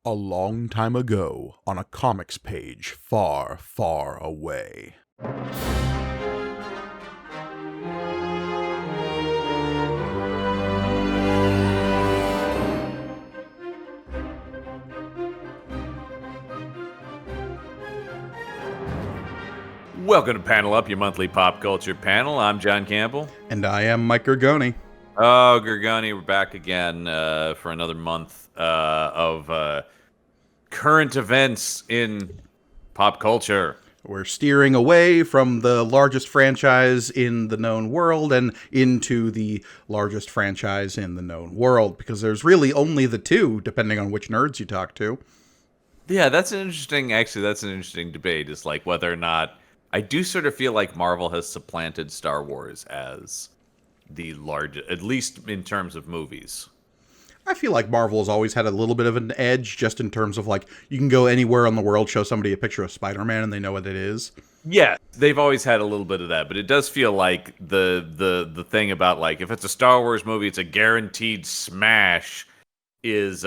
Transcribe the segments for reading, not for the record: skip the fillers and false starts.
A long time ago, on a comics page far, far away. Welcome to Panel Up, your monthly pop culture panel. I'm John Campbell. And I am Mike Gergoni. Oh, Gergoni, we're back again for another month of current events in pop culture. We're steering away from the largest franchise in the known world and into the largest franchise in the known world, because there's really only the two, depending on which nerds you talk to. Yeah, that's an interesting debate, is like whether or not, I do sort of feel like Marvel has supplanted Star Wars as the largest, at least in terms of movies. I feel like Marvel has always had a little bit of an edge, just in terms of, like, you can go anywhere in the world, show somebody a picture of Spider-Man, and they know what it is. Yeah, they've always had a little bit of that, but it does feel like the thing about, like, if it's a Star Wars movie, it's a guaranteed smash, is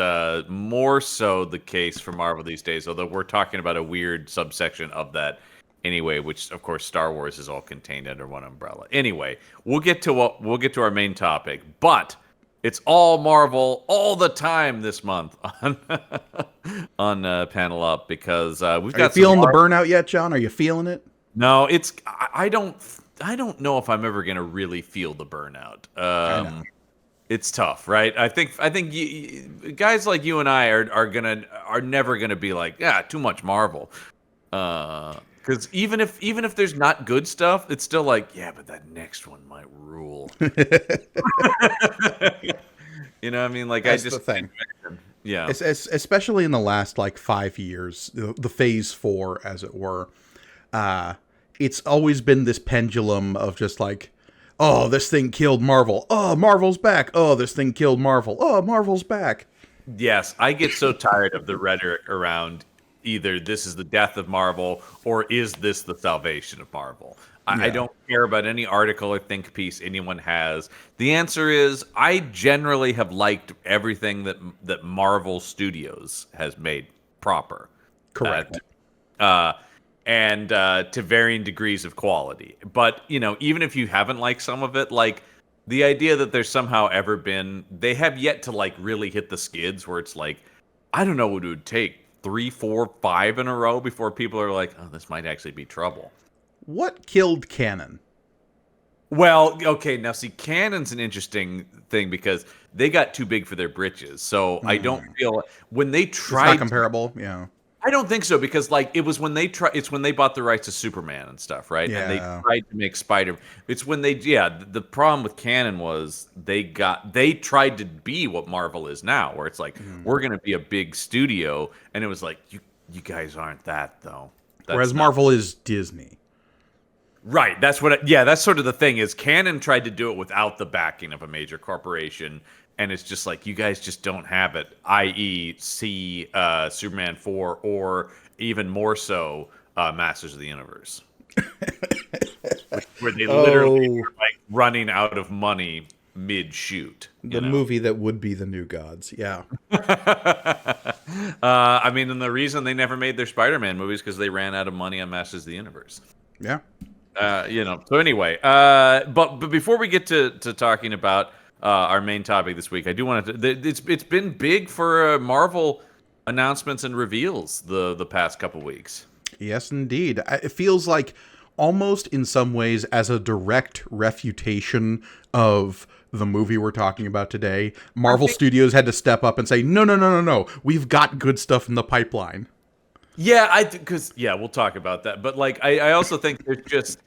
more so the case for Marvel these days. Although we're talking about a weird subsection of that anyway, which of course Star Wars is all contained under one umbrella. Anyway, we'll get to our main topic, but it's all Marvel all the time this month on Panel Up, because we've got. Are you feeling the burnout yet, John? Are you feeling it? No, I don't know if I'm ever gonna really feel the burnout. I know. It's tough, right? I think guys like you and I are never gonna be like, yeah, too much Marvel. Because even if there's not good stuff, it's still like, yeah, but that next one might rule. You know what I mean? Like, That's the thing. Yeah. Especially in the last, like, 5 years, the phase 4, as it were, it's always been this pendulum of just like, oh, this thing killed Marvel. Oh, Marvel's back. Oh, this thing killed Marvel. Oh, Marvel's back. Yes, I get so tired of the rhetoric around either this is the death of Marvel or is this the salvation of Marvel. I don't care about any article or think piece anyone has. The answer is, I generally have liked everything that Marvel Studios has made proper. Correct. And to varying degrees of quality. But, you know, even if you haven't liked some of it, like, the idea that there's somehow ever been, they have yet to, like, really hit the skids where it's like, I don't know what it would take, 3, 4, 5 in a row before people are like, oh, this might actually be trouble. What killed canon? Well, okay, now see, canon's an interesting thing because they got too big for their britches. So I don't feel, when they tried, It's not comparable, yeah. I don't think so, because, like, it was when they it's when they bought the rights to Superman and stuff, right? Yeah. And they tried to make Spider. It's when they, the problem with canon was they tried to be what Marvel is now, where it's like, we're going to be a big studio, and it was like, you guys aren't that, though. Whereas Marvel is Disney. Right, that's that's sort of the thing, is canon tried to do it without the backing of a major corporation, and it's just like, you guys just don't have it, i.e. see Superman 4, or even more so, Masters of the Universe. Where they literally were, like, running out of money mid-shoot. The movie that would be the New Gods, yeah. I mean, and the reason they never made their Spider-Man movies because they ran out of money on Masters of the Universe. Yeah. So anyway, but before we get to talking about our main topic this week, I do want to. It's been big for Marvel announcements and reveals the past couple weeks. Yes, indeed. It feels like, almost in some ways, as a direct refutation of the movie we're talking about today, Marvel Studios had to step up and say, no, we've got good stuff in the pipeline. Yeah, because we'll talk about that. But, like, I also think there's just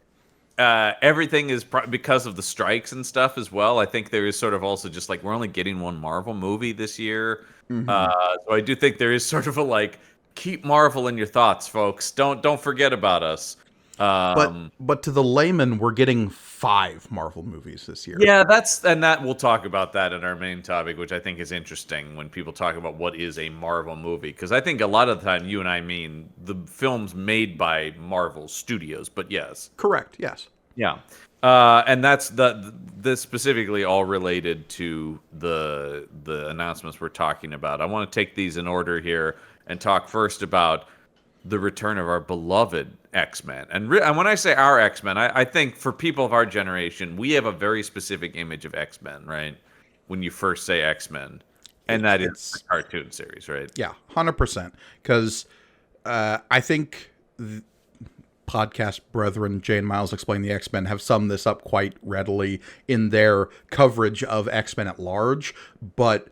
everything is because of the strikes and stuff as well. I think there is sort of also just like, we're only getting one Marvel movie this year. So I do think there is sort of a, like, keep Marvel in your thoughts, folks. Don't forget about us. But to the layman, we're getting 5 Marvel movies this year. Yeah, that we'll talk about that in our main topic, which I think is interesting when people talk about what is a Marvel movie, because I think a lot of the time you and I mean the films made by Marvel Studios. But yes, correct. Yes. Yeah. And that's this specifically all related to the announcements we're talking about. I want to take these in order here and talk first about the return of our beloved X-Men. And when I say our X-Men, I think for people of our generation, we have a very specific image of X-Men, right? When you first say X-Men, and that is the cartoon series, right? Yeah, 100%. Because I think podcast brethren Jay and Miles Explain the X-Men have summed this up quite readily in their coverage of X-Men at large, but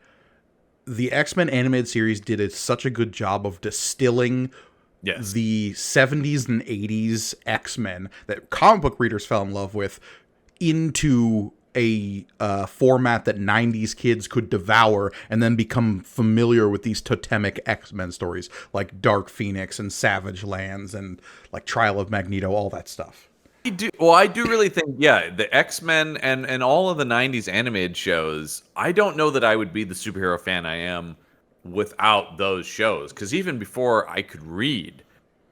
the X-Men animated series did such a good job of distilling the 70s and 80s X-Men that comic book readers fell in love with into a format that 90s kids could devour and then become familiar with these totemic X-Men stories like Dark Phoenix and Savage Lands and like Trial of Magneto, all that stuff. I do really think, the X-Men and all of the 90s animated shows, I don't know that I would be the superhero fan I am without those shows. Because even before I could read,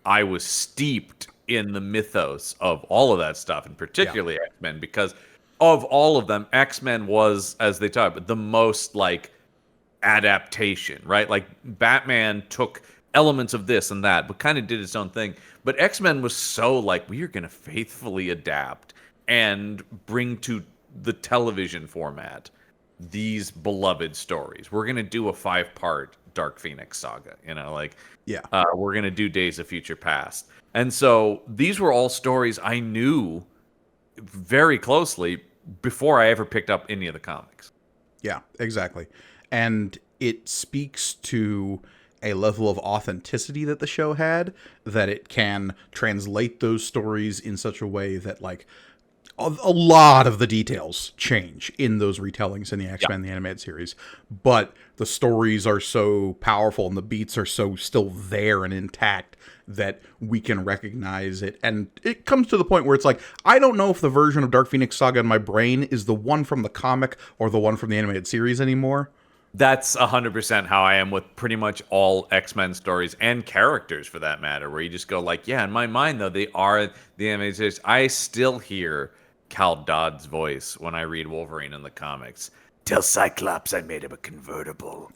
I was steeped in the mythos of all of that stuff, and particularly X-Men, because of all of them, X-Men was, as they talk about, the most like adaptation, right? Like Batman took elements of this and that, but kind of did its own thing. But X-Men was so like, we are going to faithfully adapt and bring to the television format these beloved stories. We're going to do a 5-part Dark Phoenix saga, we're going to do Days of Future Past. And so these were all stories I knew very closely before I ever picked up any of the comics. Yeah, exactly. And it speaks to a level of authenticity that the show had, that it can translate those stories in such a way that like a lot of the details change in those retellings in the X-Men, the animated series, but the stories are so powerful and the beats are so still there and intact that we can recognize it. And it comes to the point where it's like, I don't know if the version of Dark Phoenix Saga in my brain is the one from the comic or the one from the animated series anymore. That's 100% how I am with pretty much all X-Men stories and characters for that matter, where you just go like, in my mind though, they are the animated series. I still hear Cal Dodd's voice when I read Wolverine in the comics. Tell Cyclops I made him a convertible.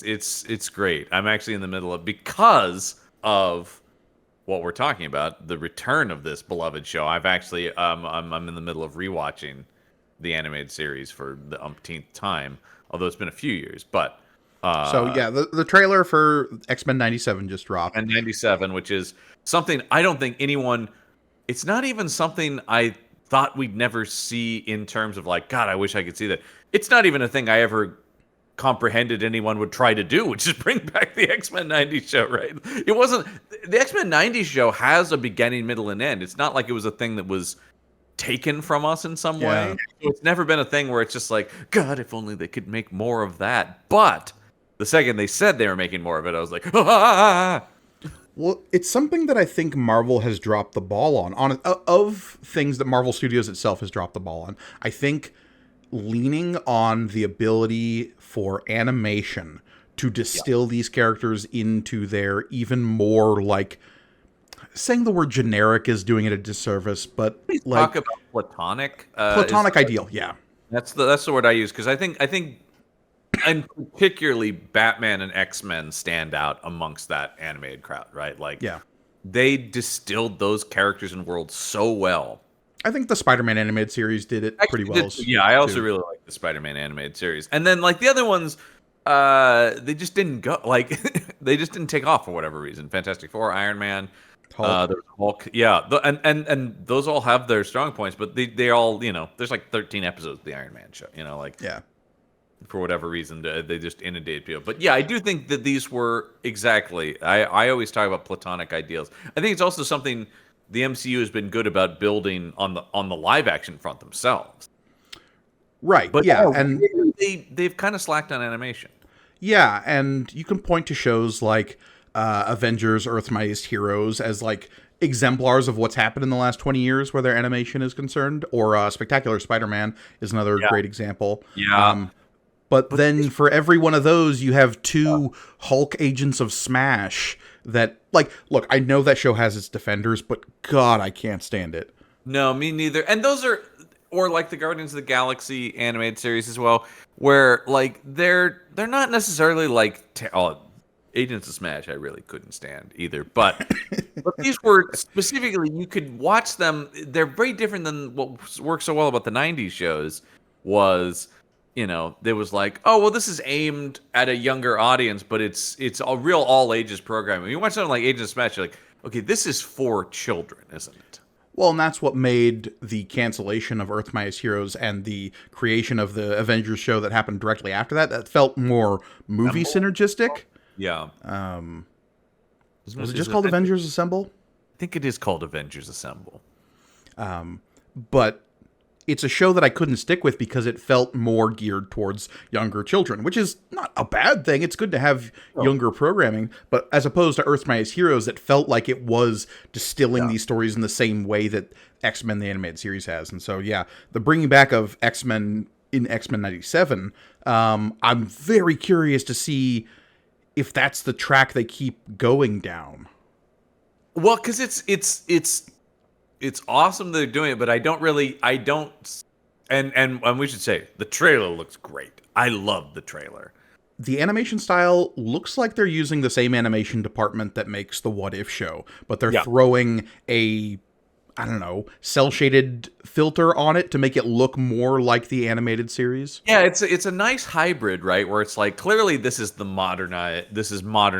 It's great. I'm actually in the middle of, because of what we're talking about, the return of this beloved show. I've actually I'm in the middle of rewatching the animated series for the umpteenth time, although it's been a few years. But the trailer for X-Men 97 just dropped. And 97, which is something I don't think anyone, it's not even something I thought we'd never see in terms of like, God, I wish I could see that. It's not even a thing I ever comprehended anyone would try to do, which is bring back the X-Men 90s show, right? It wasn't, the X-Men 90s show has a beginning, middle, and end. It's not like it was a thing that was taken from us in some way. So it's never been a thing where it's just like, God, if only they could make more of that. But the second they said they were making more of it, I was like, ah! Well, it's something that I think Marvel has dropped the ball on of things that Marvel Studios itself has dropped the ball on. I think leaning on the ability for animation to distill these characters into their even more like, saying the word generic is doing it a disservice, but please like talk about platonic ideal. Yeah, that's the word I use, because I think and particularly Batman and X-Men stand out amongst that animated crowd, right? Like, they distilled those characters and worlds so well. I think the Spider-Man animated series did it pretty well. I also really like the Spider-Man animated series. And then like the other ones, they just didn't go, like they just didn't take off for whatever reason. Fantastic Four, Iron Man, Hulk. There was Hulk. And those all have their strong points, but they all, there's like 13 episodes of the Iron Man show, for whatever reason, they just inundated people. But I do think that these were exactly, I always talk about platonic ideals. I think it's also something the MCU has been good about building on the live action front themselves. Right. But and they've kind of slacked on animation. Yeah, and you can point to shows like Avengers, Earth's Mightiest Heroes as like exemplars of what's happened in the last 20 years where their animation is concerned, or Spectacular Spider-Man is another great example. But then for every one of those, you have two Hulk Agents of Smash that, like, look, I know that show has its defenders, but God, I can't stand it. No, me neither. And those are, or like the Guardians of the Galaxy animated series as well, where like they're not necessarily like Agents of Smash. I really couldn't stand either, but these were specifically you could watch them. They're very different than what worked so well about the '90s shows. Was there was like, oh well, this is aimed at a younger audience, but it's a real all ages programming. You watch something like Agents of Smash, you're like, okay, this is for children, isn't it? Well, and that's what made the cancellation of Earth Mightiest Heroes and the creation of the Avengers show that happened directly after that. That felt more movie synergistic. Yeah. Was it just called Avengers Assemble? I think it is called Avengers Assemble. But it's a show that I couldn't stick with because it felt more geared towards younger children, which is not a bad thing. It's good to have younger programming, but as opposed to Earth's Mightiest Heroes, it felt like it was distilling these stories in the same way that X-Men the animated series has. And so, yeah, the bringing back of X-Men in X-Men 97, I'm very curious to see if that's the track they keep going down. Well, because it's awesome they're doing it, but I don't, and we should say the trailer looks great. I love the trailer. The animation style looks like they're using the same animation department that makes the What If show, but they're throwing a, I don't know, cel-shaded filter on it to make it look more like the animated series. Yeah, it's a nice hybrid, right? Where it's like clearly this is modern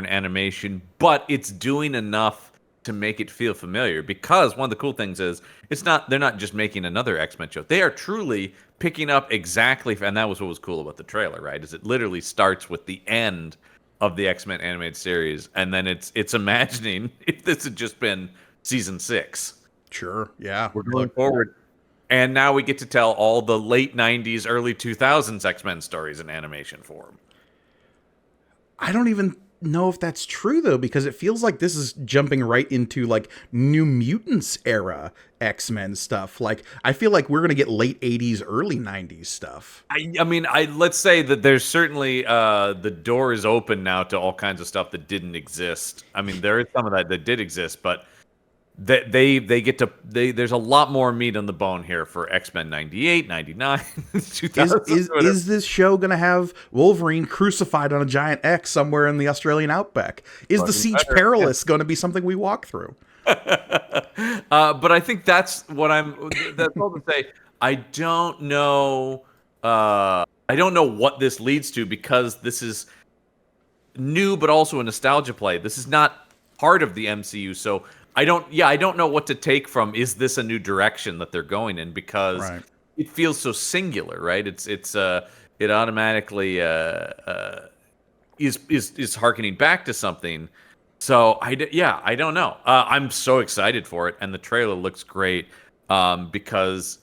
animation, but it's doing enough to make it feel familiar, because one of the cool things is they're not just making another X-Men show. They are truly picking up exactly, and that was what was cool about the trailer, right? Is it literally starts with the end of the X-Men animated series, and then it's imagining if this had just been season 6. Sure, yeah. We're going forward. And now we get to tell all the late 90s, early 2000s X-Men stories in animation form. I don't even know if that's true, though, because it feels like this is jumping right into, like, New Mutants era X-Men stuff. Like, I feel like we're going to get late 80s, early 90s stuff. I mean, let's say that there's certainly, the door is open now to all kinds of stuff that didn't exist. I mean, there is some of that did exist, but they get to there's a lot more meat on the bone here for X-Men 98, 99, 2000. Is this show going to have Wolverine crucified on a giant X somewhere in the Australian outback? Is the Siege Perilous going to be something we walk through? But I think that's all to say. I don't know what this leads to, because this is new, but also a nostalgia play. This is not part of the MCU, so I don't know what to take from, is this a new direction that they're going in, because it feels so singular, right? It automatically is harkening back to something. So I don't know. I'm so excited for it, and the trailer looks great, because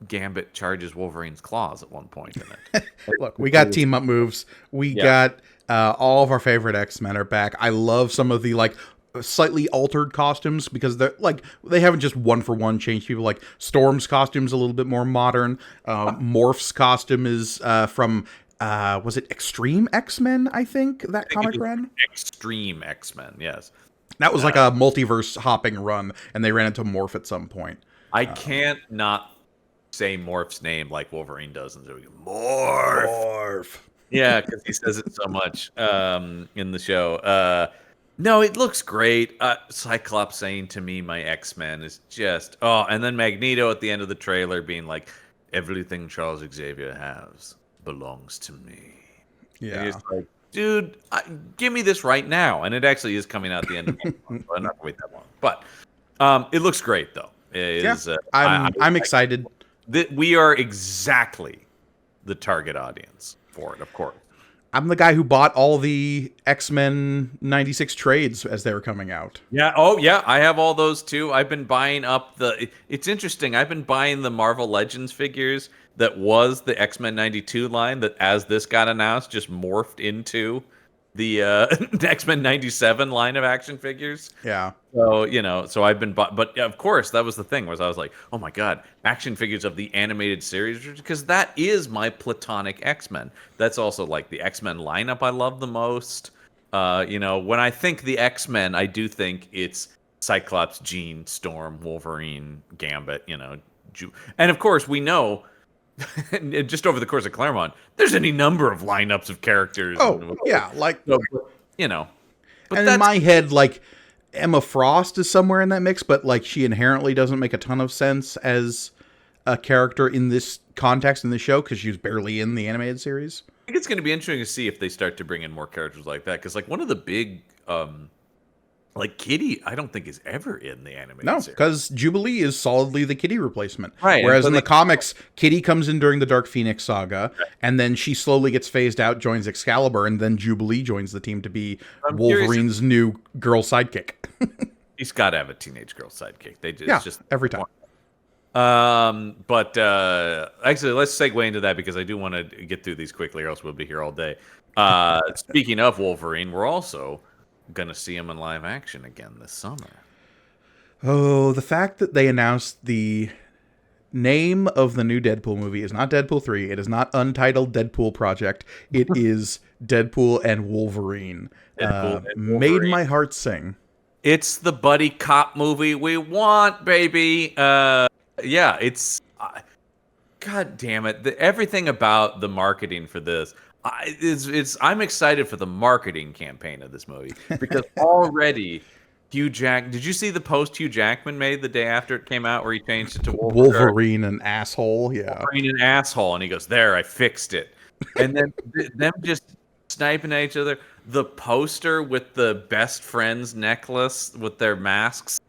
Gambit charges Wolverine's claws at one point in it. Look, we got team up moves. We got all of our favorite X-Men are back. I love some of the slightly altered costumes, because they haven't just one for one changed people. Like Storm's costume's a little bit more modern. Morph's costume is from was it Extreme X-Men? I think that comic ran. Extreme X-Men, yes. That was like a multiverse hopping run, and they ran into Morph at some point. I can't not say Morph's name like Wolverine does, and so we go, Morph. Yeah, because he says it so much in the show. No, it looks great. Cyclops saying to me, my X-Men is just... Oh, and then Magneto at the end of the trailer being like, everything Charles Xavier has belongs to me. Yeah. And he's like, dude, give me this right now. And it actually is coming out at the end of the month. So I'm not going to wait that long. But it looks great, though. I'm excited. We are exactly the target audience for it, of course. I'm the guy who bought all the X-Men 96 trades as they were coming out. Yeah. Oh, yeah. I have all those too. I've been buying up it's interesting. I've been buying the Marvel Legends figures that was the X-Men 92 line that, as this got announced, just morphed into the X-Men 97 line of action figures. Yeah. So I've been, but of course that was the thing, was I was like, oh my God, action figures of the animated series, because that is my platonic X-Men. That's also like the X-Men lineup I love the most. When I think the X-Men, I do think it's Cyclops, Jean, Storm, Wolverine, Gambit, and of course we know just over the course of Claremont, there's any number of lineups of characters. Oh, yeah, like, so, you know, but and in my head, like, Emma Frost is somewhere in that mix, but like she inherently doesn't make a ton of sense as a character in this context in the show because she was barely in the animated series. I think it's going to be interesting to see if they start to bring in more characters like that, because like one of the big like Kitty, I don't think is ever in the animated No, series. because Jubilee is solidly the Kitty replacement. Right, Whereas in the comics, Kitty comes in during the Dark Phoenix saga, and then she slowly gets phased out, joins Excalibur, and then Jubilee joins the team to be Wolverine's new girl sidekick. He's got to have a teenage girl sidekick. It's just every time. But actually, let's segue into that because I do want to get through these quickly, or else we'll be here all day. Speaking of Wolverine, we're also going to see him in live action again this summer. Oh, the fact that they announced the name of the new Deadpool movie is not Deadpool 3. It is not Untitled Deadpool Project. It is Deadpool and Wolverine. Made my heart sing. It's the buddy cop movie we want, baby. Yeah, it's... God damn it. Everything about the marketing for this... I'm excited for the marketing campaign of this movie because already did you see the post Hugh Jackman made the day after it came out where he changed it to Wolverine an asshole? Yeah, Wolverine an asshole, and he goes, "There, I fixed it." And then them just sniping at each other. The poster with the best friends necklace with their masks.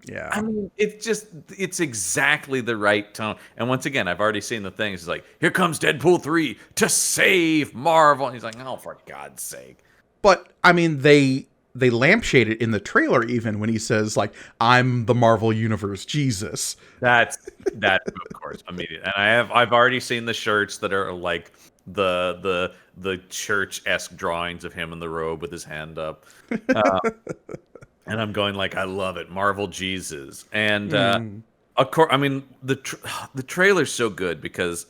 Yeah, I mean, it's exactly the right tone. And once again, I've already seen the things. It's like, here comes Deadpool 3 to save Marvel. And he's like, oh, for God's sake. But, I mean, they lampshade it in the trailer even when he says, like, I'm the Marvel Universe, Jesus. That's of course, immediate. And I've already seen the shirts that are like the church-esque drawings of him in the robe with his hand up. And I'm going like, I love it, Marvel Jesus. And of course, I mean the trailer's so good because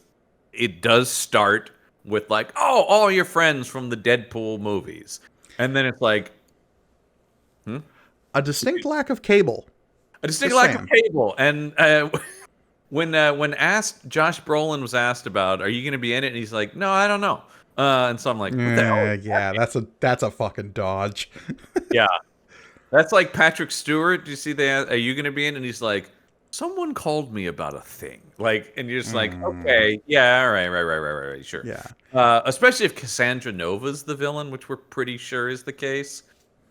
it does start with like, oh, all your friends from the Deadpool movies, and then it's like, a distinct lack of Cable. A distinct lack of Cable. And when Josh Brolin was asked about, are you going to be in it, and he's like, no, I don't know. And so I'm like, what the hell? Yeah, that's a fucking dodge. Yeah. That's like Patrick Stewart. Do you see that? Are you going to be in? And he's like, someone called me about a thing. Like, and you're just like, okay, yeah, all right, sure. Yeah. Especially if Cassandra Nova's the villain, which we're pretty sure is the case.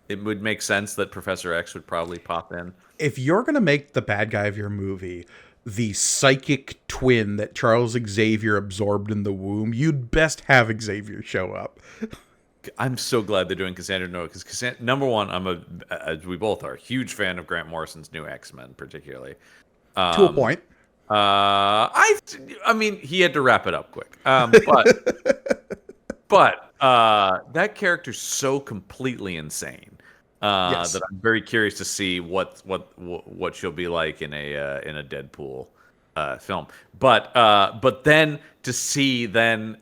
It would make sense that Professor X would probably pop in. If you're going to make the bad guy of your movie the psychic twin that Charles Xavier absorbed in the womb, you'd best have Xavier show up. I'm so glad they're doing Cassandra Nova because number one, as we both are, a huge fan of Grant Morrison's new X-Men, particularly. To a point. I mean, he had to wrap it up quick. But that character's so completely insane that I'm very curious to see what she'll be like in a Deadpool film. But then to see the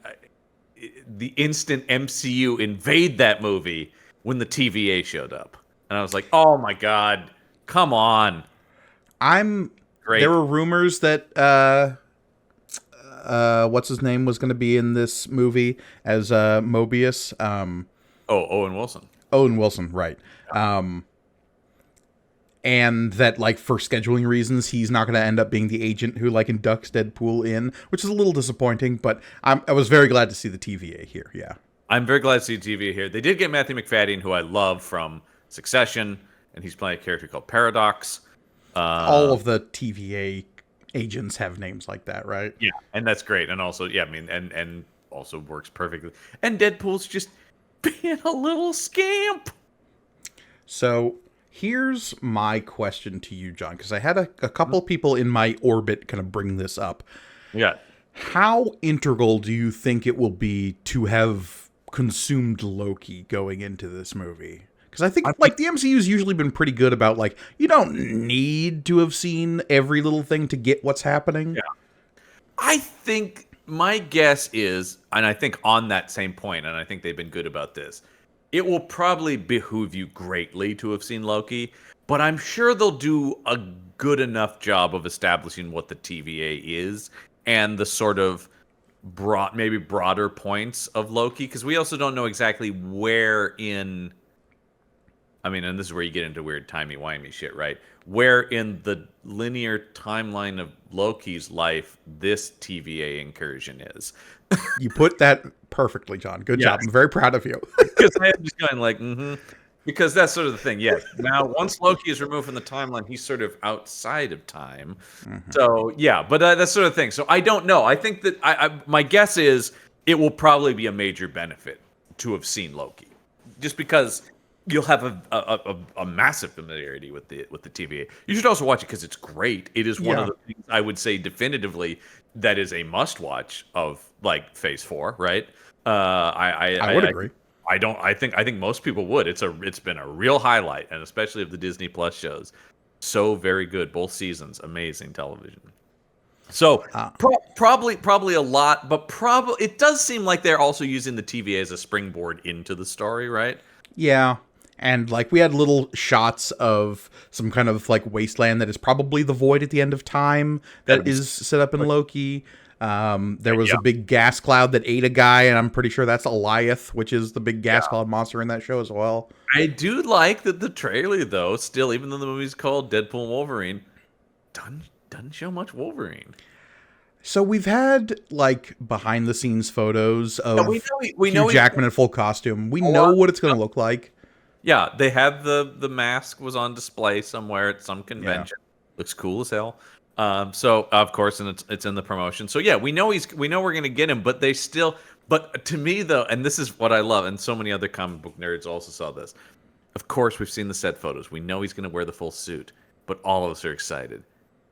instant MCU invade that movie when the TVA showed up. And I was like, oh my God, come on. Great. There were rumors that what's his name was going to be in this movie as Mobius. Owen Wilson. Owen Wilson, right. And that, like, for scheduling reasons, he's not going to end up being the agent who, like, inducts Deadpool in, which is a little disappointing, but I was very glad to see the TVA here, yeah. I'm very glad to see TVA here. They did get Matthew McFadden, who I love from Succession, and he's playing a character called Paradox. All of the TVA agents have names like that, right? Yeah, and that's great. And also, yeah, I mean, and also works perfectly. And Deadpool's just being a little scamp. So here's my question to you, John, because I had a couple people in my orbit kind of bring this up. Yeah. How integral do you think it will be to have consumed Loki going into this movie? Because I think, like, the MCU's usually been pretty good about, like, you don't need to have seen every little thing to get what's happening. Yeah. I think my guess is, and I think on that same point, and I think they've been good about this, it will probably behoove you greatly to have seen Loki, but I'm sure they'll do a good enough job of establishing what the TVA is and the sort of maybe broader points of Loki, because we also don't know exactly where in. I mean, and this is where you get into weird timey-wimey shit, right? Where in the linear timeline of Loki's life this TVA incursion is. You put that perfectly, John. Good job. I'm very proud of you. Because I'm just going like, because that's sort of the thing. Yes. Now, once Loki is removed from the timeline, he's sort of outside of time. So yeah, but that's sort of thing. So I don't know. I think that my guess is it will probably be a major benefit to have seen Loki, just because you'll have a massive familiarity with the TVA. You should also watch it because it's great. It is one of the things I would say definitively that is a must watch of like Phase 4, right? I would agree. I think most people would. It's been a real highlight, and especially of the Disney Plus shows. So very good, both seasons, amazing television. So probably a lot, but probably it does seem like they're also using the TVA as a springboard into the story, right? Yeah. And like we had little shots of some kind of like wasteland that is probably the void at the end of time that is set up in Loki. There was a big gas cloud that ate a guy, and I'm pretty sure that's Alioth, which is the big gas cloud monster in that show as well. I do like that the trailer, though, still, even though the movie's called Deadpool and Wolverine, doesn't show much Wolverine. So we've had like behind the scenes photos of we know Hugh Jackman in full costume. We know what it's going to look like. Yeah, they have the mask was on display somewhere at some convention. Looks cool as hell. So of course, and it's in the promotion. So yeah, we know we're gonna get him, but they still. But to me though, and this is what I love, and so many other comic book nerds also saw this. Of course, we've seen the set photos. We know he's gonna wear the full suit, but all of us are excited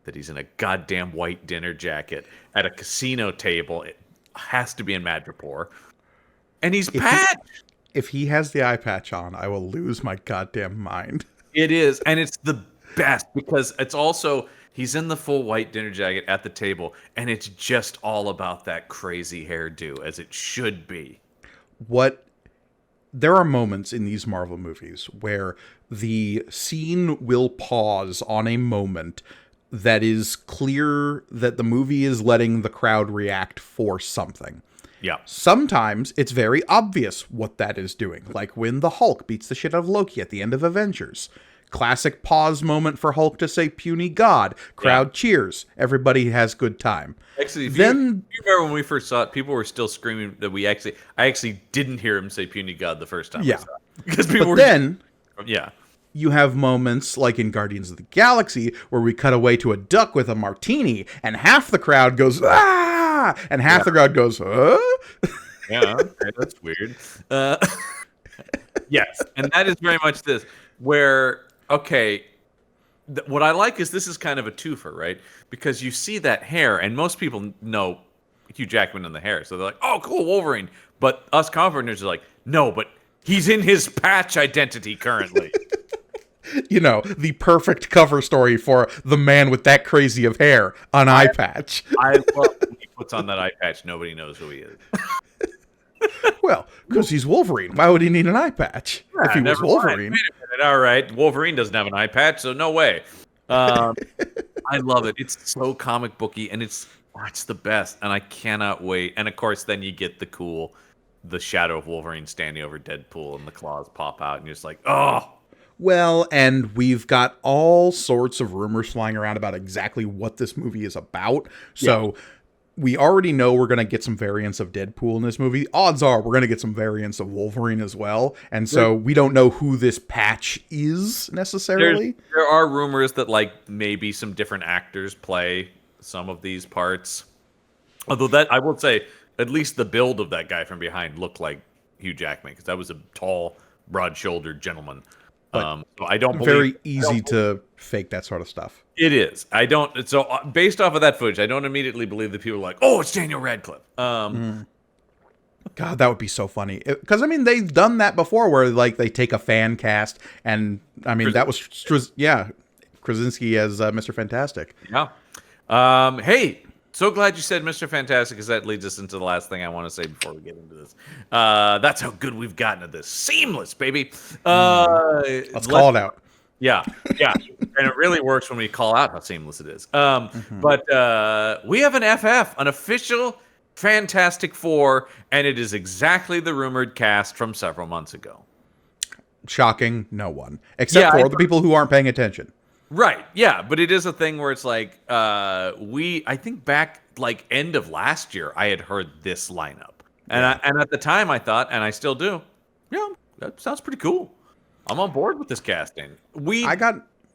that he's in a goddamn white dinner jacket at a casino table. It has to be in Madripoor, and he's patched. If he has the eye patch on, I will lose my goddamn mind. It is, and it's the best because it's also he's in the full white dinner jacket at the table, and it's just all about that crazy hairdo, as it should be. There are moments in these Marvel movies where the scene will pause on a moment that is clear that the movie is letting the crowd react for something. Yeah. Sometimes it's very obvious what that is doing, like when the Hulk beats the shit out of Loki at the end of Avengers. Classic pause moment for Hulk to say puny god. Crowd cheers. Everybody has good time. Actually, if you remember when we first saw it, people were still screaming that I actually didn't hear him say puny god the first time. Yeah. Because you have moments like in Guardians of the Galaxy where we cut away to a duck with a martini and half the crowd goes, ah! And half the crowd goes, huh? Yeah, okay, that's weird. Yes, and that is very much this, where, okay, what I like is this is kind of a twofer, right? Because you see that hair, and most people know Hugh Jackman and the hair, so they're like, oh, cool, Wolverine. But us comic nerds are like, no, but he's in his patch identity currently. You know, the perfect cover story for the man with that crazy of hair, an eye patch. I love when he puts on that eye patch. Nobody knows who he is. Well, because he's Wolverine. Why would he need an eye patch if he was Wolverine? Wait a minute. All right. Wolverine doesn't have an eye patch, so no way. I love it. It's so comic booky, and it's the best, and I cannot wait. And, of course, then you get the shadow of Wolverine standing over Deadpool, and the claws pop out, and you're just like, oh. Well, and we've got all sorts of rumors flying around about exactly what this movie is about. So we already know we're going to get some variants of Deadpool in this movie. Odds are we're going to get some variants of Wolverine as well. And so we don't know who this patch is necessarily. There are rumors that like maybe some different actors play some of these parts. Although that I will say, at least the build of that guy from behind looked like Hugh Jackman, because that was a tall, broad-shouldered gentleman. So I don't believe easy to fake that sort of stuff. It is. I don't. So based off of that footage, I don't immediately believe that people are like, "Oh, it's Daniel Radcliffe." God, that would be so funny. Because I mean, they've done that before, where like they take a fan cast, and I mean that was Krasinski as Mr. Fantastic. Yeah. Hey, So glad you said Mr. Fantastic, because that leads us into the last thing I want to say before we get into this. That's how good we've gotten at this. Seamless, baby. Let's call it out. Yeah, yeah. And it really works when we call out how seamless it is. Mm-hmm. But we have an FF, an official Fantastic Four, and it is exactly the rumored cast from several months ago. Shocking no one. Except for the people who aren't paying attention. Right, yeah, but it is a thing where it's like, I think back, like, end of last year, I had heard this lineup. And and at the time I thought, and I still do, yeah, that sounds pretty cool. I'm on board with this casting.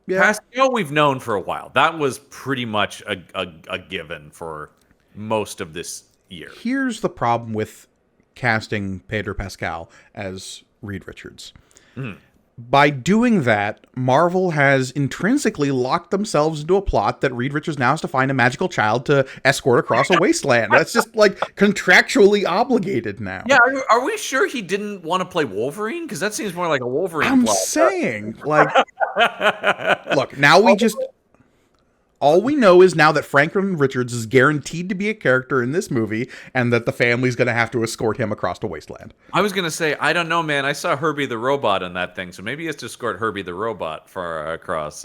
Pascal we've known for a while. That was pretty much a given for most of this year. Here's the problem with casting Pedro Pascal as Reed Richards. By doing that, Marvel has intrinsically locked themselves into a plot that Reed Richards now has to find a magical child to escort across a wasteland. That's just like contractually obligated now. Yeah, are we sure he didn't want to play Wolverine? Because that seems more like a Wolverine I'm plot. saying, like, look, now all we know is now that Franklin Richards is guaranteed to be a character in this movie, and that the family's going to have to escort him across a wasteland. I was going to say, I don't know, man. I saw Herbie the Robot in that thing, so maybe he has to escort Herbie the Robot far across.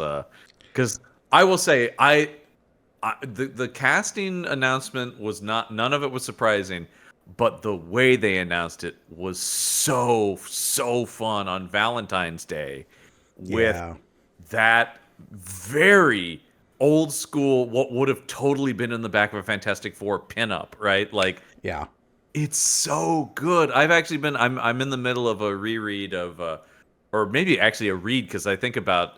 Because I will say, the casting announcement was none of it was surprising, but the way they announced it was so fun on Valentine's Day with that very old school, what would have totally been in the back of a Fantastic Four pinup, right? Like, yeah, it's so good. I've actually been, I'm in the middle of a reread of, or maybe actually a read, because I think about,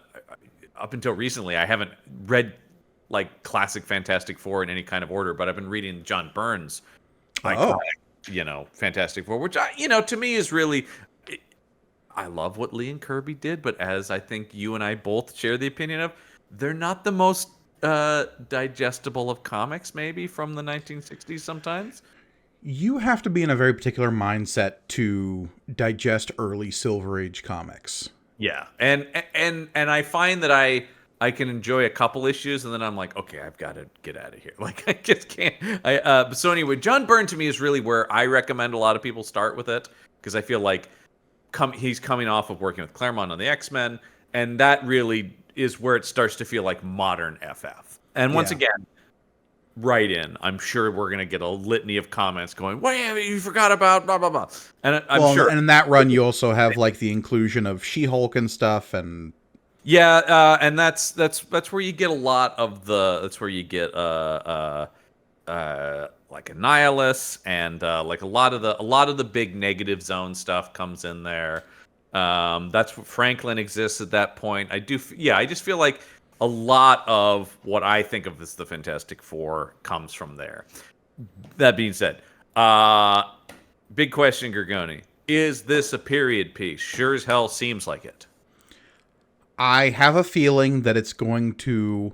up until recently, I haven't read like classic Fantastic Four in any kind of order, but I've been reading John Byrne's, Fantastic Four, which to me is really, I love what Lee and Kirby did, but as I think you and I both share the opinion of, they're not the most digestible of comics, maybe, from the 1960s sometimes. You have to be in a very particular mindset to digest early Silver Age comics. Yeah, and I find that I can enjoy a couple issues, and then I'm like, okay, I've got to get out of here. Like, I just can't. So anyway, John Byrne to me is really where I recommend a lot of people start with it, because I feel like he's coming off of working with Claremont on the X-Men, and that really is where it starts to feel like modern FF. And once again, right in, I'm sure we're going to get a litany of comments going, wait, you forgot about blah, blah, blah. And I'm sure. And in that run, you also have like the inclusion of She-Hulk and stuff. And yeah, and that's where you get a lot of that's where you get like Annihilus, and like a lot of the big Negative Zone stuff comes in there. That's what Franklin exists at that point. I just feel like a lot of what I think of as the Fantastic Four comes from there. That being said, big question, Gorgoni. Is this a period piece? Sure as hell seems like it. I have a feeling that it's going to,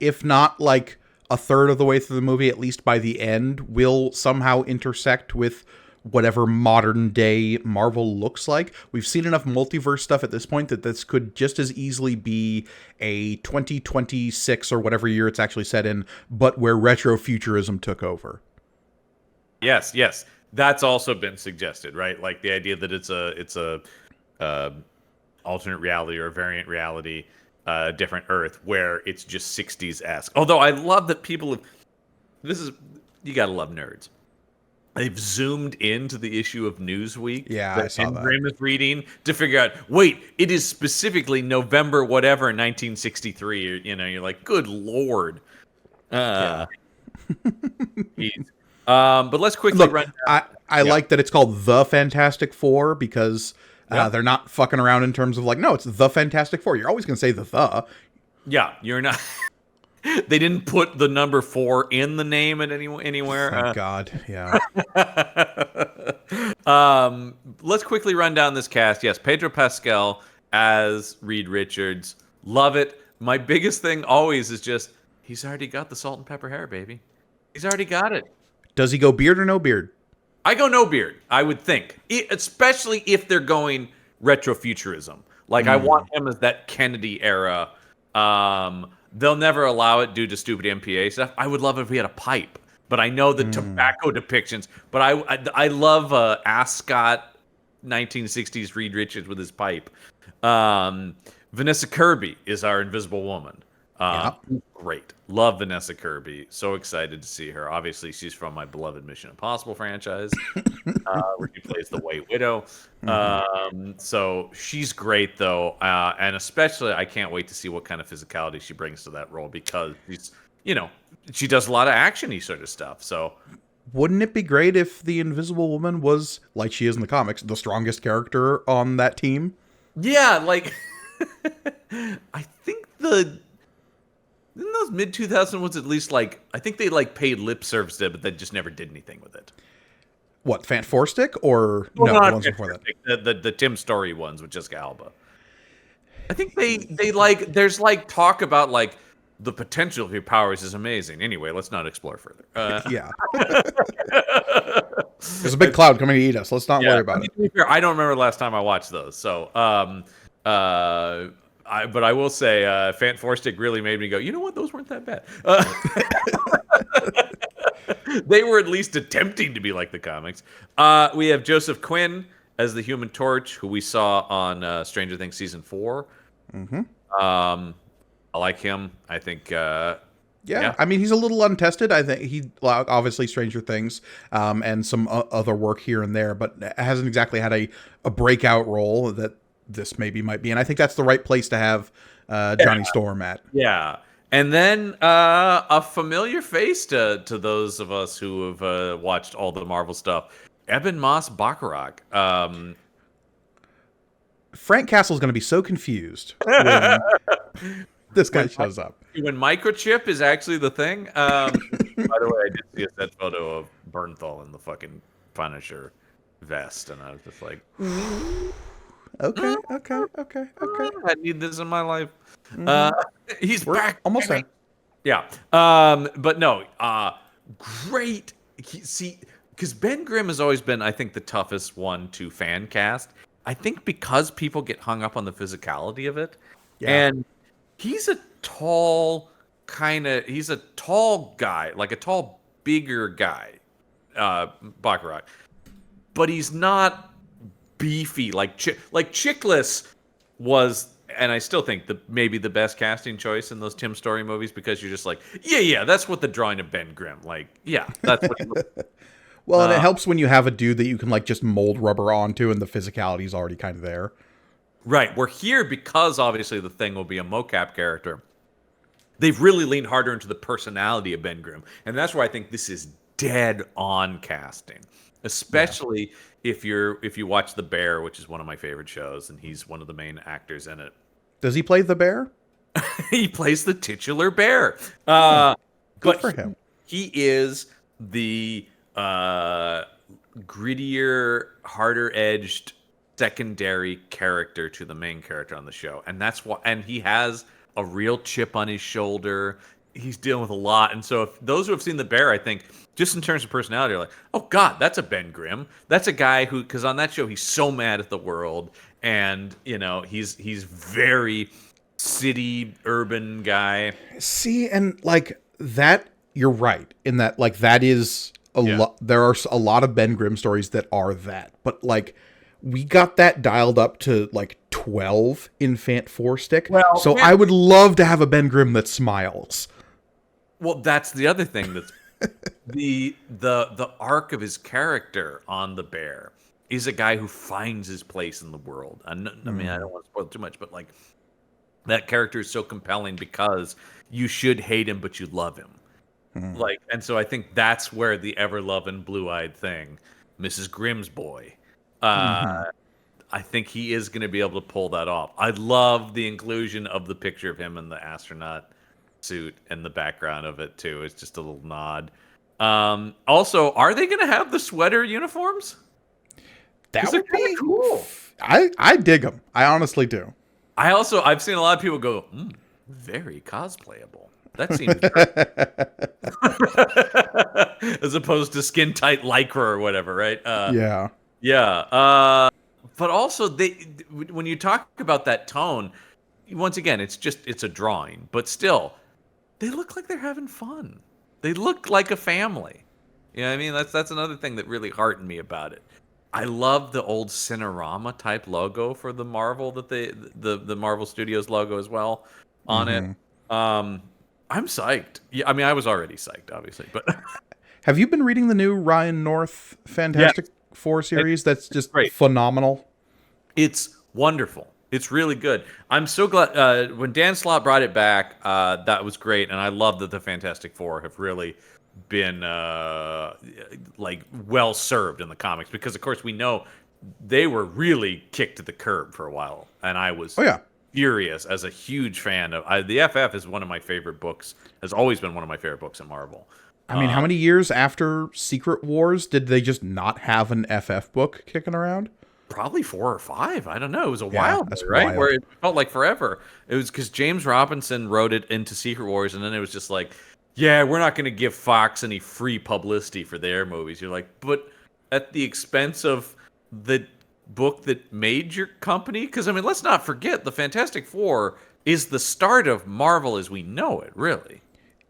if not like a third of the way through the movie, at least by the end, will somehow intersect with whatever modern day Marvel looks like. We've seen enough multiverse stuff at this point that this could just as easily be a 2026 or whatever year it's actually set in, but where retrofuturism took over. Yes. That's also been suggested, right? Like the idea that it's a alternate reality or variant reality, different Earth, where it's just 60s-esque. Although I love that people have, you gotta love nerds. They've zoomed into the issue of Newsweek that I saw Grim is reading to figure out, wait, it is specifically November whatever 1963. You're like, good Lord. But let's quickly run down. I like that it's called The Fantastic Four, because they're not fucking around in terms of like, no, it's The Fantastic Four. You're always going to say the. Yeah, you're not. They didn't put the number 4 in the name at anywhere. Thank God, yeah. Let's quickly run down this cast. Yes, Pedro Pascal as Reed Richards. Love it. My biggest thing always is just, he's already got the salt and pepper hair, baby. He's already got it. Does he go beard or no beard? I go no beard, I would think. Especially if they're going retrofuturism. Like, I want him as that Kennedy era. They'll never allow it due to stupid MPA stuff. I would love it if he had a pipe. but I know the tobacco depictions. But I love Ascot 1960s Reed Richards with his pipe. Vanessa Kirby is our Invisible Woman. Yeah. Great. Love Vanessa Kirby. So excited to see her. Obviously, she's from my beloved Mission Impossible franchise, where she plays the White Widow. So she's great, though. And especially, I can't wait to see what kind of physicality she brings to that role, because she's, she does a lot of action-y sort of stuff. So Wouldn't it be great if the Invisible Woman was, like she is in the comics, the strongest character on that team? yeah, like I think in those mid 2000s was at least like, I think they like paid lip service to it, but they just never did anything with it. What, Fant Four Stick or no, Not the ones before that? The Tim Story ones with Jessica Alba. I think they like, there's like talk about like the potential of your powers is amazing. Anyway, let's not explore further. Yeah. There's a big cloud coming to eat us. Let's not worry about it. To be fair, I don't remember the last time I watched those. So, but I will say, Fant Four Stick really made me go, you know what? Those weren't that bad. They were at least attempting to be like the comics. We have Joseph Quinn as the Human Torch, who we saw on Stranger Things season 4. I like him. I think. Yeah, I mean, he's a little untested. I think he obviously Stranger Things and some other work here and there, but hasn't exactly had a breakout role that this maybe might be. And I think that's the right place to have Johnny Storm at. Yeah. And then a familiar face to those of us who have watched all the Marvel stuff, Ebon Moss-Bachrach. Frank Castle's going to be so confused when this guy shows up. When Microchip is actually the thing. By the way, I did see a set photo of Bernthal in the fucking Punisher vest, and I was just like, Okay. I need this in my life. He's We're back. almost there. Yeah. But no, great. See, because Ben Grimm has always been, I think, the toughest one to fan cast. I think because people get hung up on the physicality of it. Yeah. And he's a tall guy, like a tall, bigger guy, Bachrach. But he's not beefy like Chiklis was, and I still think maybe the best casting choice in those Tim Story movies, because you're just like, yeah, that's what the drawing of Ben Grimm, like, yeah, that's what he looks like. Well, and it helps when you have a dude that you can like just mold rubber onto, and the physicality is already kind of there. Right. We're here because obviously the Thing will be a mocap character. They've really leaned harder into the personality of Ben Grimm, and that's where I think this is dead on casting, especially if you watch The Bear, which is one of my favorite shows, and he's one of the main actors in it. Does he play the bear? He plays the titular bear. Good for him. He is the grittier, harder-edged secondary character to the main character on the show, and that's why. And he has a real chip on his shoulder. He's dealing with a lot, and so if those who have seen The Bear, I think, just in terms of personality, are like, oh God, that's a Ben Grimm. That's a guy who, because on that show he's so mad at the world, and he's very city urban guy. See, and like that, you're right in that, like, that is a lot. There are a lot of Ben Grimm stories that are that, but like we got that dialed up to like 12 in Fant Four Stick. Well, so I would love to have a Ben Grimm that smiles. Well, that's the other thing that's the arc of his character on The Bear is a guy who finds his place in the world. I mean, I don't want to spoil too much, but like that character is so compelling because you should hate him, but you love him. Like, and so I think that's where the ever-loving blue-eyed Thing, Mrs. Grimm's boy, I think he is going to be able to pull that off. I love the inclusion of the picture of him in the astronaut suit and the background of it too. It's just a little nod. Also, are they going to have the sweater uniforms? That would be cool. I dig them. I honestly do. I've seen a lot of people go, very cosplayable. That seems as opposed to skin tight Lycra or whatever, right? Yeah. But also when you talk about that tone, once again, it's a drawing, but still, they look like they're having fun. They look like a family. You know what I mean? That's another thing that really heartened me about it. I love the old Cinerama type logo for the Marvel that the Marvel Studios logo as well on it. I'm psyched. Yeah, I mean I was already psyched, obviously, but Have you been reading the new Ryan North yeah, Fantastic Four series? That's just great. phenomenal. It's wonderful. It's really good. I'm so glad when Dan Slott brought it back. That was great, and I love that the Fantastic Four have really been like well served in the comics because, of course, we know they were really kicked to the curb for a while, and I was Oh yeah. furious as a huge fan of the FF is one of my favorite books. Has always been one of my favorite books in Marvel. I mean, how many years after Secret Wars did they just not have an FF book kicking around? Probably 4 or 5. I don't know. It was a Yeah, while, that's right? wild. Where it felt like forever. It was because James Robinson wrote it into Secret Wars, and then it was just like, yeah, we're not going to give Fox any free publicity for their movies. You're like, but at the expense of the book that made your company? Because, I mean, let's not forget, the Fantastic Four is the start of Marvel as we know it, really.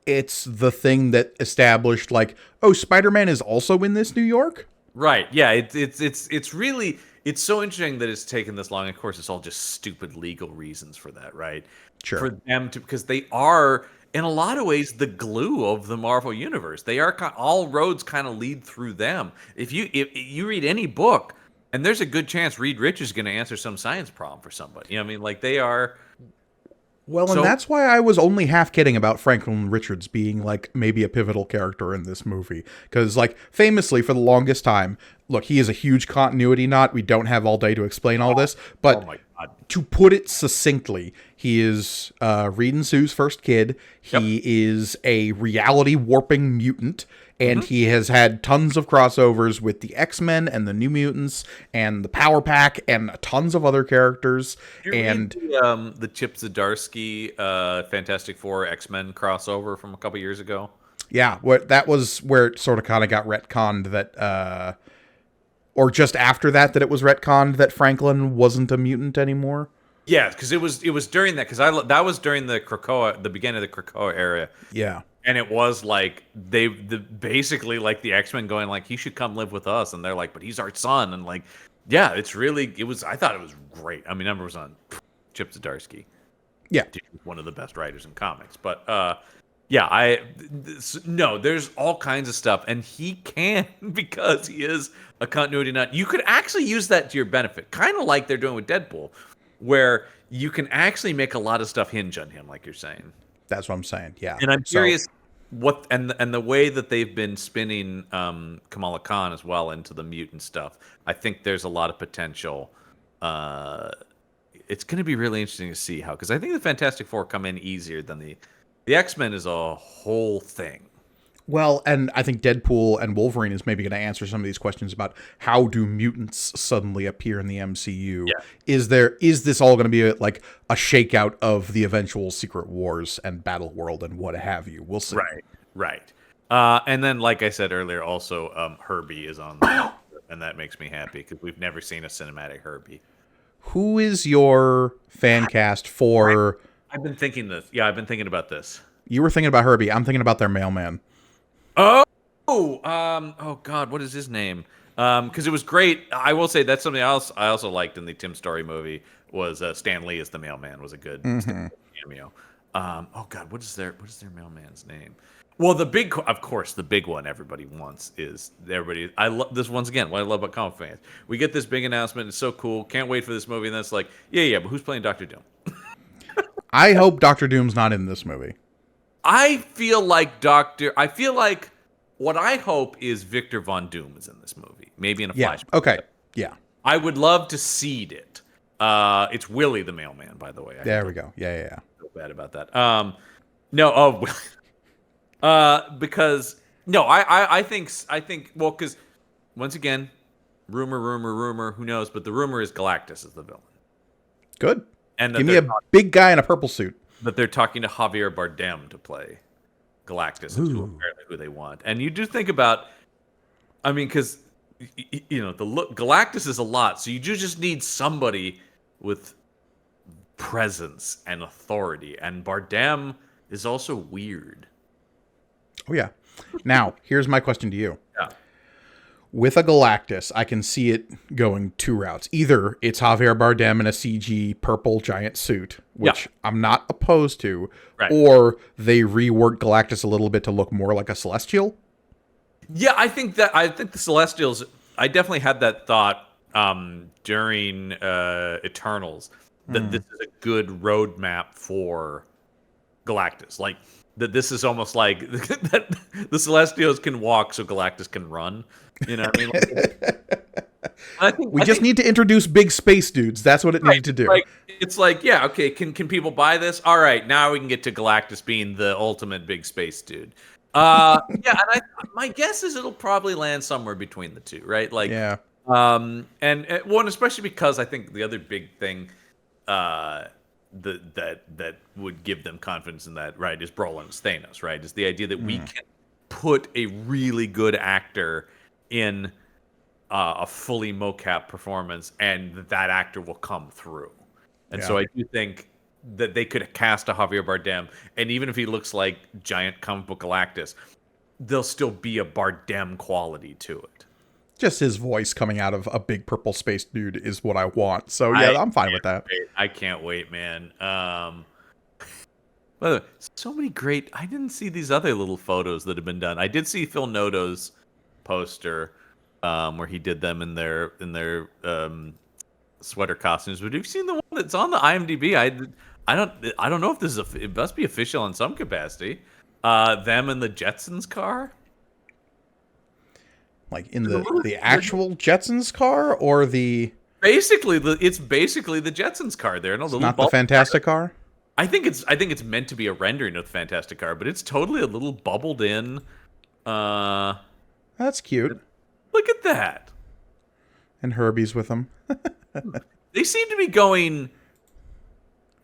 It's the thing that established, like, oh, Spider-Man is also in this New York? Right. Yeah. It's really it's so interesting that it's taken this long. Of course, it's all just stupid legal reasons for that, right? Sure. For them to because they are in a lot of ways the glue of the Marvel universe. They are all roads kind of lead through them. If you read any book, and there's a good chance Reed Rich is going to answer some science problem for somebody. You know what I mean? Like they are. Well, So and that's why I was only half kidding about Franklin Richards being, like, maybe a pivotal character in this movie. Because, like, famously, for the longest time, look, he is a huge continuity nut. We don't have all day to explain all this. oh But my god. to put it succinctly, he is Reed and Sue's first kid. He is a reality warping mutant. And he has had tons of crossovers with the X-Men and the New Mutants and the Power Pack and tons of other characters. Did you And read the Chip Zdarsky Fantastic Four X-Men crossover from a couple years ago? yeah, that was where it sort of kind of got retconned that, or just after that it was retconned that Franklin wasn't a mutant anymore. Yeah, because it was during that that was during the Krakoa, the beginning of the Krakoa era, Yeah. and it was like basically like the X-Men going like he should come live with us, and they're like, but he's our son, and like yeah, I thought it was great. I mean, number was on Chip Zdarsky, Yeah. dude, one of the best writers in comics, but yeah, no, there's all kinds of stuff, and he can because he is a continuity nut. You could actually use that to your benefit, kind of like they're doing with Deadpool, where you can actually make a lot of stuff hinge on him, like you're saying. That's what I'm saying. Yeah. And I'm So, curious what and the way that they've been spinning Kamala Khan as well into the mutant stuff. I think there's a lot of potential. It's going to be really interesting to see how, because I think the Fantastic Four come in easier than the X-Men is a whole thing. well, and I think Deadpool and Wolverine is maybe going to answer some of these questions about how do mutants suddenly appear in the MCU? Yeah. Is this all going to be like a shakeout of the eventual Secret Wars and Battle World and what have you? We'll see. Right. And then, like I said earlier, also Herbie is on there, and that makes me happy because we've never seen a cinematic Herbie. Who is your fan cast for? I've been thinking this. Yeah, I've been thinking about this. You were thinking about Herbie. I'm thinking about their mailman. Oh God, what is his name? Because it was great. I will say that's something else I also liked in the Tim Story movie was Stan Lee as the mailman was a good cameo. Oh God, what is their mailman's name? Well, of course, the big one everybody wants is everybody. I love this once again. What I love about comic fans, we get this big announcement. It's so cool. Can't wait for this movie. And then it's like, yeah, but who's playing Doctor Doom? I hope Doctor Doom's not in this movie. I feel like what I hope is Victor Von Doom is in this movie. Maybe in a Yeah. flashback. Okay. Yeah. I would love to seed it. It's Willie the mailman, by the way. There we go. Yeah. Feel bad about that. No, because no, I think well, because once again, rumor, who knows? But the rumor is Galactus is the villain, Good. and that Give me a big guy in a purple suit. that they're talking to Javier Bardem to play Galactus, is apparently who they want. And you do think about, I mean, because Galactus is a lot, so you do just need somebody with presence and authority. And Bardem is also weird. Oh yeah. Now, here's my question to you. Yeah. With a Galactus, I can see it going two routes. Either it's Javier Bardem in a CG purple giant suit, which I'm not opposed to, Right. or they rework Galactus a little bit to look more like a Celestial. Yeah, I think the Celestials. I definitely had that thought during Eternals that this is a good roadmap for Galactus. Like that, this is almost like that the Celestials can walk, so Galactus can run. You know what I mean? Like, We just need to introduce big space dudes. That's what it needed to do. Like, it's like, yeah, okay, can people buy this? All right, now we can get to Galactus being the ultimate big space dude. Yeah, and my guess is it'll probably land somewhere between the two, right? Like, Yeah. and one, especially because I think the other big thing, that would give them confidence in that, right, is Brolin's Thanos, right? Is the idea that we can put a really good actor in a fully mocap performance, and that actor will come through. And so I do think that they could cast a Javier Bardem, and even if he looks like giant comic book Galactus, there'll still be a Bardem quality to it. Just his voice coming out of a big purple space dude is what I want. So yeah, I'm fine with that. I can't wait, man. By the way, so many great. I didn't see these other little photos that have been done. I did see Phil Noto's poster, where he did them in their sweater costumes. But have you seen the one that's on the IMDb? I don't know if this is it must be official in some capacity. Them in the Jetsons car. Like in the actual Jetsons car, or the it's basically the Jetsons car there. No, not the Fantastic car. I think it's meant to be a rendering of the Fantastic car, but it's totally a little bubbled in. That's cute. Look at that. And Herbie's with them. They seem to be going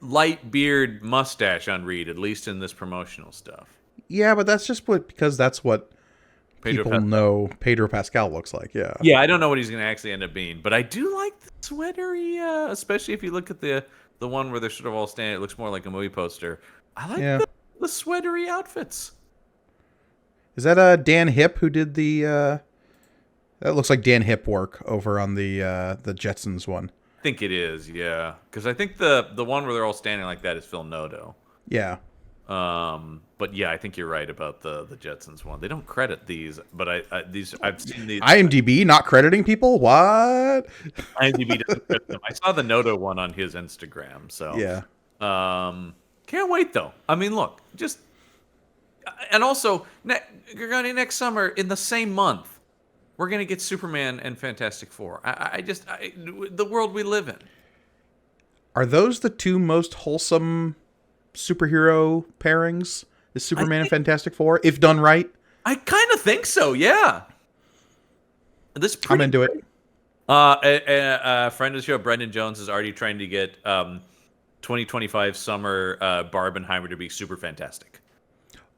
light beard mustache on Reed, at least in this promotional stuff. Yeah, but that's just because that's what people know Pedro Pascal looks like. Yeah. Yeah, I don't know what he's going to actually end up being, but I do like the sweatery, especially if you look at the one where they're sort of all standing. It looks more like a movie poster. I like the sweatery outfits. Is that Dan Hipp who did the? That looks like Dan Hipp work over on the Jetsons one. I think it is, yeah, because I think the one where they're all standing like that is Phil Noto. Yeah. But yeah, I think you're right about the Jetsons one. They don't credit these, but I've seen these. IMDb not crediting people? What? IMDb doesn't credit them. I saw the Noto one on his Instagram. So yeah. Can't wait though. I mean, look, and also Gargani, next summer in the same month, we're gonna get Superman and Fantastic Four. The world we live in. Are those the two most wholesome superhero pairings? Is Superman and Fantastic Four, if done right? I kind of think so. Yeah. I'm into it. A friend of the show, Brendan Jones, is already trying to get 2025 summer Barbenheimer to be super fantastic.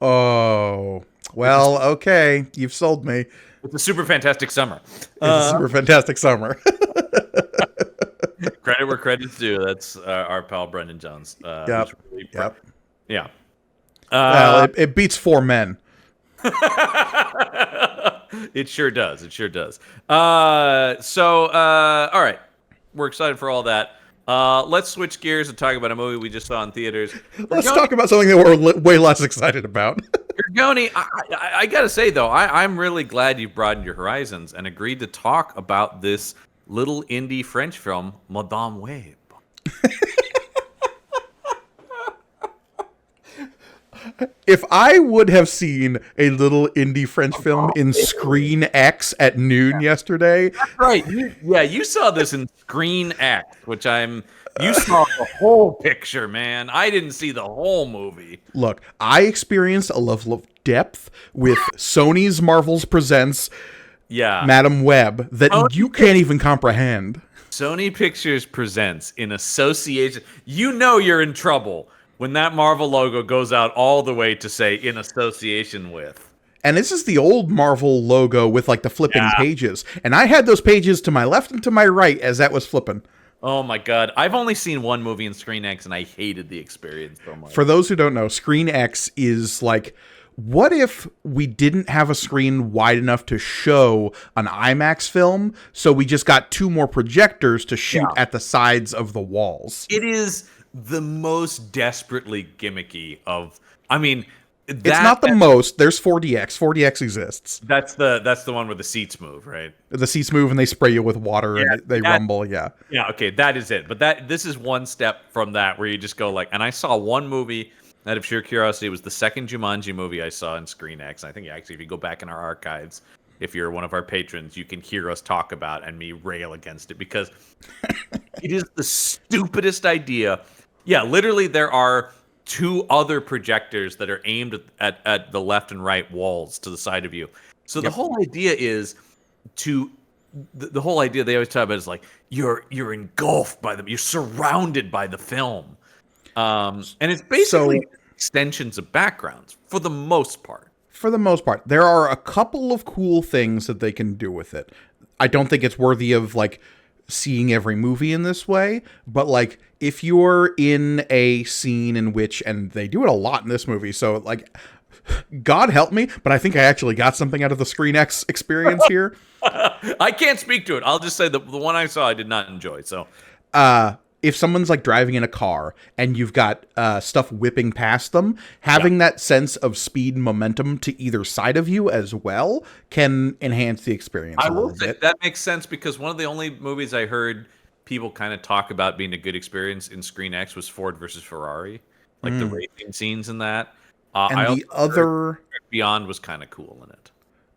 Oh, well, okay. You've sold me. It's a super fantastic summer. It's a super fantastic summer. Credit where credit's due. That's our pal Brendan Jones. Yep. Yeah. Well, it beats Four Men. It sure does. It sure does. All right. We're excited for all that. Let's switch gears and talk about a movie we just saw in theaters. Let's talk about something that we're way less excited about. Gargoni, I gotta say though, I'm really glad you broadened your horizons and agreed to talk about this little indie French film, Madame Web. If I would have seen a little indie French film in Screen X at noon yesterday. That's right. You saw this in Screen X, which you saw the whole picture, man. I didn't see the whole movie. Look, I experienced a level of depth with Sony's Marvel's Presents Madame Web that you can't even comprehend. Sony Pictures Presents in association. You know you're in trouble when that Marvel logo goes out all the way to say in association with. And this is the old Marvel logo with like the flipping pages. And I had those pages to my left and to my right as that was flipping. Oh my God. I've only seen one movie in Screen X and I hated the experience so much. For those who don't know, Screen X is like what if we didn't have a screen wide enough to show an IMAX film, so we just got 2 more projectors to shoot at the sides of the walls? It is the most desperately gimmicky of. I mean, It's not the most. There's 4DX. 4DX exists. That's the one where the seats move, right? The seats move and they spray you with water and they rumble. Yeah. Yeah. Okay, that is it. But this is one step from that where you just go like. And I saw one movie out of sheer curiosity. It was the second Jumanji movie I saw in ScreenX. I think actually, if you go back in our archives, if you're one of our patrons, you can hear us talk about and me rail against it because it is the stupidest idea. Yeah, literally, there are 2 other projectors that are aimed at the left and right walls to the side of you. So the whole idea is the whole idea they always talk about is like you're engulfed by them, you're surrounded by the film, and it's basically extensions of backgrounds for the most part. For the most part, there are a couple of cool things that they can do with it. I don't think it's worthy of like seeing every movie in this way, but like if you're in a scene in which, and they do it a lot in this movie, so like God help me, but I think I actually got something out of the ScreenX experience here. I can't speak to it. I'll just say the one I saw I did not enjoy. So if someone's like driving in a car and you've got stuff whipping past them, having that sense of speed and momentum to either side of you as well can enhance the experience a little bit. That makes sense because one of the only movies I heard people kind of talk about being a good experience in ScreenX was Ford versus Ferrari, like the racing scenes in that. And the other Beyond was kind of cool in it.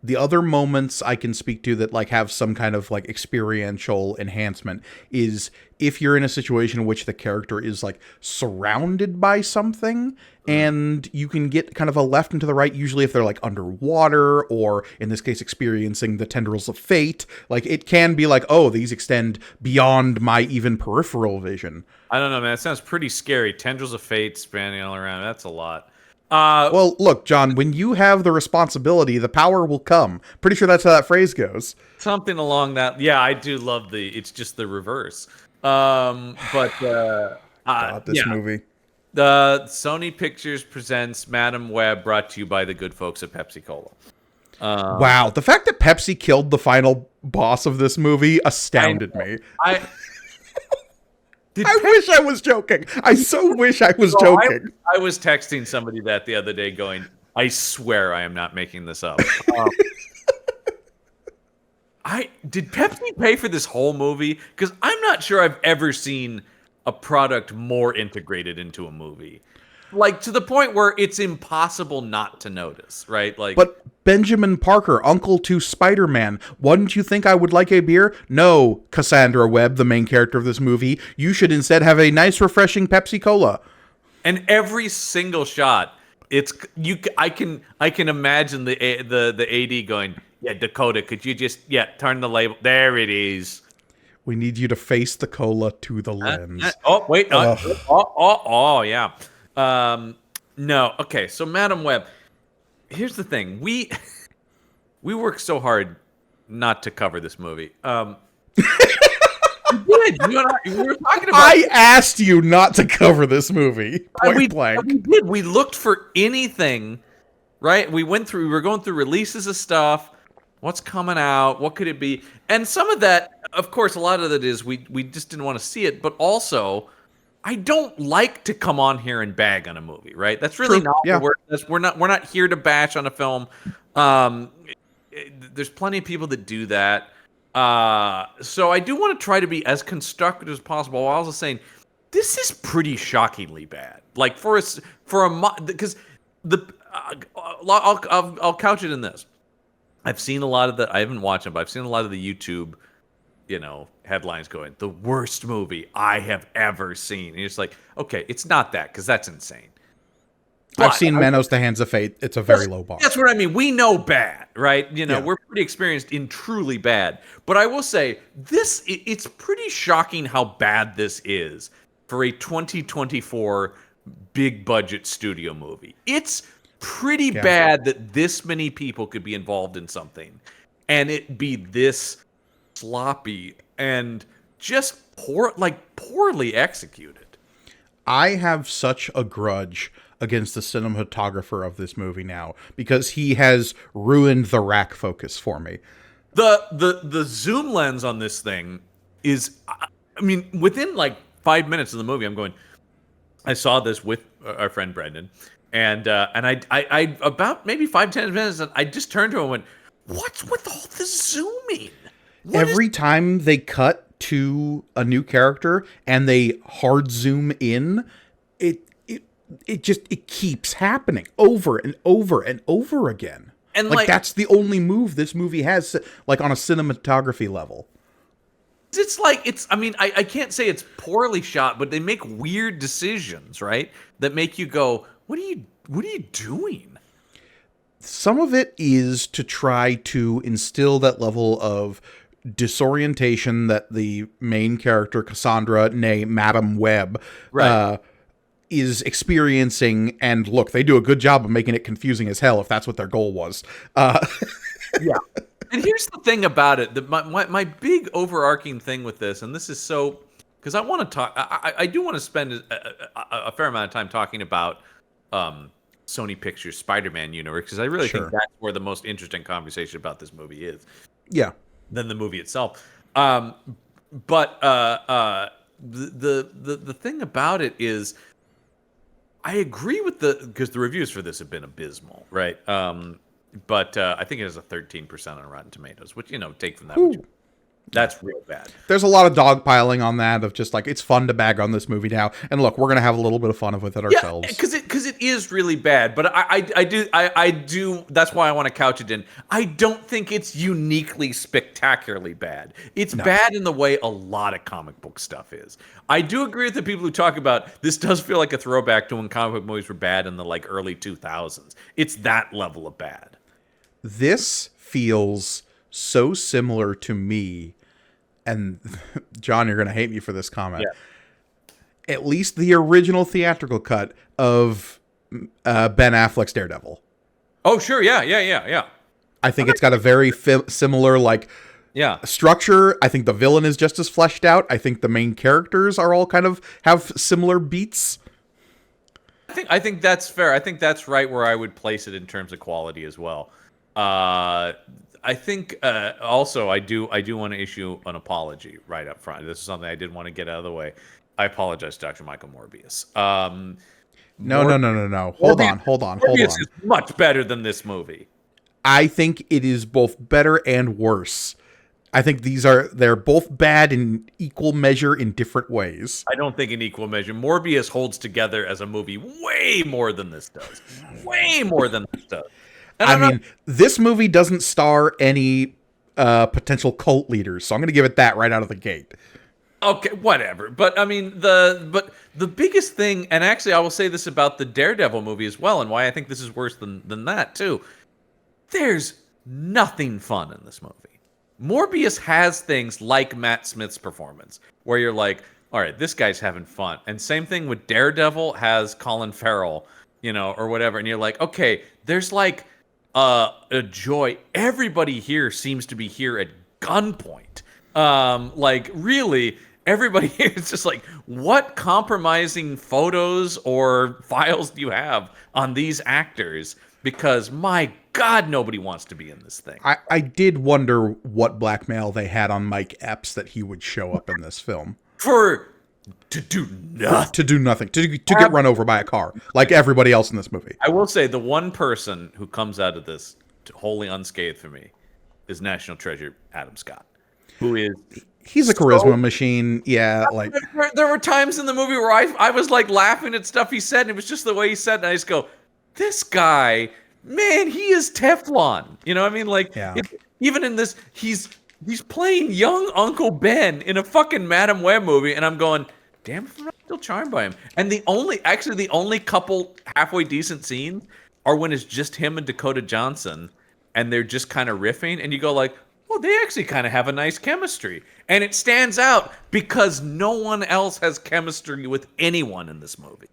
The other moments I can speak to that like have some kind of like experiential enhancement is if you're in a situation in which the character is like surrounded by something and you can get kind of a left and to the right, usually if they're like underwater or in this case experiencing the tendrils of fate, like it can be like, oh, these extend beyond my even peripheral vision. I don't know, man. It sounds pretty scary. Tendrils of fate spanning all around. That's a lot. Well, look, John, when you have the responsibility, the power will come. Pretty sure that's how that phrase goes. Something along that. Yeah, I do love it's just the reverse. God, this movie. The Sony Pictures presents Madam Web, brought to you by the good folks at Pepsi Cola. Wow, the fact that Pepsi killed the final boss of this movie astounded me. I wish I was joking. I so wish I was joking. I was texting somebody that the other day going, I swear I am not making this up. Did Pepsi pay for this whole movie? Because I'm not sure I've ever seen a product more integrated into a movie. Like, to the point where it's impossible not to notice, right? Like, but Benjamin Parker, uncle to Spider-Man, wouldn't you think I would like a beer? No, Cassandra Webb, the main character of this movie. You should instead have a nice, refreshing Pepsi Cola. And every single shot, I can imagine the AD going, yeah, Dakota, could you just turn the label? There it is. We need you to face the cola to the lens. Oh, wait. Yeah. No. Okay. So, Madam Web, here's the thing. We worked so hard not to cover this movie. We did. You and we were talking about. I asked you not to cover this movie. Point blank. We did. We looked for anything, right? We were going through releases of stuff. What's coming out? What could it be? And some of that, of course, a lot of it is we just didn't want to see it, but also I don't like to come on here and bag on a movie, right? That's really not we're not here to bash on a film. There's plenty of people that do that. So I do want to try to be as constructive as possible while also saying this is pretty shockingly bad. Like because I'll couch it in this. I've seen a lot of I haven't watched it, but I've seen a lot of the YouTube, headlines going, the worst movie I have ever seen. And it's like, okay, it's not that, because that's insane. I've seen Manos, The Hands of Fate. It's a very low bar. That's what I mean. We know bad, right? We're pretty experienced in truly bad. But I will say, it's pretty shocking how bad this is for a 2024 big budget studio movie. It's pretty bad that this many people could be involved in something and it be this sloppy and just poorly executed. I have such a grudge against the cinematographer of this movie now, because he has ruined the rack focus for me. The zoom lens on this thing is, I mean, within like 5 minutes of the movie, I'm going, I saw this with our friend Brendan, and I about maybe 5-10 minutes, and I just turned to him and went, "What's with all this zooming?" Every time they cut to a new character and they hard zoom in, it keeps happening over and over and over again. And like that's the only move this movie has, like on a cinematography level. It's like, I mean, I can't say it's poorly shot, but they make weird decisions, right? That make you go, what are you doing? Some of it is to try to instill that level of disorientation that the main character, Cassandra, nay Madam Web, right, is experiencing. And look, they do a good job of making it confusing as hell if that's what their goal was. Yeah. And here's the thing about it. My big overarching thing with this, and this is so, because I want to talk, I do want to spend a fair amount of time talking about Sony Pictures Spider-Man universe, because I really think that's where the most interesting conversation about this movie is. Yeah. Than the movie itself. But the thing about it is, I agree with because the reviews for this have been abysmal, right? But I think it has a 13% on Rotten Tomatoes, which, take from that. That's real bad. There's a lot of dogpiling on that of just like, it's fun to bag on this movie now. And look, we're going to have a little bit of fun with it ourselves. Yeah, because it is really bad. But I do. That's why I want to couch it in. I don't think it's uniquely spectacularly bad. It's bad in the way a lot of comic book stuff is. I do agree with the people who talk about this does feel like a throwback to when comic book movies were bad in the like early 2000s. It's that level of bad. This feels so similar to me, and John, you're going to hate me for this comment. Yeah. At least the original theatrical cut of Ben Affleck's Daredevil. Oh, sure. Yeah. I think it's got a very similar, structure. I think the villain is just as fleshed out. I think the main characters are all kind of have similar beats. I think that's fair. I think that's right where I would place it in terms of quality as well. I think also I do want to issue an apology right up front. This is something I did want to get out of the way. I apologize, Dr. Michael Morbius. No. Hold on. Morbius is much better than this movie. I think it is both better and worse. I think they're both bad in equal measure in different ways. I don't think in equal measure. Morbius holds together as a movie way more than this does. Way more than this does. I mean, this movie doesn't star any potential cult leaders, so I'm going to give it that right out of the gate. Okay, whatever. But I mean, the biggest thing, and actually I will say this about the Daredevil movie as well, and why I think this is worse than that too. There's nothing fun in this movie. Morbius has things like Matt Smith's performance, where you're like, all right, this guy's having fun. And same thing with Daredevil has Colin Farrell, or whatever, and you're like, okay, there's like a joy. Everybody here seems to be here at gunpoint. Like really, everybody here is just like, what compromising photos or files do you have on these actors? Because my God, nobody wants to be in this thing. I did wonder what blackmail they had on Mike Epps that he would show up in this film. To do nothing. To do nothing. To get run over by a car, like everybody else in this movie. I will say the one person who comes out of this wholly unscathed for me is National Treasure Adam Scott, who is... He's a charisma machine. Yeah, like... There were times in the movie where I was like laughing at stuff he said, and it was just the way he said it, and I just go, this guy, man, he is Teflon. You know what I mean? Like, even in this, he's playing young Uncle Ben in a fucking Madam Web movie, and I'm going, damn if I'm not still charmed by him. And the only couple halfway decent scenes are when it's just him and Dakota Johnson, and they're just kind of riffing, and you go like, oh, they actually kind of have a nice chemistry. And it stands out because no one else has chemistry with anyone in this movie.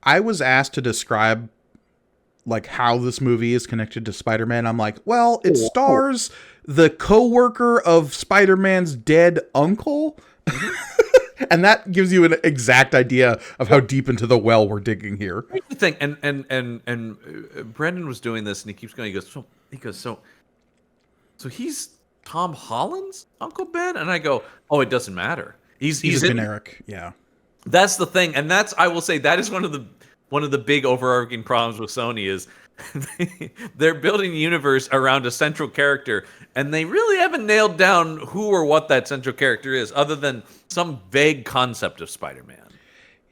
I was asked to describe like how this movie is connected to Spider-Man. I'm like, well, it stars the co-worker of Spider-Man's dead uncle. And that gives you an exact idea of how deep into the well we're digging here. Here's the thing, and Brendan was doing this, and he keeps going. He goes, so he's Tom Holland's Uncle Ben, and I go, oh, it doesn't matter. He's generic, yeah. That's the thing, and I will say that is one of the big overarching problems with Sony is they're building a universe around a central character, and they really haven't nailed down who or what that central character is, other than some vague concept of Spider-Man.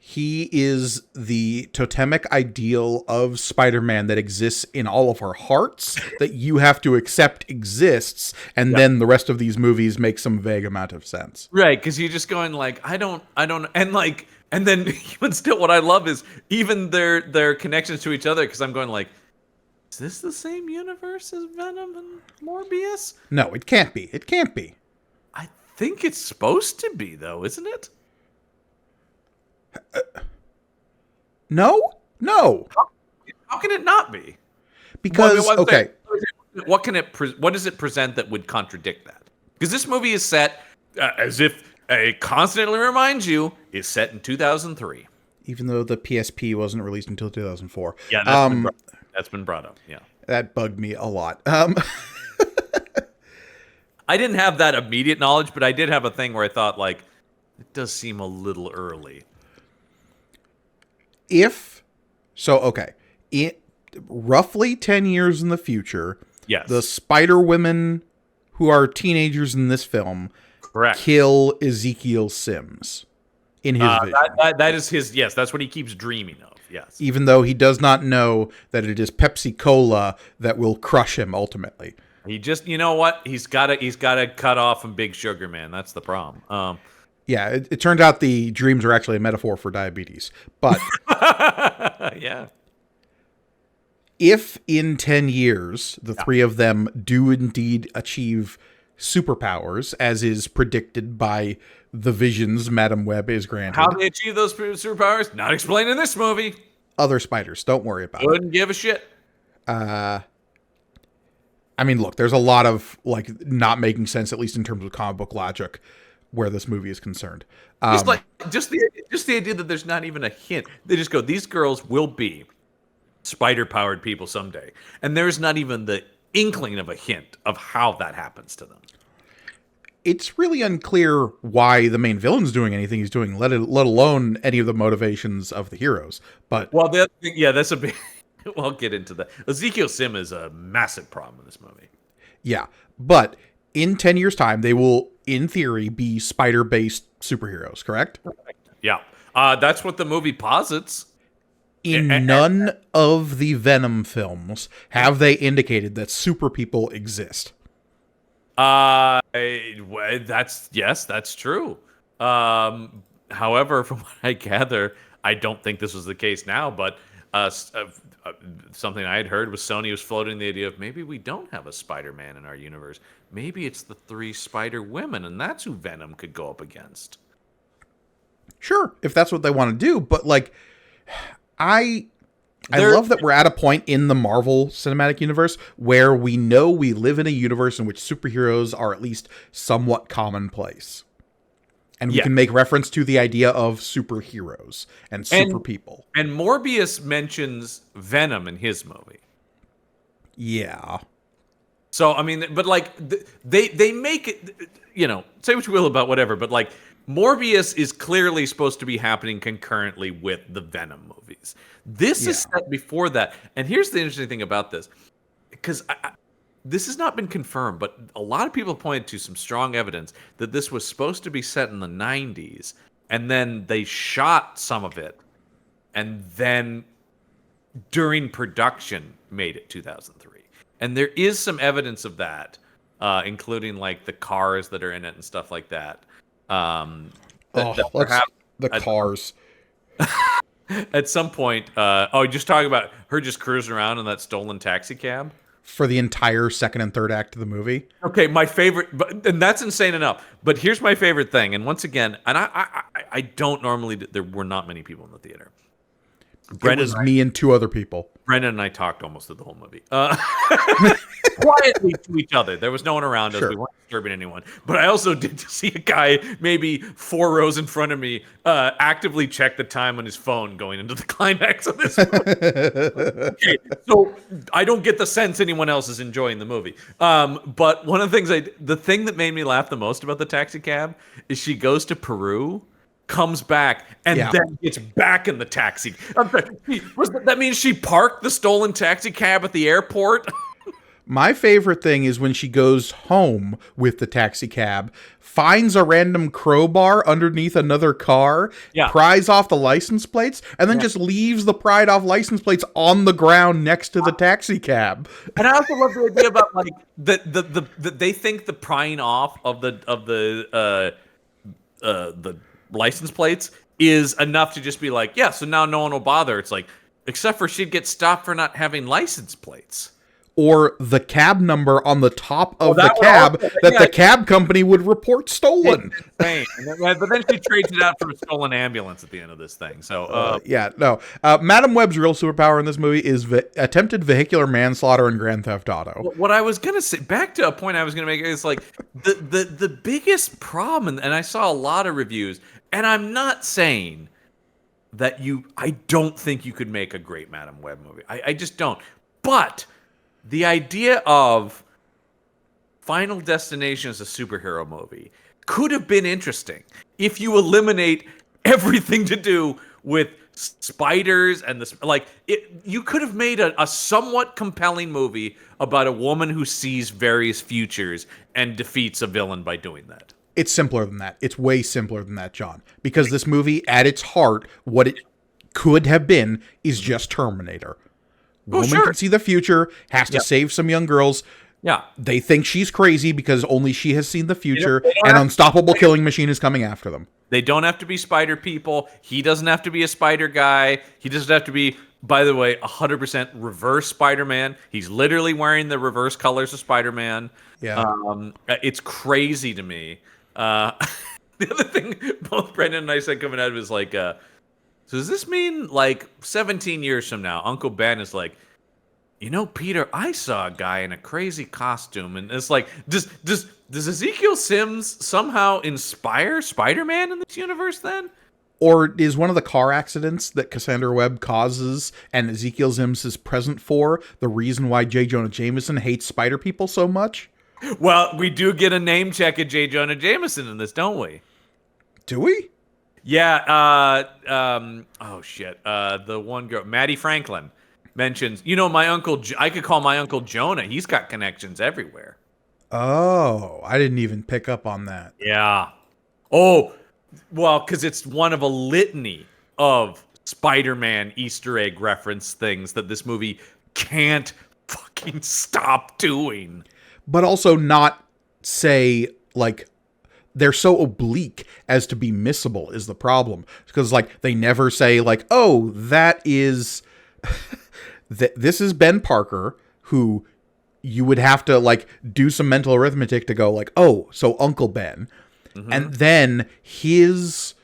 He is the totemic ideal of Spider-Man that exists in all of our hearts, that you have to accept exists, and then the rest of these movies make some vague amount of sense. Right, because you're just going like, I don't, and then even still, what I love is even their connections to each other, because I'm going like, is this the same universe as Venom and Morbius? No, it can't be. It can't be. I think it's supposed to be, though, isn't it? No. How can it not be? Because okay, what does it present that would contradict that? Because this movie is set as if it constantly reminds you is set in 2003. Even though the PSP wasn't released until 2004. Yeah, that's been brought up. Yeah, that bugged me a lot. I didn't have that immediate knowledge, but I did have a thing where I thought like it does seem a little early. Roughly 10 years in the future, yes, the Spider Women who are teenagers in this film kill Ezekiel Sims in his vision. That is his, yes, that's what he keeps dreaming of, yes. Even though he does not know that it is Pepsi Cola that will crush him ultimately. He just, you know what? He's got to cut off from Big Sugar, man. That's the problem. Yeah, it turns out the dreams are actually a metaphor for diabetes. But yeah. If in 10 years, the three of them do indeed achieve superpowers, as is predicted by the visions Madam Web is granted. How they achieve those superpowers? Not explained in this movie. Other spiders, don't worry about it. Wouldn't give a shit. I mean, look, there's a lot of, like, not making sense, at least in terms of comic book logic, where this movie is concerned. Just the idea that there's not even a hint. They just go, these girls will be spider-powered people someday. And there's not even the inkling of a hint of how that happens to them. It's really unclear why the main villain's doing anything he's doing, let alone any of the motivations of the heroes. But well, that's a big... I'll get into that. Ezekiel Sim is a massive problem in this movie. Yeah, but in 10 years' time, they will, in theory, be spider-based superheroes, correct? Yeah. That's what the movie posits. In none of the Venom films have they indicated that super people exist. That's true. However, from what I gather, I don't think this was the case now, but something I had heard was Sony was floating the idea of maybe we don't have a Spider-Man in our universe. Maybe it's the three Spider-Women, and that's who Venom could go up against. Sure, if that's what they want to do, but like, I love that we're at a point in the Marvel Cinematic Universe where we know we live in a universe in which superheroes are at least somewhat commonplace. And we can make reference to the idea of superheroes and super people. And Morbius mentions Venom in his movie. Yeah. So, I mean, but like, they make it, say what you will about whatever, but like, Morbius is clearly supposed to be happening concurrently with the Venom movies. This is set before that. And here's the interesting thing about this, because this has not been confirmed, but a lot of people pointed to some strong evidence that this was supposed to be set in the 90s, and then they shot some of it, and then during production made it 2003. And there is some evidence of that, including like the cars that are in it and stuff like that. The cars. At some point, just talking about her just cruising around in that stolen taxi cab for the entire second and third act of the movie. Okay, my favorite, and that's insane enough. But here's my favorite thing, and once again, and I don't normally. There were not many people in the theater. It was me and two other people. Brendan and I talked almost through the whole movie. Quietly to each other. There was no one around us. Sure. We weren't disturbing anyone. But I also did see a guy maybe 4 rows in front of me actively check the time on his phone going into the climax of this movie. Okay, so I don't get the sense anyone else is enjoying the movie. But one of the things the thing that made me laugh the most about the taxi cab is she goes to Peru, comes back, and then gets back in the taxi. That means she parked the stolen taxi cab at the airport? My favorite thing is when she goes home with the taxi cab, finds a random crowbar underneath another car, pries off the license plates, and then just leaves the pried off license plates on the ground next to the taxi cab. And I also love the idea about like the they think the prying off of the license plates is enough to just be like, yeah, so now no one will bother. It's like, except for she'd get stopped for not having license plates. Or the cab number on the top of the cab the cab company would report stolen. But then she trades it out for a stolen ambulance at the end of this thing. So Madam Web's real superpower in this movie is attempted vehicular manslaughter in Grand Theft Auto. What I was gonna say, back to a point I was gonna make, is like the biggest problem, and I saw a lot of reviews, and I'm not saying that I don't think you could make a great Madam Web movie. I just don't. But the idea of Final Destination as a superhero movie could have been interesting if you eliminate everything to do with spiders and this. You could have made a somewhat compelling movie about a woman who sees various futures and defeats a villain by doing that. It's simpler than that. It's way simpler than that, John. Because this movie, at its heart, what it could have been is just Terminator. Woman can see the future, has to save some young girls. Yeah. They think she's crazy because only she has seen the future, and unstoppable killing machine is coming after them. They don't have to be spider people. He doesn't have to be a spider guy. He doesn't have to be, by the way, 100% reverse Spider-Man. He's literally wearing the reverse colors of Spider-Man. Yeah. It's crazy to me. The other thing both Brendan and I said coming out of it is like, so does this mean, like, 17 years from now, Uncle Ben is like, Peter, I saw a guy in a crazy costume, and it's like, does Ezekiel Sims somehow inspire Spider-Man in this universe then? Or is one of the car accidents that Cassandra Webb causes and Ezekiel Sims is present for the reason why J. Jonah Jameson hates spider people so much? Well, we do get a name check at J. Jonah Jameson in this, don't we? Do we? Yeah, the one girl, Maddie Franklin, mentions, my uncle, I could call my Uncle Jonah. He's got connections everywhere. Oh, I didn't even pick up on that. Yeah. Oh, well, because it's one of a litany of Spider-Man Easter egg reference things that this movie can't fucking stop doing. But also not say, like, they're so oblique as to be missable is the problem. Because, like, they never say, like, oh, that is... this is Ben Parker, who you would have to, like, do some mental arithmetic to go, like, oh, so Uncle Ben. Mm-hmm. And then his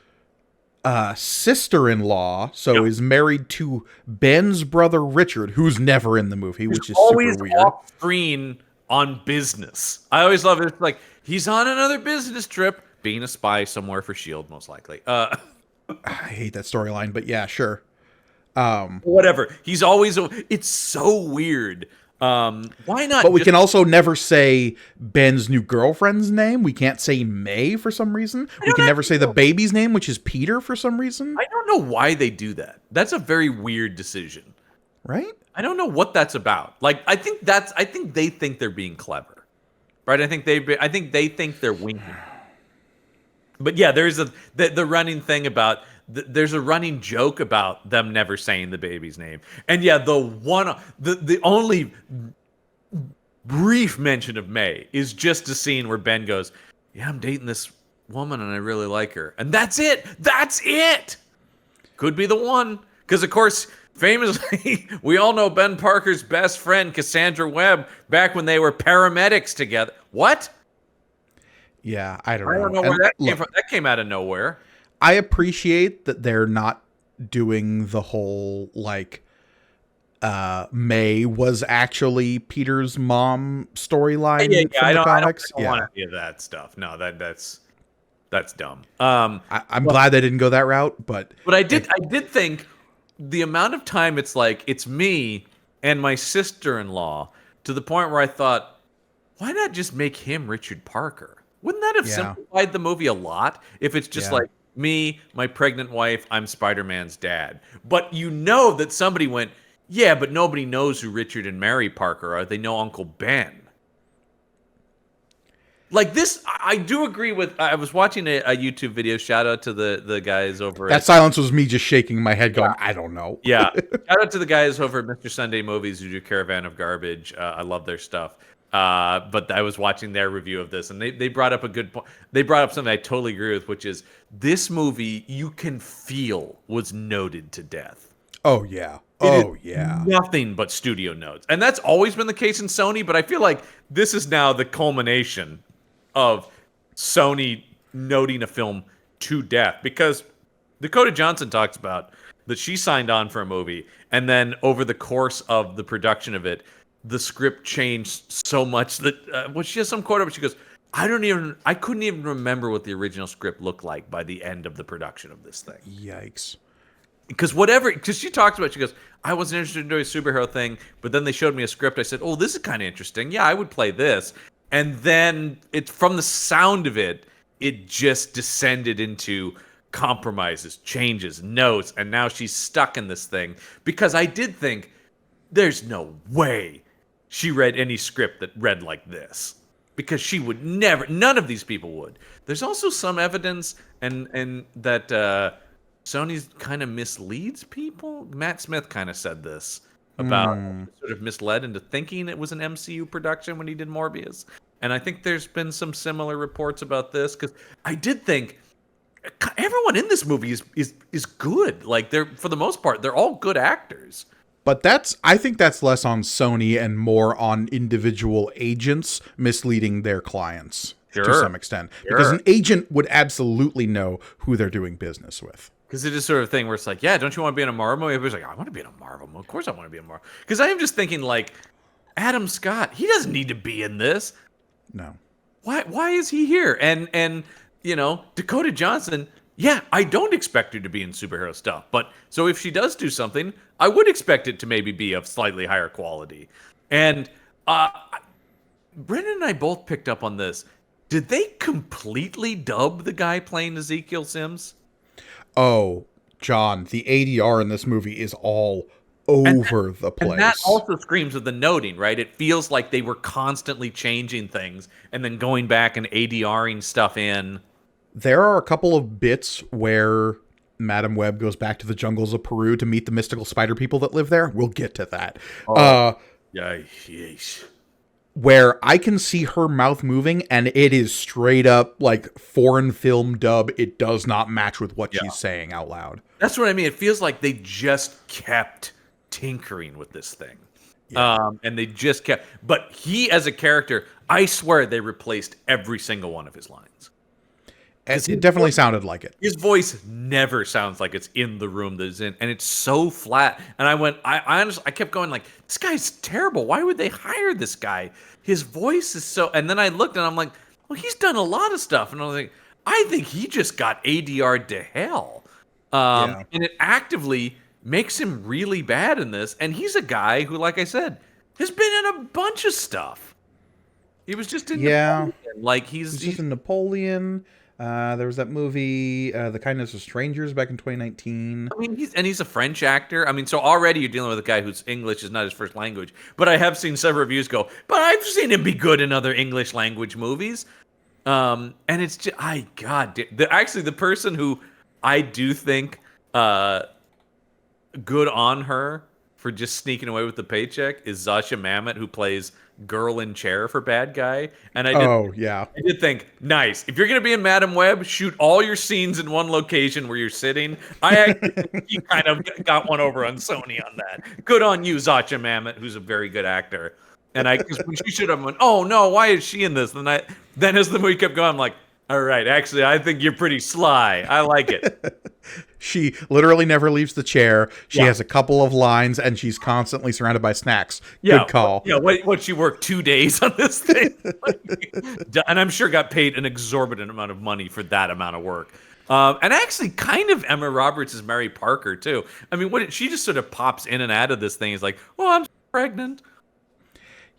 sister-in-law, is married to Ben's brother Richard, who's never in the movie, which is super weird. Always off screen on business. I always love it. It's like, he's on another business trip, being a spy somewhere for S.H.I.E.L.D., most likely. I hate that storyline, but yeah, sure. Whatever. He's always... It's so weird. Why not? But we can also never say Ben's new girlfriend's name. We can't say May for some reason. We can never say the baby's name, which is Peter, for some reason. I don't know why they do that. That's a very weird decision. Right? I don't know what that's about. Like, I think they think they're being clever. Right? I think they think they're winking. But yeah, there's the running thing about... There's a running joke about them never saying the baby's name. And yeah, the only brief mention of May is just a scene where Ben goes, yeah, I'm dating this woman and I really like her. And that's it. That's it. Could be the one. Because, of course, famously, we all know Ben Parker's best friend, Cassandra Webb, back when they were paramedics together. What? Yeah, I don't know. I don't know where that came from. That came out of nowhere. I appreciate that they're not doing the whole, like, May was actually Peter's mom storyline from the comics. I don't want any of that stuff. No, that's dumb. I'm glad they didn't go that route, but I did think the amount of time it's like it's me and my sister-in-law, to the point where I thought, why not just make him Richard Parker? Wouldn't that have simplified the movie a lot if it's just like me, my pregnant wife, I'm Spider-Man's dad? But you know that somebody went, yeah, but nobody knows who Richard and Mary Parker are. They know Uncle Ben. Like this, I do agree with. I was watching a YouTube video. Shout out to the guys over. That silence was me just shaking my head, going, "I don't know." Yeah, shout out to the guys over at Mr. Sunday Movies who do Caravan of Garbage. I love their stuff. But I was watching their review of this, and they brought up a good point. They brought up something I totally agree with, which is this movie you can feel was noted to death. Oh yeah. Oh yeah. Nothing but studio notes, and that's always been the case in Sony. But I feel like this is now the culmination of Sony noting a film to death, because Dakota Johnson talks about that she signed on for a movie, and then over the course of the production of it, the script changed so much that she has some quote up. She goes, I couldn't even remember what the original script looked like by the end of the production of this thing. Yikes. Because she talks about, she goes, I wasn't interested in doing a superhero thing, but then they showed me a script. I said, oh, this is kind of interesting. Yeah, I would play this. And then from the sound of it, it just descended into compromises, changes, notes, and now she's stuck in this thing. Because I did think, there's no way she read any script that read like this. Because she would never, none of these people would. There's also some evidence and that Sony's kind of misleads people. Matt Smith kind of said this about sort of misled into thinking it was an MCU production when he did Morbius. And I think there's been some similar reports about this, because I did think everyone in this movie is good. Like, they're, for the most part, they're all good actors. But I think that's less on Sony and more on individual agents misleading their clients to some extent. Because an agent would absolutely know who they're doing business with. Because it is sort of thing where it's like, yeah, don't you want to be in a Marvel movie? Everybody's like, I want to be in a Marvel movie. Of course I want to be in a Marvel. Because I am just thinking, like, Adam Scott, he doesn't need to be in this. No. Why is he here? And you know, Dakota Johnson, yeah, I don't expect her to be in superhero stuff. But so if she does do something, I would expect it to maybe be of slightly higher quality. And Brendan and I both picked up on this. Did they completely dub the guy playing Ezekiel Sims? Oh, John, the ADR in this movie is all over the place. And that also screams of the noting, right? It feels like they were constantly changing things and then going back and ADRing stuff in. There are a couple of bits where Madam Web goes back to the jungles of Peru to meet the mystical spider people that live there. We'll get to that. Yes. Where I can see her mouth moving, and it is straight up like foreign film dub. It does not match with what she's saying out loud. That's what I mean. It feels like they just kept tinkering with this thing. Yeah. And they just kept... But he, as a character, I swear they replaced every single one of his lines. It definitely sounded like it. His voice never sounds like it's in the room that it's in, and it's so flat. And I honestly, I kept going like, this guy's terrible. Why would they hire this guy? His voice is so... And then I looked, and I'm like, well, he's done a lot of stuff. And I was like, I think he just got ADR'd to hell. And it actively makes him really bad in this. And he's a guy who, like I said, has been in a bunch of stuff. He was just in Napoleon. Like, he's just in Napoleon. There was that movie, The Kindness of Strangers, back in 2019. I mean, he's a French actor. I mean, so already you're dealing with a guy whose English is not his first language. But I have seen several reviews go, but I've seen him be good in other English language movies. And it's just, actually, the person who I do think good on her for just sneaking away with the paycheck is Zasha Mamet, who plays Girl in Chair for Bad Guy. And I did think, nice. If you're going to be in Madam Web, shoot all your scenes in one location where you're sitting. I actually think you kind of got one over on Sony on that. Good on you, Zasha Mamet, who's a very good actor. And because when she should have went, oh no, why is she in this? Then as the movie kept going, I'm like, all right, actually, I think you're pretty sly. I like it. She literally never leaves the chair. She Yeah. has a couple of lines, and she's constantly surrounded by snacks. Yeah, Good call. Yeah, what she worked 2 days on this thing, and I'm sure got paid an exorbitant amount of money for that amount of work. And actually, kind of Emma Roberts is Mary Parker too. I mean, she just sort of pops in and out of this thing. Is like, oh, I'm pregnant.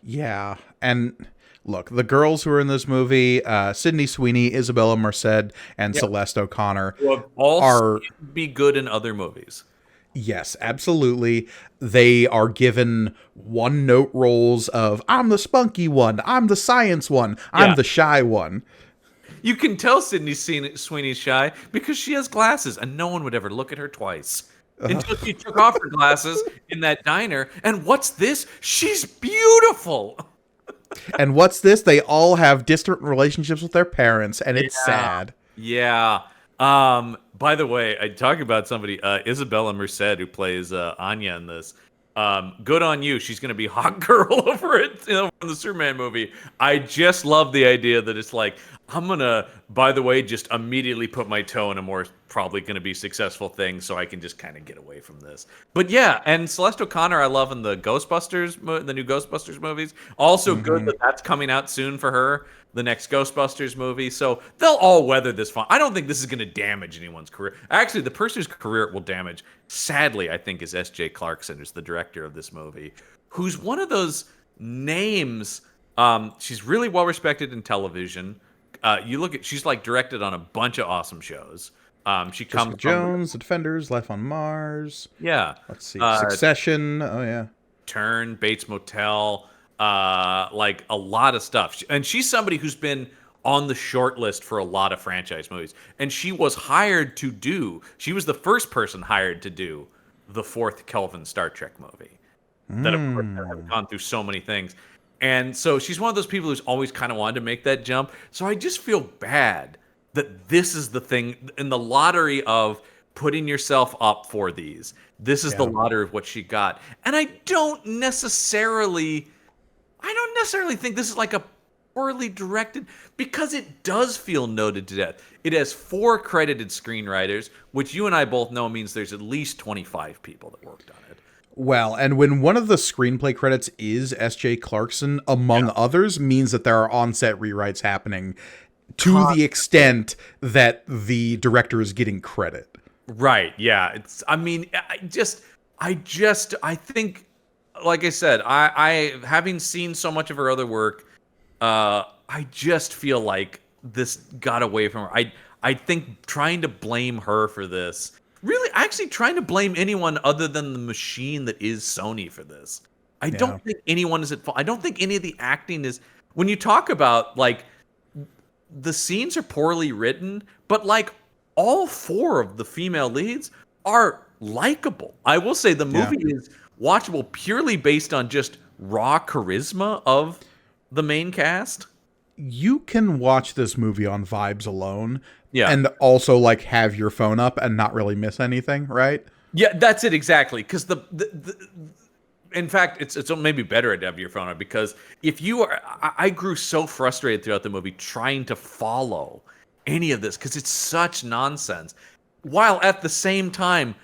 Yeah, and look, the girls who are in this movie, Sydney Sweeney, Isabella Merced, and Celeste O'Connor, All be good in other movies. Yes, absolutely. They are given one-note roles of, I'm the spunky one, I'm the science one, I'm the shy one. You can tell Sydney Sweeney's shy because she has glasses, and no one would ever look at her twice. Until she took off her glasses in that diner. And what's this? She's beautiful. And what's this? They all have distant relationships with their parents, and it's sad. Yeah. By the way, I talk about somebody, Isabella Merced, who plays Anya in this. Good on you. She's going to be hot girl over it, from the Superman movie. I just love the idea that it's like, I'm going to, by the way, just immediately put my toe in a more probably going to be successful thing so I can just kind of get away from this. But yeah, and Celeste O'Connor I love in the Ghostbusters, the new Ghostbusters movies. Also good that that's coming out soon for her, the next Ghostbusters movie. So they'll all weather this fine. I don't think this is going to damage anyone's career. Actually, the person whose career it will damage, sadly, I think, is S.J. Clarkson, who's the director of this movie, who's one of those names. She's really well respected in television. She's like directed on a bunch of awesome shows. She comes from Jones, The Defenders, Life on Mars. Yeah. Let's see. Succession. Oh yeah. Turn, Bates Motel, like a lot of stuff. And she's somebody who's been on the short list for a lot of franchise movies. And she was she was the first person hired to do the fourth Kelvin Star Trek movie. That of course have gone through so many things. And so she's one of those people who's always kind of wanted to make that jump. So I just feel bad that this is the thing in the lottery of putting yourself up for these. This is the lottery of what she got. And I don't necessarily think this is like a poorly directed, because it does feel noted to death. It has 4 credited screenwriters, which you and I both know means there's at least 25 people that worked on it. Well, and when one of the screenplay credits is S.J. Clarkson, among others, means that there are on-set rewrites happening to the extent that the director is getting credit. Right, yeah. I think, like I said, I having seen so much of her other work, I just feel like this got away from her. I think trying to blame her for this, really, actually trying to blame anyone other than the machine that is Sony for this. I don't think anyone is at fault. I don't think any of the acting is. When you talk about, like, the scenes are poorly written, but, like, all 4 of the female leads are likable. I will say the movie is watchable purely based on just raw charisma of the main cast. You can watch this movie on vibes alone. Yeah. And also, like, have your phone up and not really miss anything, right? Yeah, that's it exactly. Because in fact, it's maybe better to have your phone up, because if you are, I grew so frustrated throughout the movie trying to follow any of this because it's such nonsense, while at the same time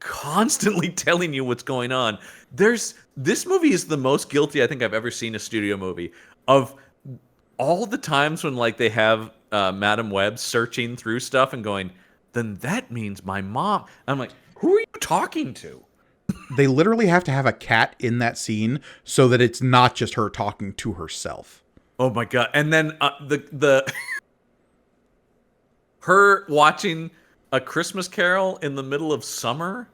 constantly telling you what's going on. This movie is the most guilty I think I've ever seen a studio movie of all the times when, like, they have Madam Web searching through stuff and going, then that means my mom. I'm like, who are you talking to? They literally have to have a cat in that scene so that it's not just her talking to herself. Oh my god! And then her watching A Christmas Carol in the middle of summer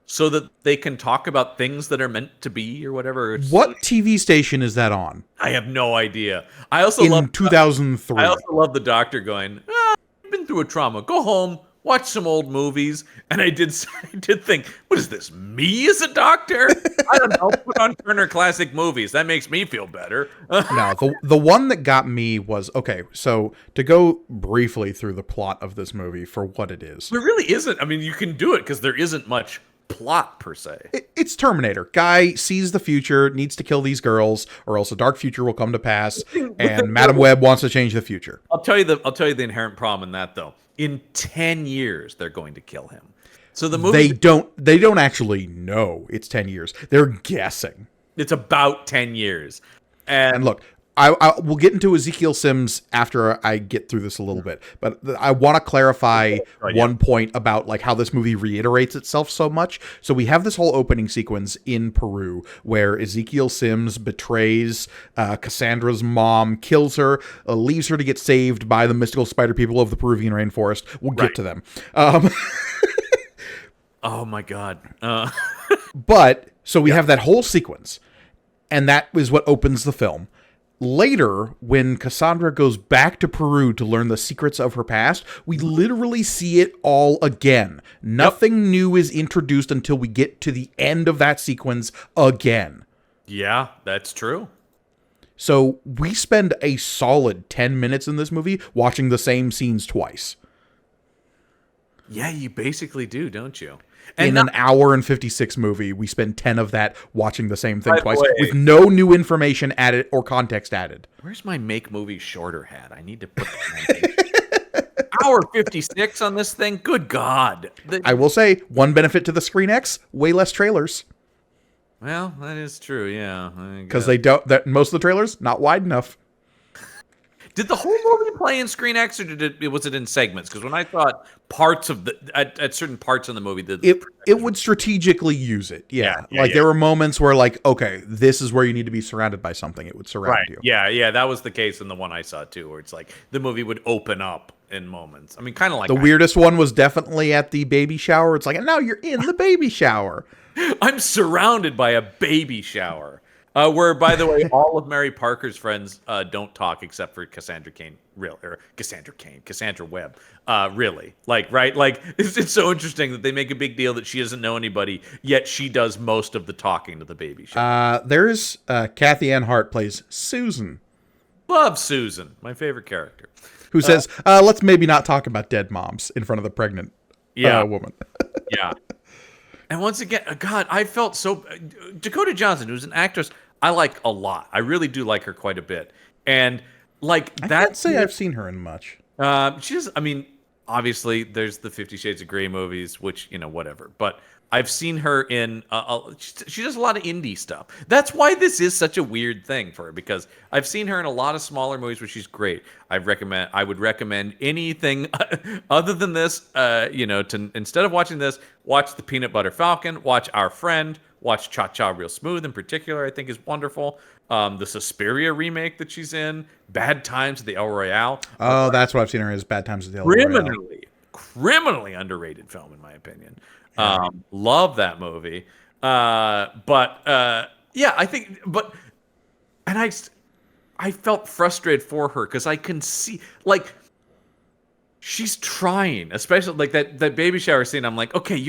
so that they can talk about things that are meant to be or whatever. What TV station is that on? I have no idea. I also in 2003. I also love the doctor going, I've been through a trauma. Go home, watch some old movies. And I did think, what is this, me as a doctor? I don't know, put on Turner Classic Movies. That makes me feel better. No, the one that got me was, okay, so to go briefly through the plot of this movie for what it is. There really isn't. I mean, you can do it because there isn't much plot per se. It's Terminator. Guy sees the future, needs to kill these girls, or else a dark future will come to pass. And Madam Web wants to change the future. I'll tell you the inherent problem in that though. In 10 years, they're going to kill him. So the movie they don't actually know it's 10 years. They're guessing. It's about 10 years. And look, I will get into Ezekiel Sims after I get through this a little bit, but I want to clarify one point about like how this movie reiterates itself so much. So we have this whole opening sequence in Peru where Ezekiel Sims betrays Cassandra's mom, kills her, leaves her to get saved by the mystical spider people of the Peruvian rainforest. We'll get to them. Oh my God. But so we have that whole sequence, and that is what opens the film. Later, when Cassandra goes back to Peru to learn the secrets of her past, we literally see it all again. Nothing new is introduced until we get to the end of that sequence again. Yeah, that's true. So we spend a solid 10 minutes in this movie watching the same scenes twice. Yeah, you basically do, don't you? And in an hour and 56 movie, we spend 10 of that watching the same thing twice way, with no new information added or context added. Where's my make movie shorter hat? I need to put that hour 56 on this thing. Good God. I will say, one benefit to the Screen X, way less trailers. Well, that is true, yeah. Because most of the trailers, not wide enough. Did the whole movie play in Screen X, or was it in segments? Because when I thought parts of at certain parts in the movie, it would strategically use it. Yeah. There were moments where like, okay, this is where you need to be surrounded by something. It would surround you. Yeah, that was the case in the one I saw too, where it's like the movie would open up in moments. I mean, kind of like the weirdest one was definitely at the baby shower. It's like, and now you're in the baby shower. I'm surrounded by a baby shower. Where, by the way, all of Mary Parker's friends don't talk except for Cassandra Webb. Really, right? Like, it's so interesting that they make a big deal that she doesn't know anybody, yet she does most of the talking to the baby show. There's Kathy Ann Hart plays Susan. Love Susan, my favorite character. Who says, let's maybe not talk about dead moms in front of the pregnant woman. Yeah. And once again, God, I felt so... Dakota Johnson, who's an actress I like a lot. I really do like her quite a bit. And, like, I can't say I've seen her in much. She's... I mean, obviously, there's the 50 Shades of Grey movies, which, whatever. But I've seen her in... she does a lot of indie stuff. That's why this is such a weird thing for her, because I've seen her in a lot of smaller movies where she's great. I would recommend anything other than this, instead of watching this, watch The Peanut Butter Falcon, watch Our Friend, watch Cha-Cha Real Smooth in particular, I think is wonderful. The Suspiria remake that she's in, Bad Times at the El Royale. Oh, that's what I've seen her as, Bad Times at the El Royale. Criminally underrated film, in my opinion. Love that movie. I think, I felt frustrated for her because I can see, like, she's trying, especially like that baby shower scene. I'm like, okay,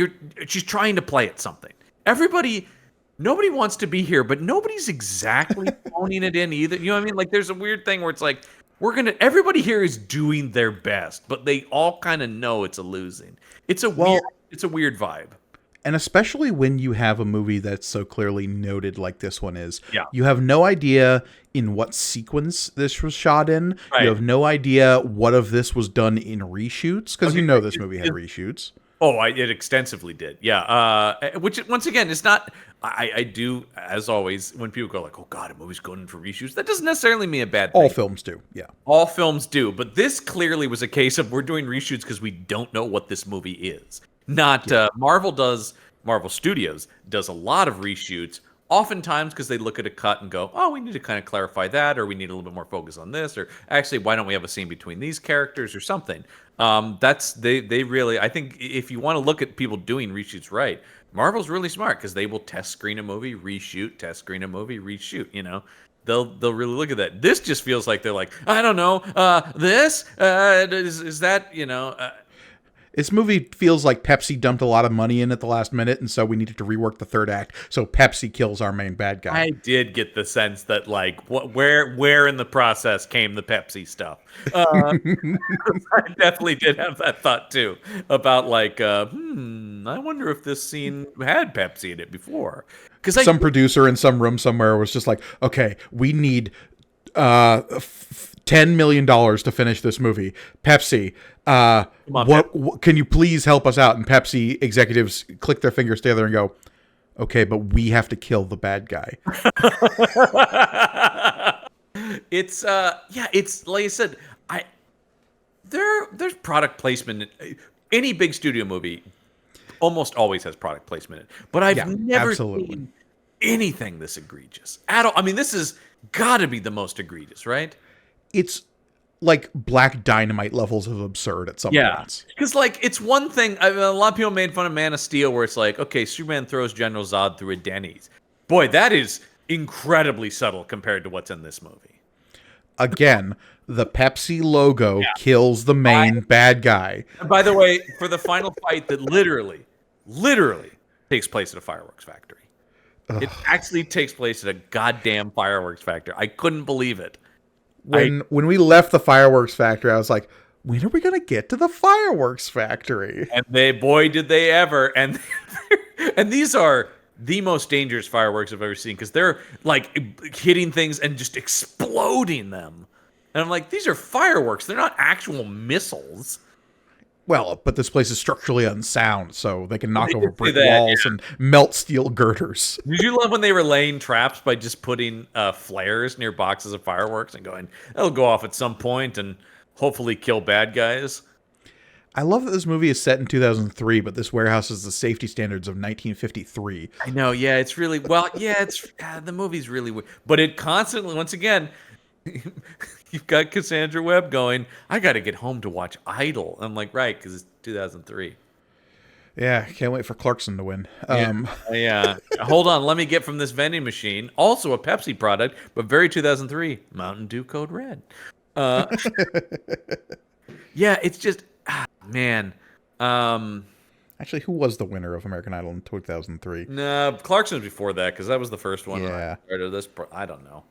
she's trying to play at something. Nobody wants to be here, but nobody's exactly phoning it in either. You know what I mean? Like, there's a weird thing where it's like, everybody here is doing their best, but they all kind of know it's a losing. It's a weird vibe. And especially when you have a movie that's so clearly noted like this one is, yeah. You have no idea in what sequence this was shot in. Right. You have no idea what of this was done in reshoots, because this movie had reshoots. Oh, it extensively did. Yeah. Which, once again, is not... I do, as always, when people go like, oh, God, a movie's going in for reshoots, that doesn't necessarily mean a bad thing. All films do, yeah. All films do. But this clearly was a case of we're doing reshoots because we don't know what this movie is. Marvel Studios does a lot of reshoots, oftentimes because they look at a cut and go, oh, we need to kind of clarify that, or we need a little bit more focus on this, or actually, why don't we have a scene between these characters or something? They really, I think if you want to look at people doing reshoots right, Marvel's really smart because they will test screen a movie, reshoot, test screen a movie, reshoot, They'll really look at that. This just feels like they're like, I don't know, this is that, This movie feels like Pepsi dumped a lot of money in at the last minute, and so we needed to rework the third act. So Pepsi kills our main bad guy. I did get the sense that, like, where in the process came the Pepsi stuff. I definitely did have that thought too about, like, I wonder if this scene had Pepsi in it before. Because some producer in some room somewhere was just like, okay, we need $10 million to finish this movie. Pepsi, on, what can you please help us out? And Pepsi executives click their fingers together and go, okay, but we have to kill the bad guy. It's it's like I said, there's product placement. Any big studio movie almost always has product placement in it. But I've never seen anything this egregious at all. I mean, this has got to be the most egregious, right? It's like Black Dynamite levels of absurd at some points. Because, like, it's one thing. I mean, a lot of people made fun of Man of Steel, where it's like, okay, Superman throws General Zod through a Denny's. Boy, that is incredibly subtle compared to what's in this movie. Again, the Pepsi logo kills the main bad guy. And by the way, for the final fight that literally takes place at a fireworks factory. Ugh. It actually takes place at a goddamn fireworks factory. I couldn't believe it. When we left the fireworks factory, I was like, when are we going to get to the fireworks factory? And did they ever. And these are the most dangerous fireworks I've ever seen, because they're like hitting things and just exploding them. And I'm like, these are fireworks. They're not actual missiles. Well, but this place is structurally unsound, so they can knock over brick walls and melt steel girders. Did you love when they were laying traps by just putting flares near boxes of fireworks and going, it'll go off at some point and hopefully kill bad guys? I love that this movie is set in 2003, but this warehouse is the safety standards of 1953. I know, yeah, it's really, the movie's really weird. But it constantly, once again, you've got Cassandra Webb going, I got to get home to watch Idol. I'm like, right, because it's 2003. Yeah, can't wait for Clarkson to win. Yeah. Hold on, let me get from this vending machine, also a Pepsi product, but very 2003, Mountain Dew Code Red. Yeah, it's just, man. Actually, who was the winner of American Idol in 2003? No, Clarkson was before that, because that was the first one. Yeah. I don't know.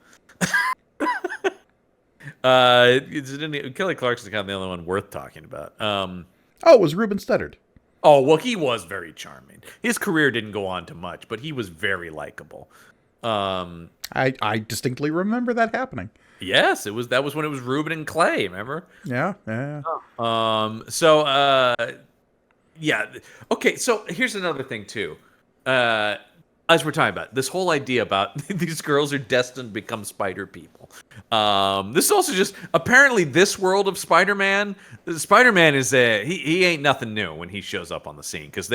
Kelly Clarkson's kind of the only one worth talking about. It was Ruben Studdard. Oh, well, he was very charming. His career didn't go on to much, but he was very likable. I distinctly remember that happening. Yes, that was when it was Ruben and Clay, remember? Yeah. Okay, so here's another thing too. As we're talking about, this whole idea about these girls are destined to become spider people. This is also just, apparently this world of Spider-Man is he ain't nothing new when he shows up on the scene, because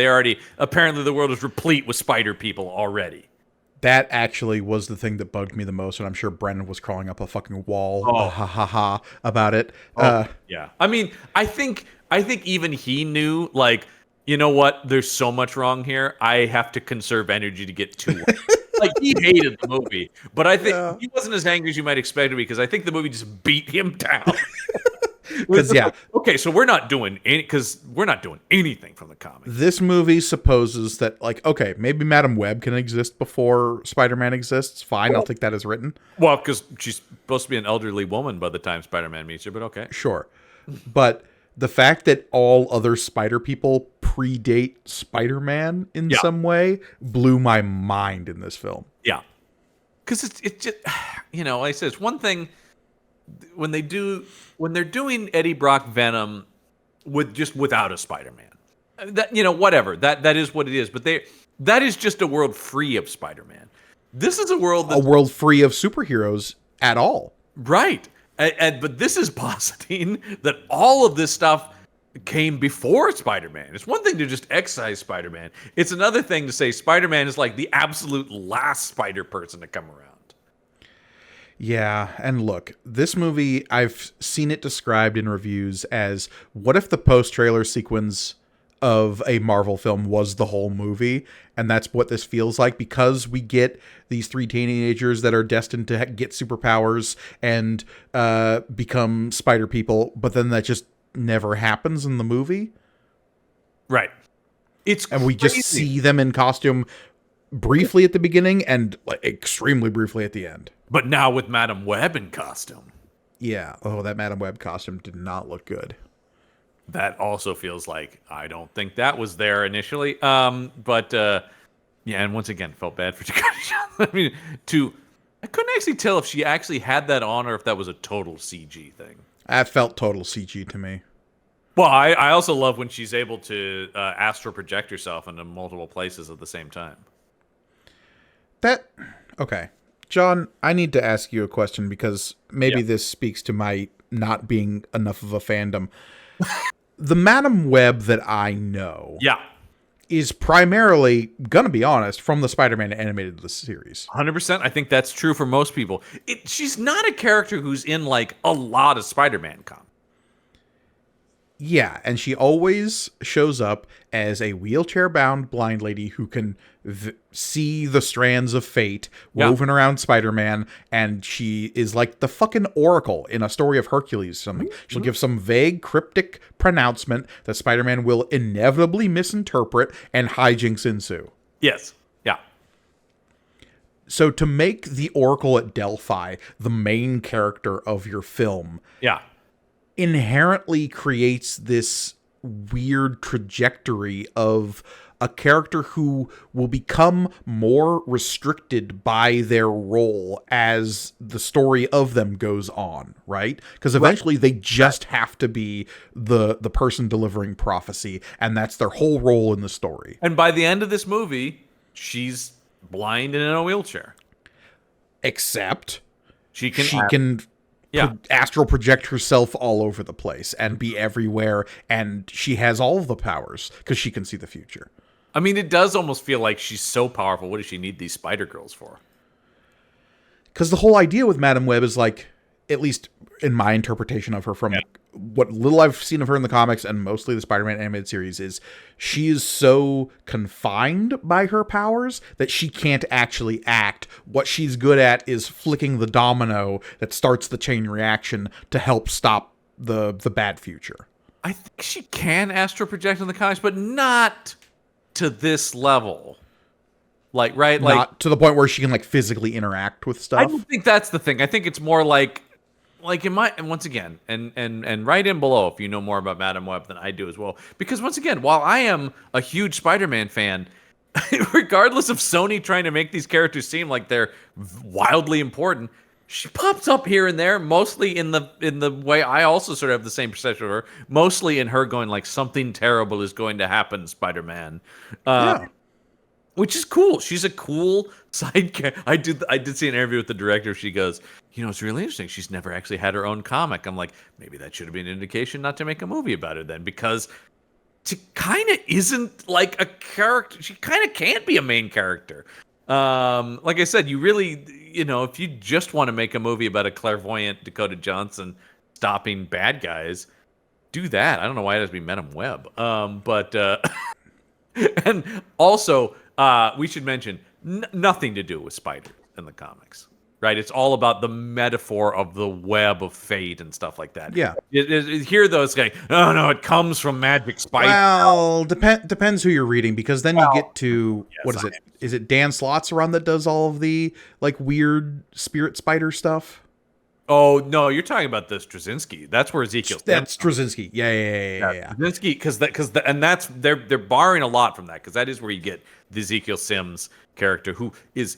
apparently the world is replete with spider people already. That actually was the thing that bugged me the most, and I'm sure Brennan was crawling up a fucking wall about it. Yeah. I mean, I think even he knew, like, you know what? There's so much wrong here. I have to conserve energy to get to it. Like, he hated the movie, but I think he wasn't as angry as you might expect him, because I think the movie just beat him down. Okay, so we're not doing anything from the comic. This movie supposes that, like, okay, maybe Madam Web can exist before Spider-Man exists. Fine, I'll take that as written. Well, because she's supposed to be an elderly woman by the time Spider-Man meets her, but okay. Sure. But the fact that all other spider people predate Spider-Man in some way blew my mind in this film. Yeah. Because it's just, like I said, it's one thing when they're doing Eddie Brock Venom without a Spider-Man. That, whatever. That is what it is. But that is just a world free of Spider-Man. This is a world free of superheroes at all. Right. But this is positing that all of this stuff came before Spider-Man. It's one thing to just excise Spider-Man. It's another thing to say Spider-Man is like the absolute last spider person to come around. Yeah, and look, this movie, I've seen it described in reviews as, what if the post-trailer sequence of a Marvel film was the whole movie? And that's what this feels like, because we get these three teenagers that are destined to get superpowers and become spider people, but then that just never happens in the movie. Right. And we just see them in costume briefly at the beginning and extremely briefly at the end. But now with Madam Web in costume. Yeah. Oh, that Madam Web costume did not look good. That also feels like I don't think that was there initially. Yeah, and once again, felt bad for Dakota Johnson. I mean, I couldn't actually tell if she actually had that on or if that was a total CG thing. That felt total CG to me. Well, I also love when she's able to astral project herself into multiple places at the same time. Okay. John, I need to ask you a question because maybe this speaks to my not being enough of a fandom. The Madam Web that I know is primarily, gonna be honest, from the Spider-Man animated series. 100%. I think that's true for most people. She's not a character who's in like a lot of Spider-Man comics. Yeah, and she always shows up as a wheelchair-bound blind lady who can see the strands of fate woven around Spider-Man, and she is like the fucking Oracle in a story of Hercules or something. She'll give some vague, cryptic pronouncement that Spider-Man will inevitably misinterpret, and hijinks ensue. Yes. Yeah. So to make the Oracle at Delphi the main character of your film... Yeah. inherently creates this weird trajectory of a character who will become more restricted by their role as the story of them goes on, right? Because eventually they just have to be the person delivering prophecy, and that's their whole role in the story. And by the end of this movie, she's blind and in a wheelchair. Except she can astral project herself all over the place and be everywhere, and she has all of the powers because she can see the future. I mean, it does almost feel like she's so powerful. What does she need these Spider Girls for? Because the whole idea with Madam Web is like, at least in my interpretation of her from what little I've seen of her in the comics and mostly the Spider-Man animated series, is she is so confined by her powers that she can't actually act. What she's good at is flicking the domino that starts the chain reaction to help stop the bad future. I think she can astral project in the comics, but not to this level. Like, right? Like, not to the point where she can like physically interact with stuff. I don't think that's the thing. I think it's more like in my, and once again, and write in below if you know more about Madam Web than I do as well. Because once again, while I am a huge Spider-Man fan, regardless of Sony trying to make these characters seem like they're wildly important, she pops up here and there, mostly in the way I also sort of have the same perception of her, mostly in her going like, something terrible is going to happen, Spider-Man. Which is cool. She's a cool side character. I did see an interview with the director. She goes, it's really interesting. She's never actually had her own comic. I'm like, maybe that should have been an indication not to make a movie about her then, because she kind of isn't like a character. She kind of can't be a main character. Like I said, you really, if you just want to make a movie about a clairvoyant Dakota Johnson stopping bad guys, do that. I don't know why it has to be Madam Web. And also, we should mention nothing to do with Spider in the comics, right? It's all about the metaphor of the web of fate and stuff like that. Yeah. Here, though, it's like, oh no, it comes from Magic Spider. Well, depends who you're reading, because then you get to what is it? Is it Dan Slott's run that does all of the like weird spirit spider stuff? Oh no, you're talking about the Straczynski. That's where Ezekiel. That's Straczynski. Yeah. Straczynski, and that's they're borrowing a lot from that, because that is where you get the Ezekiel Sims character, who is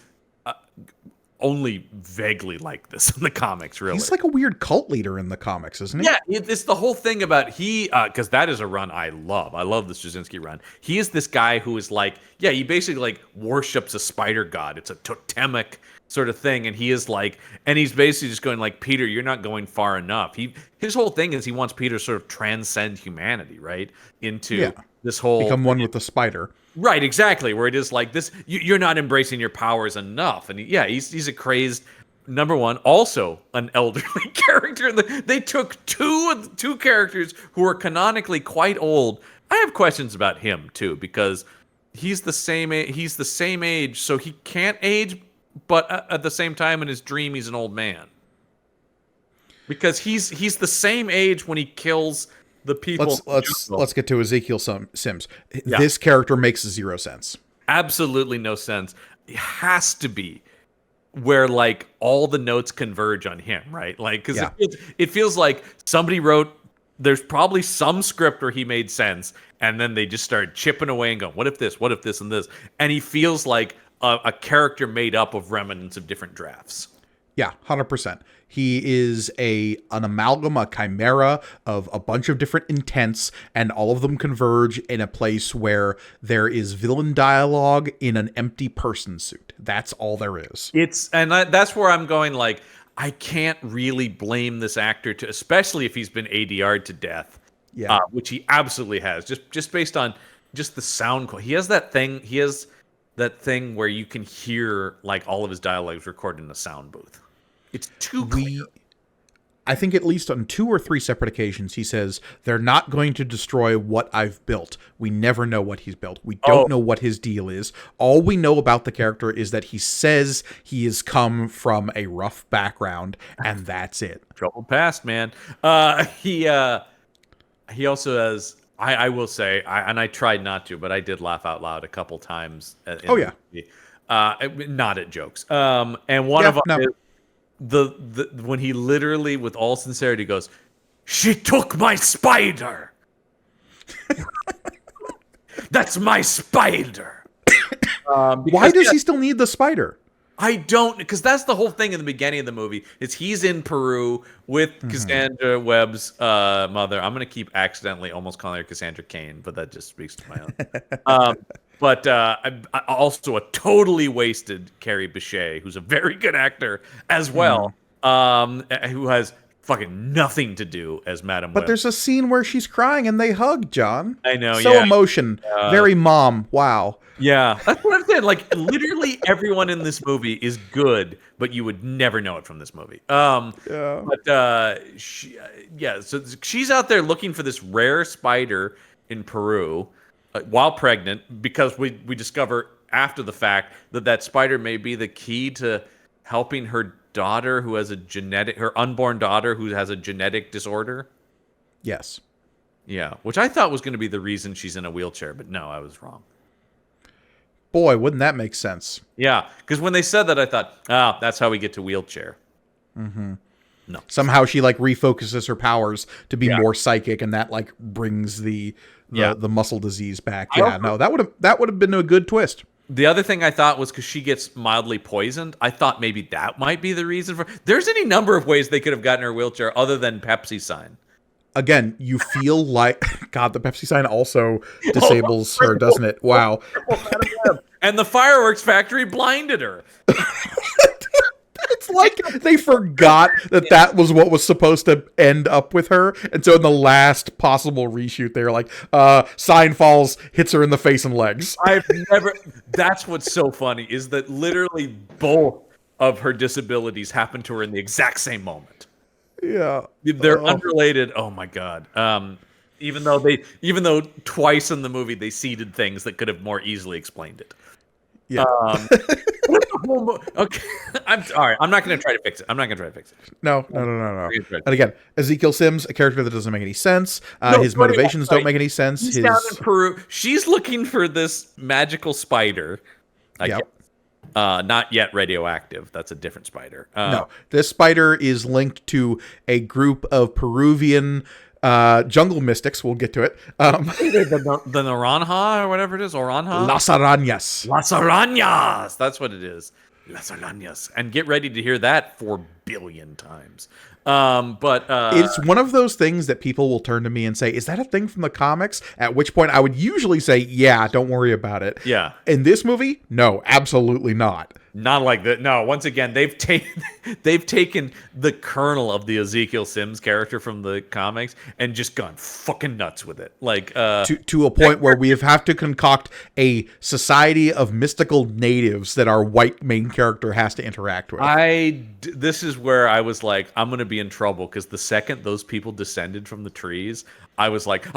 only vaguely like this in the comics. Really, he's like a weird cult leader in the comics, isn't he? Yeah, it's the whole thing about because that is a run I love. I love the Straczynski run. He is this guy who is like, he basically like worships a spider god. It's a totemic sort of thing, and he is like, and he's basically just going like, Peter, you're not going far enough. His whole thing is he wants Peter to sort of transcend humanity, right, into this whole become one with the spider. Right, exactly. Where it is like this, you're not embracing your powers enough, and he's a crazed, number one, also an elderly character. They took two characters who are canonically quite old. I have questions about him too, because he's the same age, so he can't age. But at the same time, in his dream, he's an old man. Because he's the same age when he kills the people. Let's get to Ezekiel Sims. Yeah. This character makes zero sense. Absolutely no sense. It has to be where like all the notes converge on him, right? Like, because it feels like somebody wrote there's probably some script where he made sense, and then they just started chipping away and going, what if this, and this? And he feels like a character made up of remnants of different drafts. Yeah, 100%. He is an amalgam, a chimera of a bunch of different intents, and all of them converge in a place where there is villain dialogue in an empty person suit. That's all there is. That's where I'm going, like, I can't really blame this actor, especially if he's been ADR'd to death, which he absolutely has, just based on just the sound quality. He has that thing where you can hear like all of his dialogues recorded in a sound booth. It's too clear. I think at least on 2 or 3 separate occasions, he says, they're not going to destroy what I've built. We never know what he's built. We don't know what his deal is. All we know about the character is that he says he has come from a rough background, and that's it. Troubled past, man. He also has, I will say, and I tried not to, but I did laugh out loud a couple times. Not at jokes. And one of them is, when he literally, with all sincerity, goes, "She took my spider." That's my spider. Why does he still need the spider? I don't, because that's the whole thing in the beginning of the movie. Is he's in Peru with Cassandra Webb's mother. I'm gonna keep accidentally almost calling her Cassandra Cain, but that just speaks to my own. But also a totally wasted Carrie Bechet, who's a very good actor as well, who has fucking nothing to do as Madame Web. But there's a scene where she's crying and they hug, John. I know, so emotion. Very mom. Wow. Yeah, that's what I'm saying. Like, literally everyone in this movie is good, but you would never know it from this movie. So she's out there looking for this rare spider in Peru while pregnant, because we discover after the fact that spider may be the key to helping her daughter, who has her unborn daughter who has a genetic disorder. Yes. Yeah, which I thought was going to be the reason she's in a wheelchair, but no, I was wrong. Boy, wouldn't that make sense? Yeah, because when they said that, I thought, that's how we get to wheelchair. Mm-hmm. No. Somehow she like refocuses her powers to be more psychic, and that like brings the muscle disease back. Yeah, no, that would have been a good twist. The other thing I thought was, because she gets mildly poisoned, I thought maybe that might be the reason for. There's any number of ways they could have gotten her wheelchair other than Pepsi sign. Again, you feel like, God, the Pepsi sign also disables her, doesn't it? Wow. And the fireworks factory blinded her. It's like they forgot that was what was supposed to end up with her. And so in the last possible reshoot, they were like, sign falls, hits her in the face and legs. That's what's so funny, is that literally both of her disabilities happened to her in the exact same moment. Yeah. They're unrelated. Oh my God. Even though twice in the movie they seeded things that could have more easily explained it. Yeah. Okay. All right. I'm not going to try to fix it. No. And again, Ezekiel Sims, a character that doesn't make any sense. His motivations don't make any sense. He's down in Peru. She's looking for this magical spider. Not yet radioactive. That's a different spider. No, this spider is linked to a group of Peruvian jungle mystics. We'll get to it. The Naranja or whatever it is. Oranja? Las Arañas. Las Arañas. That's what it is. Las Arañas. And get ready to hear that 4 billion times. It's one of those things that people will turn to me and say, is that a thing from the comics? At which point I would usually say, yeah, don't worry about it. Yeah. In this movie, no, absolutely not. Not like that. No, once again, they've taken the kernel of the Ezekiel Sims character from the comics and just gone fucking nuts with it. Like to a point where we have to concoct a society of mystical natives that our white main character has to interact with. This is where I was like, I'm gonna be in trouble, because the second those people descended from the trees, I was like,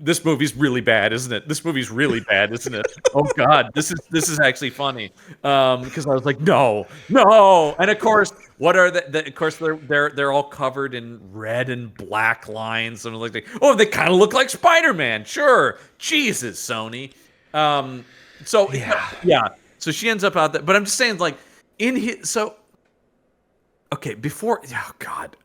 this movie's really bad, isn't it? This movie's really bad, isn't it? Oh God, this is actually funny. Because I was like, no, and of course, what are of course they're all covered in red and black lines, and like, they kind of look like Spider-Man. Sure, Jesus, Sony. So she ends up out there, but I'm just saying, like, before, oh God,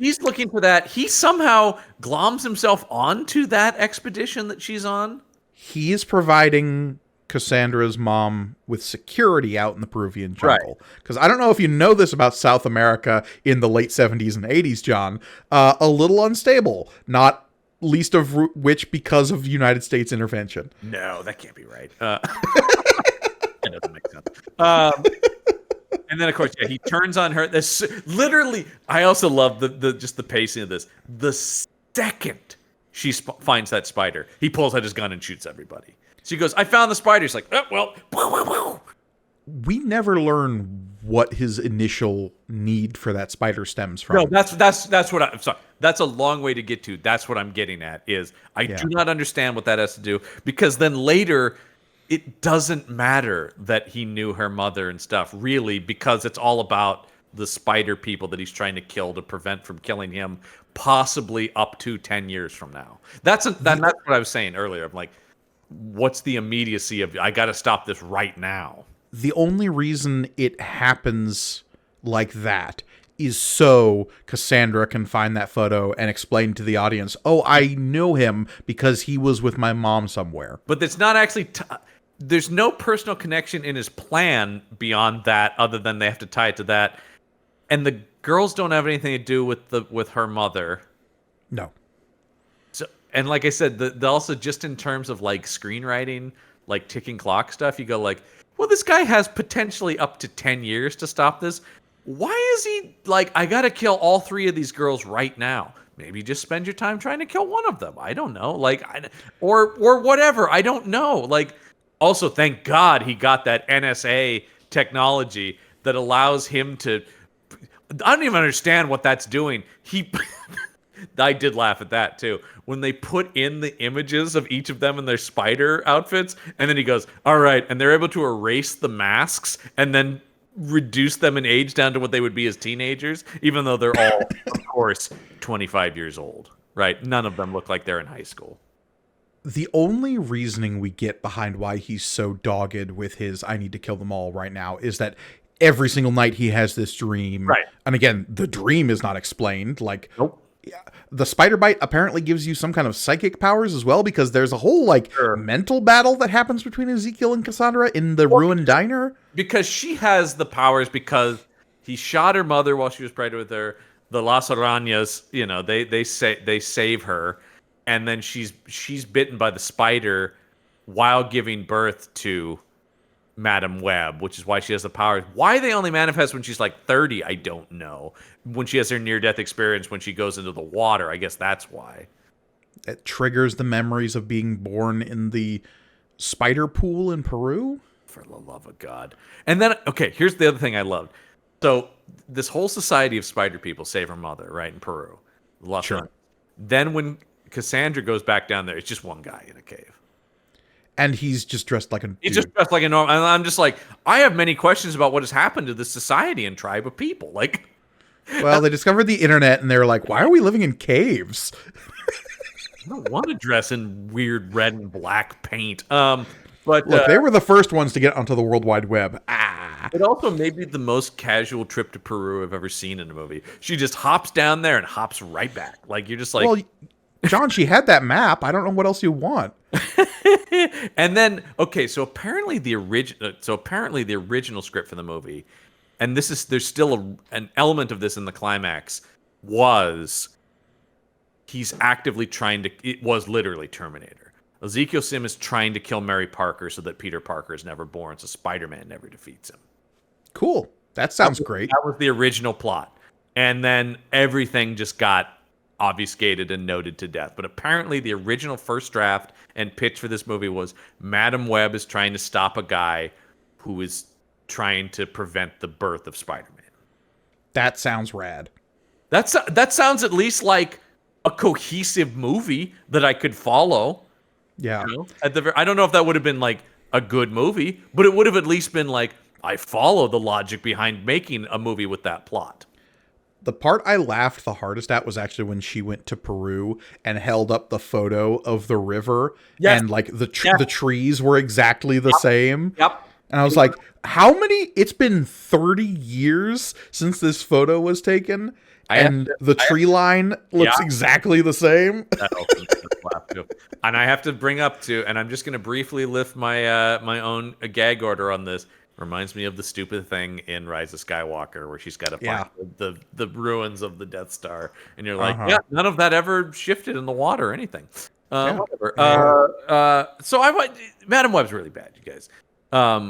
He's looking for that. He somehow gloms himself onto that expedition that she's on. He is providing Cassandra's mom with security out in the Peruvian jungle. Because I don't know if you know this about South America in the late 70s and 80s, John. A little unstable, not least of which because of United States intervention. No, that can't be right. That doesn't make sense. And then, of course, he turns on her. This literally, I also love the just the pacing of this. The second she finds that spider, he pulls out his gun and shoots everybody. She goes, "I found the spider." He's like, "Oh, well." We never learn what his initial need for that spider stems from. No, that's what I'm sorry. That's a long way to get to. That's what I'm getting at. Is I do not understand what that has to do, because then later it doesn't matter that he knew her mother and stuff, really, because it's all about the spider people that he's trying to kill to prevent from killing him, possibly up to 10 years from now. That's what I was saying earlier. I'm like, what's the immediacy of, I got to stop this right now? The only reason it happens like that is so Cassandra can find that photo and explain to the audience, oh, I knew him because he was with my mom somewhere. But it's not actually... there's no personal connection in his plan beyond that, other than they have to tie it to that. And the girls don't have anything to do with her mother. No. So, and like I said, the also just in terms of like screenwriting, like ticking clock stuff, you go like, well, this guy has potentially up to 10 years to stop this. Why is he like, I got to kill all 3 of these girls right now? Maybe just spend your time trying to kill one of them. I don't know. Like, or whatever. I don't know. Like, also, thank God he got that NSA technology that allows him to... I don't even understand what that's doing. I did laugh at that, too. When they put in the images of each of them in their spider outfits, and then he goes, all right, and they're able to erase the masks and then reduce them in age down to what they would be as teenagers, even though they're all, of course, 25 years old, right? None of them look like they're in high school. The only reasoning we get behind why he's so dogged with his I need to kill them all right now is that every single night he has this dream. Right. And again, the dream is not explained. Like, nope. The spider bite apparently gives you some kind of psychic powers as well, because there's a whole mental battle that happens between Ezekiel and Cassandra in the ruined diner. Because she has the powers because he shot her mother while she was pregnant with her. The Las Arañas, they save her. And then she's bitten by the spider while giving birth to Madam Web, which is why she has the powers. Why they only manifest when she's like 30, I don't know. When she has her near-death experience when she goes into the water, I guess that's why. It triggers the memories of being born in the spider pool in Peru. For the love of God. And then, okay, here's the other thing I loved. So this whole society of spider people save her mother, right, in Peru. Sure. Then when Cassandra goes back down there, it's just one guy in a cave. And he's just dressed like a dude. He's just dressed like a normal... And I'm just like, I have many questions about what has happened to this society and tribe of people. Like... Well, they discovered the internet, and they're like, why are we living in caves? I don't want to dress in weird red and black paint. But look, they were the first ones to get onto the World Wide Web. It also may be the most casual trip to Peru I've ever seen in a movie. She just hops down there and hops right back. Like, you're just like... Well, John, she had that map. I don't know what else you want. And then, okay, so apparently the original script for the movie, and there's still an element of this in the climax, was he's actively trying to... It was literally Terminator. Ezekiel Sim is trying to kill Mary Parker so that Peter Parker is never born, so Spider-Man never defeats him. Cool. That sounds great. That was the original plot. And then everything just got obfuscated and noted to death. But apparently the original first draft and pitch for this movie was Madam Web is trying to stop a guy who is trying to prevent the birth of Spider-Man. That sounds rad. That sounds at least like a cohesive movie that I could follow. Yeah. You know? I don't know if that would have been like a good movie, but it would have at least been like, I follow the logic behind making a movie with that plot. The part I laughed the hardest at was actually when she went to Peru and held up the photo of the river. Yes. And like the trees were exactly the same. Yep. And I was like, how many? It's been 30 years since this photo was taken, and the tree line looks exactly the same. That opens the flap too. And I have to bring up to, and I'm just going to briefly lift my my own gag order on this. Reminds me of the stupid thing in Rise of Skywalker where she's got to find the ruins of the Death Star, and you're like, yeah, none of that ever shifted in the water or anything. Whatever. So Madam Web's really bad, you guys. But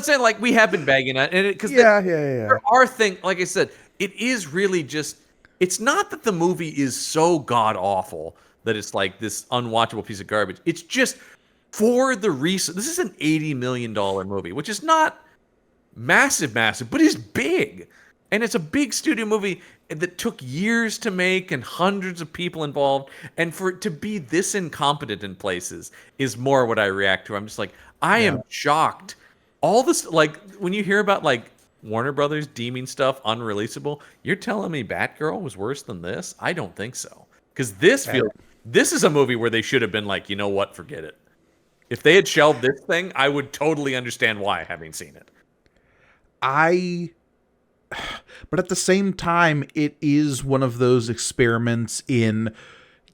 saying like we have been bagging it, and because there are things, like I said, it is really just. It's not that the movie is so god awful that it's like this unwatchable piece of garbage. It's just. For the reason, this is an $80 million movie, which is not massive, but is big. And it's a big studio movie that took years to make and hundreds of people involved. And for it to be this incompetent in places is more what I react to. I'm just like, I am shocked. All this, like, when you hear about, like, Warner Brothers deeming stuff unreleasable, you're telling me Batgirl was worse than this? I don't think so. Because this is a movie where they should have been like, you know what, forget it. If they had shelved this thing, I would totally understand why, having seen it. But at the same time, it is one of those experiments in,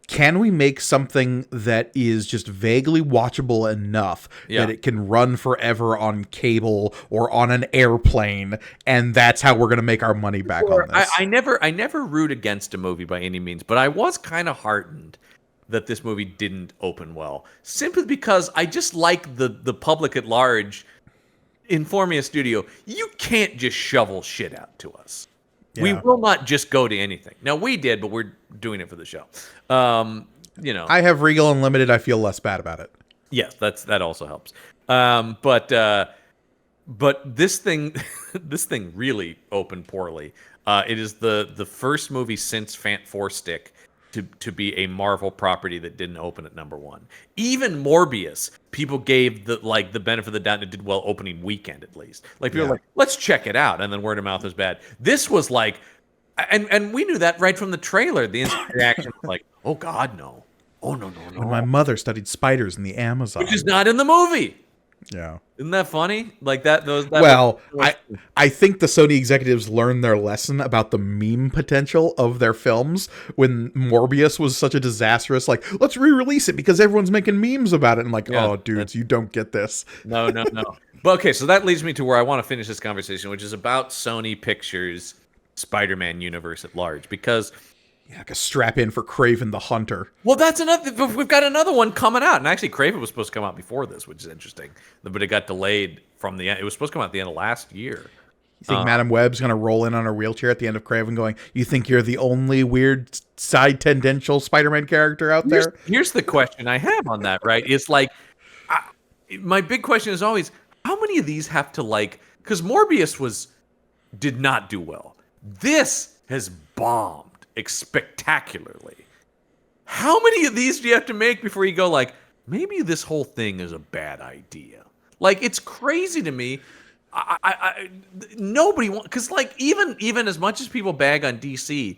can we make something that is just vaguely watchable enough that it can run forever on cable or on an airplane, and that's how we're going to make our money back on this? I never root against a movie by any means, but I was kind of heartened that this movie didn't open well, simply because I just like the public at large inform me a studio, you can't just shovel shit out to us. Yeah. We will not just go to anything. Now we did, but we're doing it for the show. I have Regal Unlimited. I feel less bad about it. Yes, that also helps. But this thing really opened poorly. It is the first movie since Four Stick to be a Marvel property that didn't open at number one. Even Morbius, people gave the benefit of the doubt, and it did well opening weekend at least. Like people were like, let's check it out, and then word of mouth was bad. This was like, and we knew that right from the trailer. The instant reaction was like, oh God, no. Oh no. When my mother studied spiders in the Amazon. Which is not in the movie. Yeah. Isn't that funny? Like that. I think the Sony executives learned their lesson about the meme potential of their films when Morbius was such a disastrous. Like, let's re-release it because everyone's making memes about it. And like, oh, dudes, you don't get this. No. But okay, so that leads me to where I want to finish this conversation, which is about Sony Pictures' Spider-Man universe at large, because. Yeah, like a strap in for Kraven the Hunter. Well, that's another. We've got another one coming out, and actually, Kraven was supposed to come out before this, which is interesting, but it got delayed from the end. It was supposed to come out at the end of last year. You think Madam Web's gonna roll in on her wheelchair at the end of Kraven, going, "You think you're the only weird side tangential Spider-Man character out there?" Here's the question I have on that. Right? It's like, my big question is always, how many of these have to because Morbius did not do well. This has bombed spectacularly. How many of these do you have to make before you go maybe this whole thing is a bad idea? It's crazy to me. Nobody wants, because even as much as people bag on DC,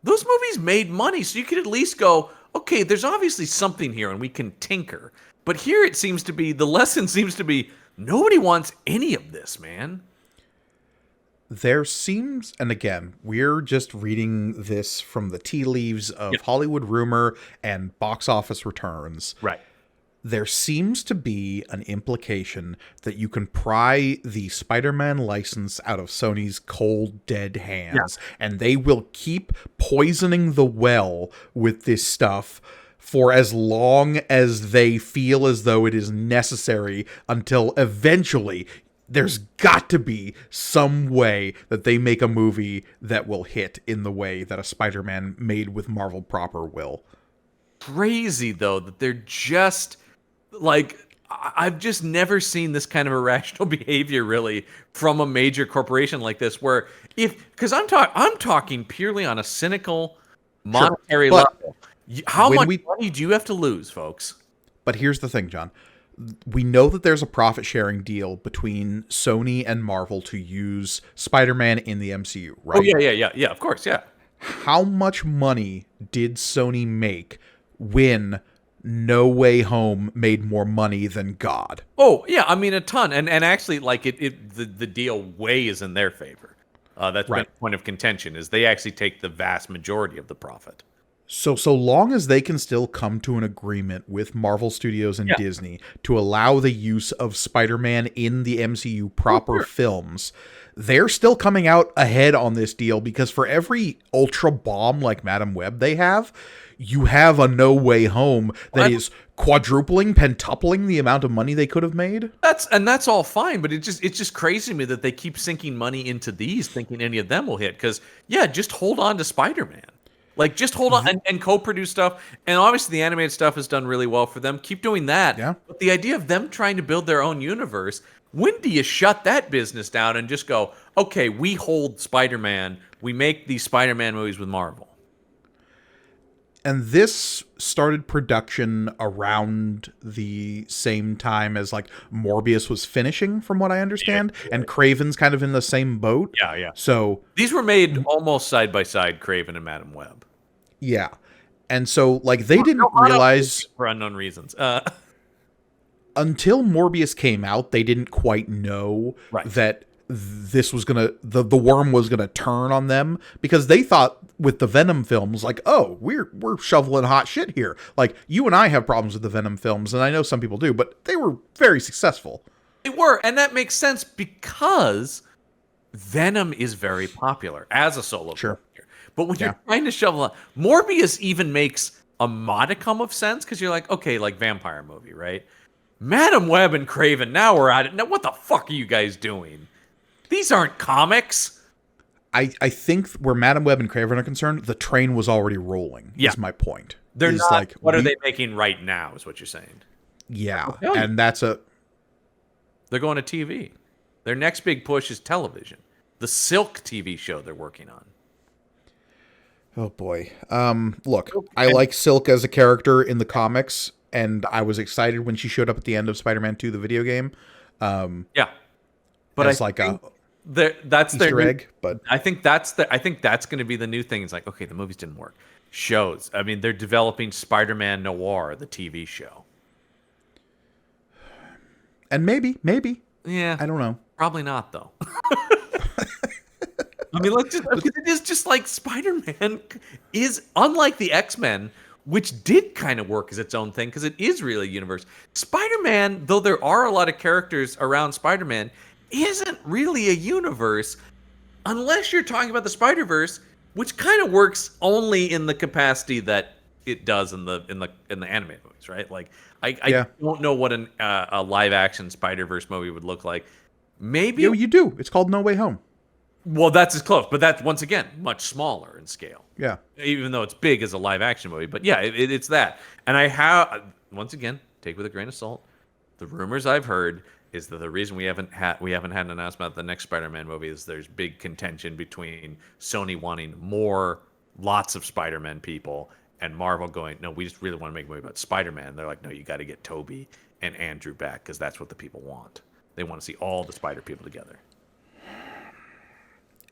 those movies made money, so you could at least go, okay, there's obviously something here and we can tinker. But here it seems to be, the lesson seems to be, nobody wants any of this, man. There seems, and again, we're just reading this from the tea leaves of Hollywood rumor and box office returns. Right. There seems to be an implication that you can pry the Spider-Man license out of Sony's cold, dead hands, and they will keep poisoning the well with this stuff for as long as they feel as though it is necessary, until eventually there's got to be some way that they make a movie that will hit in the way that a Spider-Man made with Marvel proper will. Crazy, though, that they're just, I've just never seen this kind of irrational behavior, really, from a major corporation like this, where because I'm talking purely on a cynical, monetary level. How much money do you have to lose, folks? But here's the thing, John. We know that there's a profit-sharing deal between Sony and Marvel to use Spider-Man in the MCU, right? Oh, yeah, of course, yeah. How much money did Sony make when No Way Home made more money than God. Oh yeah, I mean a ton, and actually, like the deal way is in their favor. That's been Right. a point of contention is they actually take the vast majority of the profit. So long as they can still come to an agreement with Marvel Studios and Yeah. Disney to allow the use of Spider-Man in the MCU proper sure. films, they're still coming out ahead on this deal because for every ultra bomb like Madam Web they have, you have a No Way Home that is quadrupling, pentupling the amount of money they could have made. That's all fine, but it's just crazy to me that they keep sinking money into these, thinking any of them will hit. Because yeah, just hold on to Spider-Man. Like, just hold on and co-produce stuff. And obviously, the animated stuff has done really well for them. Keep doing that. Yeah. But the idea of them trying to build their own universe, when do you shut that business down and just go, okay, we hold Spider-Man. We make these Spider-Man movies with Marvel. And this started production around the same time as like Morbius was finishing, from what I understand, and Craven's kind of in the same boat. Yeah, yeah. So These were made almost side by side, Craven and Madam Web. yeah, and so like they didn't realize for unknown reasons. Until Morbius came out, they didn't quite know Right. that this was gonna the worm was gonna turn on them, because they thought with the Venom films, like, oh, we're shoveling hot shit here. Like, you and I have problems with the Venom films, and I know some people do, but they were very successful. They were, and that makes sense because Venom is very popular as a solo character. But when you're trying to shovel out, Morbius even makes a modicum of sense because you're like, okay, like vampire movie, right? Madam Web and Craven, now we're at it. Now, what the fuck are you guys doing? These aren't comics. I think where Madam Web and Craven are concerned, the train was already rolling. Yeah. Is my point. They're Is not. like, What are they making right now? Is what you're saying? Yeah, tell you. and that's a They're going to TV. Their next big push is television. The Silk TV show they're working on. oh boy. Look, I like Silk as a character in the comics, and I was excited when she showed up at the end of Spider-Man 2, the video game. Yeah, but As I like think a that's their Easter new- egg, but I think that's going to be the new thing. It's like, okay, the movies didn't work. Shows. I mean, they're developing Spider-Man Noir, the TV show. and maybe Yeah, I don't know. probably not though. I mean, it is just like Spider-Man is unlike the X-Men, which did kind of work as its own thing because it is really a universe. Spider-Man, though there are a lot of characters around Spider-Man, isn't really a universe unless you're talking about the Spider-Verse, which kind of works only in the capacity that it does in the animated movies, right? Like I don't know what a live action Spider-Verse movie would look like. Maybe You do. It's called No Way Home. well, that's as close, but that's once again much smaller in scale. Yeah. Even though it's big as a live action movie, but yeah, it's that. And I have once again take with a grain of salt. The rumors I've heard is that the reason we haven't had an announcement about the next Spider-Man movie is there's big contention between Sony wanting lots of Spider-Man people, and Marvel going, no, we just really want to make a movie about Spider-Man. They're like, no, you got to get Toby and Andrew back because that's what the people want. They want to see all the Spider people together.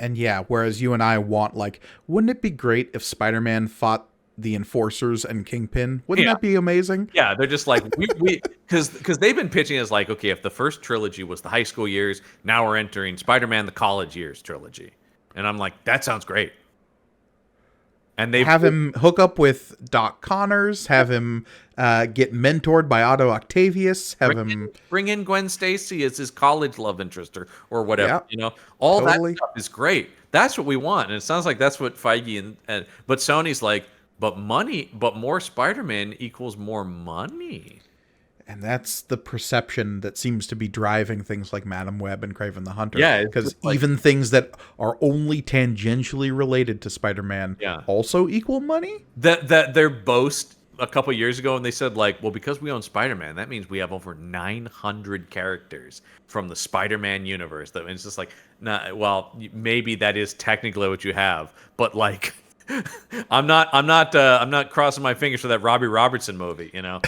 And yeah, whereas you and I want, like, wouldn't it be great if Spider-Man fought the Enforcers and Kingpin? Wouldn't that be amazing? Yeah, they're just like we because they've been pitching as like, okay, if the first trilogy was the high school years, now we're entering Spider-Man the college years trilogy, and I'm like, that sounds great. And they Have him hook up with Doc Connors, have him get mentored by Otto Octavius, bring in Gwen Stacy as his college love interest or whatever. Yeah, You know, all totally. that stuff is great. That's what we want, and it sounds like that's what Feige and but Sony's like, but more Spider-Man equals more money. And that's the perception that seems to be driving things like Madam Web and Kraven the Hunter. Yeah, it's because just like- even things that are only tangentially related to Spider-Man also equal money. That their boast a couple years ago, and they said like, well, because we own Spider-Man, that means we have over 900 characters from the Spider-Man universe. That it's just like, nah, well, maybe that is technically what you have, but like. I'm not crossing my fingers for that Robbie Robertson movie, you know.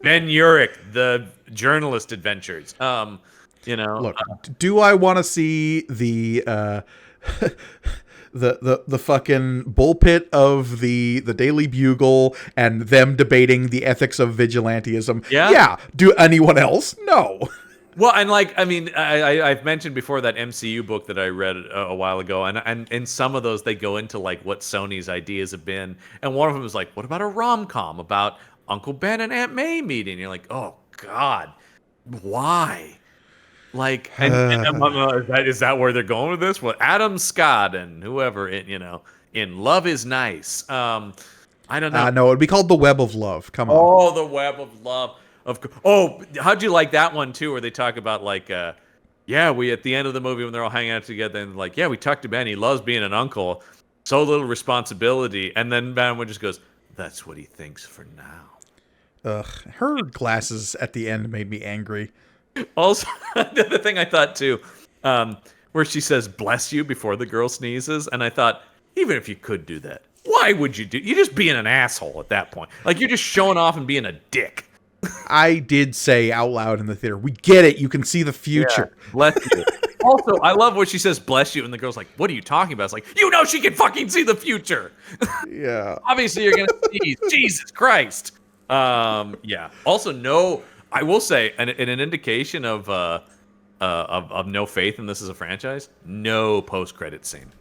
Ben Urich, the journalist adventures. You know, Look, do I want to see the the fucking bullpit of the Daily Bugle and them debating the ethics of vigilantism. Yeah. Do anyone else? No. Well, and like, I mean, I've mentioned before that MCU book that I read a while ago, and in some of those they go into like what Sony's ideas have been, and one of them is like, what about a rom-com about Uncle Ben and Aunt May meeting? And you're like, oh God, why? Like, and is that where they're going with this? Well, Adam Scott and whoever in Love Is Nice. I don't know. No, it'd be called The Web of Love. Come on. Oh, The Web of Love. How'd you like that one too, where they talk about like, we at the end of the movie when they're all hanging out together and like, we talked to Ben. He loves being an uncle, so little responsibility, and then Ben just goes, "That's what he thinks for now." Ugh, her glasses at the end made me angry. Also, the other thing I thought too, where she says "bless you" before the girl sneezes, and I thought, even if you could do that, why would you do? You're just being an asshole at that point. Like you're just showing off and being a dick. I did say out loud in the theater, we get it. You can see the future. Yeah, bless you. Also, I love what she says, bless you. And the girl's like, what are you talking about? It's like, she can fucking see the future. Yeah. Obviously, you're going to see Jesus Christ. Yeah. Also, no, I will say, and an indication of no faith in this as a franchise, no post-credit scene.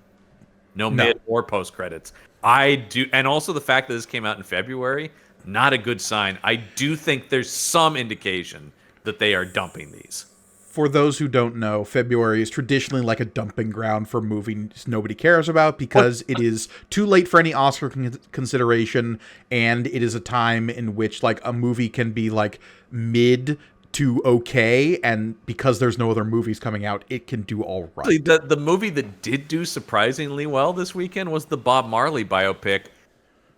No mid or post-credits. I do. And also the fact that this came out in February, not a good sign. I do think there's some indication that they are dumping these. For those who don't know, February is traditionally like a dumping ground for movies nobody cares about because it is too late for any Oscar consideration, and it is a time in which like a movie can be like mid to okay, and because there's no other movies coming out, it can do all right. The movie that did do surprisingly well this weekend was the Bob Marley biopic,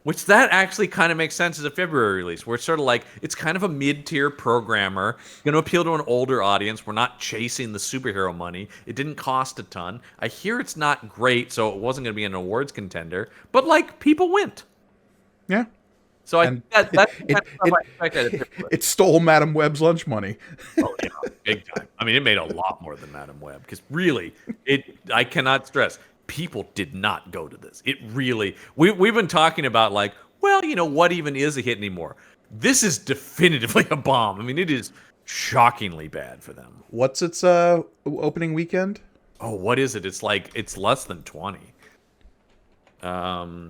which that actually kind of makes sense as a February release, where it's sort of like, it's kind of a mid-tier programmer, going to appeal to an older audience. We're not chasing the superhero money. It didn't cost a ton. I hear it's not great, so it wasn't going to be an awards contender, but like, people went. Yeah. So it stole Madam Web's lunch money. Oh yeah, big time. I mean, it made a lot more than Madam Web, because really, I cannot stress, people did not go to this. It really, we've been talking about like, well, what even is a hit anymore? This is definitively a bomb. I mean, it is shockingly bad for them. What's its opening weekend? Oh, what is it? It's less than 20.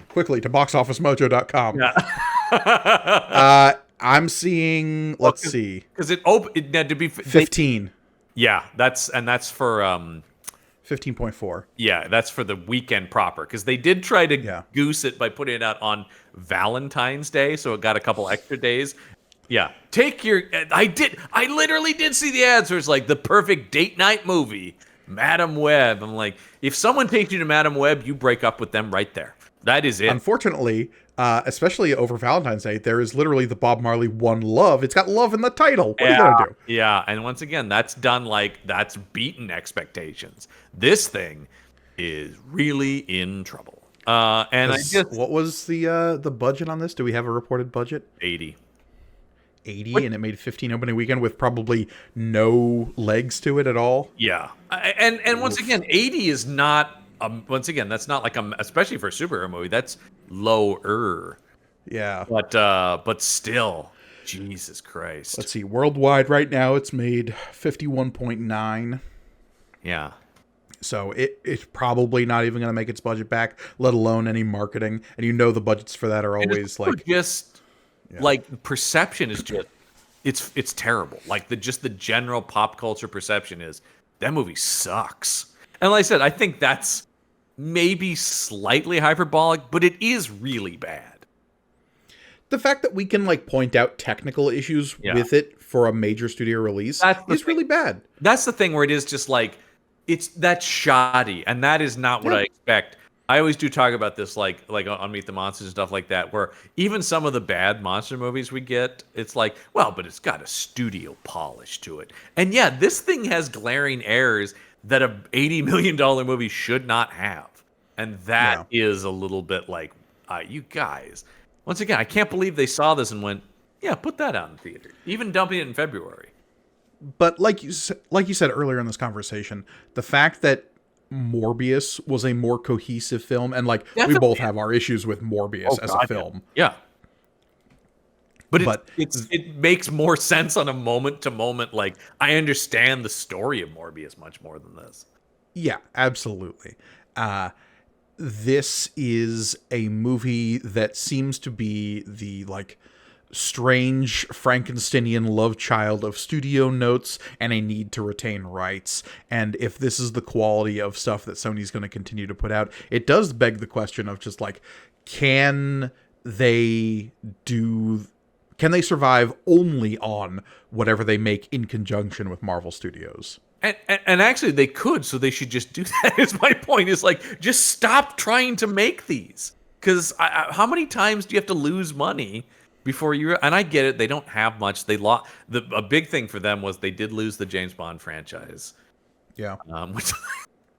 Quickly to boxofficemojo.com. Yeah. I'm seeing, let's see. Because it had to be 15. Yeah, that's for 15.4. Yeah, that's for the weekend proper, because they did try to goose it by putting it out on Valentine's Day, so it got a couple extra days. Yeah, I literally did see the ads where it's like the perfect date night movie, Madam Web. I'm like, if someone takes you to Madam Web, you break up with them right there. That is it. Unfortunately, especially over Valentine's Day, there is literally the Bob Marley One Love. It's got love in the title. What are you going to do? Yeah, and once again, that's beaten expectations. This thing is really in trouble. And what was the budget on this? Do we have a reported budget? 80. 80, and it made 15 opening weekend with probably no legs to it at all. Yeah, and once again, 80 is not. Once again, that's not like especially for a superhero movie, that's lower. Yeah. But still, Jesus Christ. Let's see. Worldwide right now, it's made 51.9. Yeah. So it's probably not even going to make its budget back, let alone any marketing. And the budgets for that are always like just like perception is just it's terrible. Like the general pop culture perception is that movie sucks. And like I said, I think that's maybe slightly hyperbolic, but it is really bad. The fact that we can like point out technical issues with it for a major studio release is really bad. That's the thing where it is just like, that's shoddy, and that is not what I expect. I always do talk about this like on Meet the Monsters and stuff like that, where even some of the bad monster movies we get, it's like, well, but it's got a studio polish to it. And yeah, this thing has glaring errors that a $80 million movie should not have. And that is a little bit like, you guys, once again, I can't believe they saw this and went, yeah, put that out in theater. Even dumping it in February. But like you said earlier in this conversation, the fact that Morbius was a more cohesive film, and like we Definitely. both have our issues with Morbius as a God, film. yeah. But But it makes more sense on a moment to moment. Like, I understand the story of Morbius much more than this. yeah, absolutely. This is a movie that seems to be the like strange Frankensteinian love child of studio notes and a need to retain rights. And if this is the quality of stuff that Sony's going to continue to put out, it does beg the question of just like, can they survive only on whatever they make in conjunction with Marvel Studios? And actually, they could, so they should just do that. Is my point? Is like, just stop trying to make these. Because how many times do you have to lose money before you? And I get it; they don't have much. They lost. A big thing for them was they did lose the James Bond franchise. Yeah. Which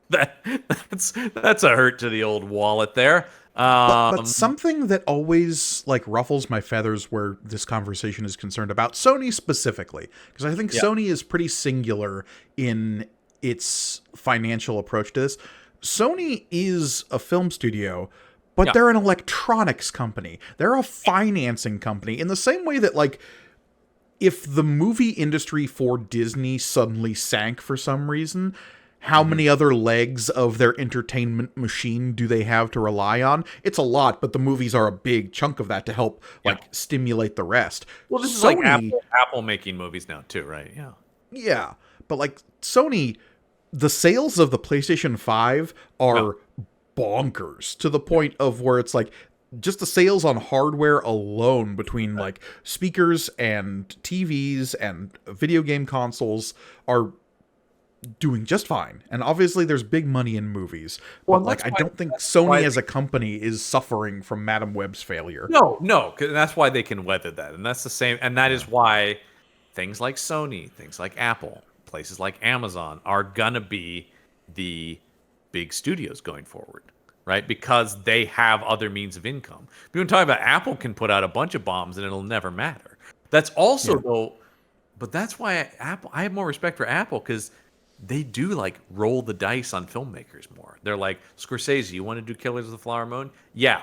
that's a hurt to the old wallet there. But something that always like ruffles my feathers where this conversation is concerned about Sony specifically, because I think Sony is pretty singular in its financial approach to this. Sony is a film studio, but they're an electronics company. They're a financing company in the same way that like if the movie industry for Disney suddenly sank for some reason, how many other legs of their entertainment machine do they have to rely on? It's a lot, but the movies are a big chunk of that to help like stimulate the rest. Well, this is like Apple making movies now too, right? Yeah. Yeah, but like Sony, the sales of the PlayStation 5 are bonkers to the point of where it's like just the sales on hardware alone between like speakers and TVs and video game consoles are doing just fine. And obviously there's big money in movies. But like I don't think Sony as a company is suffering from Madame Web's failure. No, cause that's why they can weather that. And that's the same, and that is why things like Sony, things like Apple, places like Amazon are gonna be the big studios going forward, right? Because they have other means of income. We've been talking about Apple can put out a bunch of bombs and it'll never matter. That's also though, but that's why I have more respect for Apple because they do like roll the dice on filmmakers more. They're like, Scorsese, you want to do Killers of the Flower Moon? Yeah,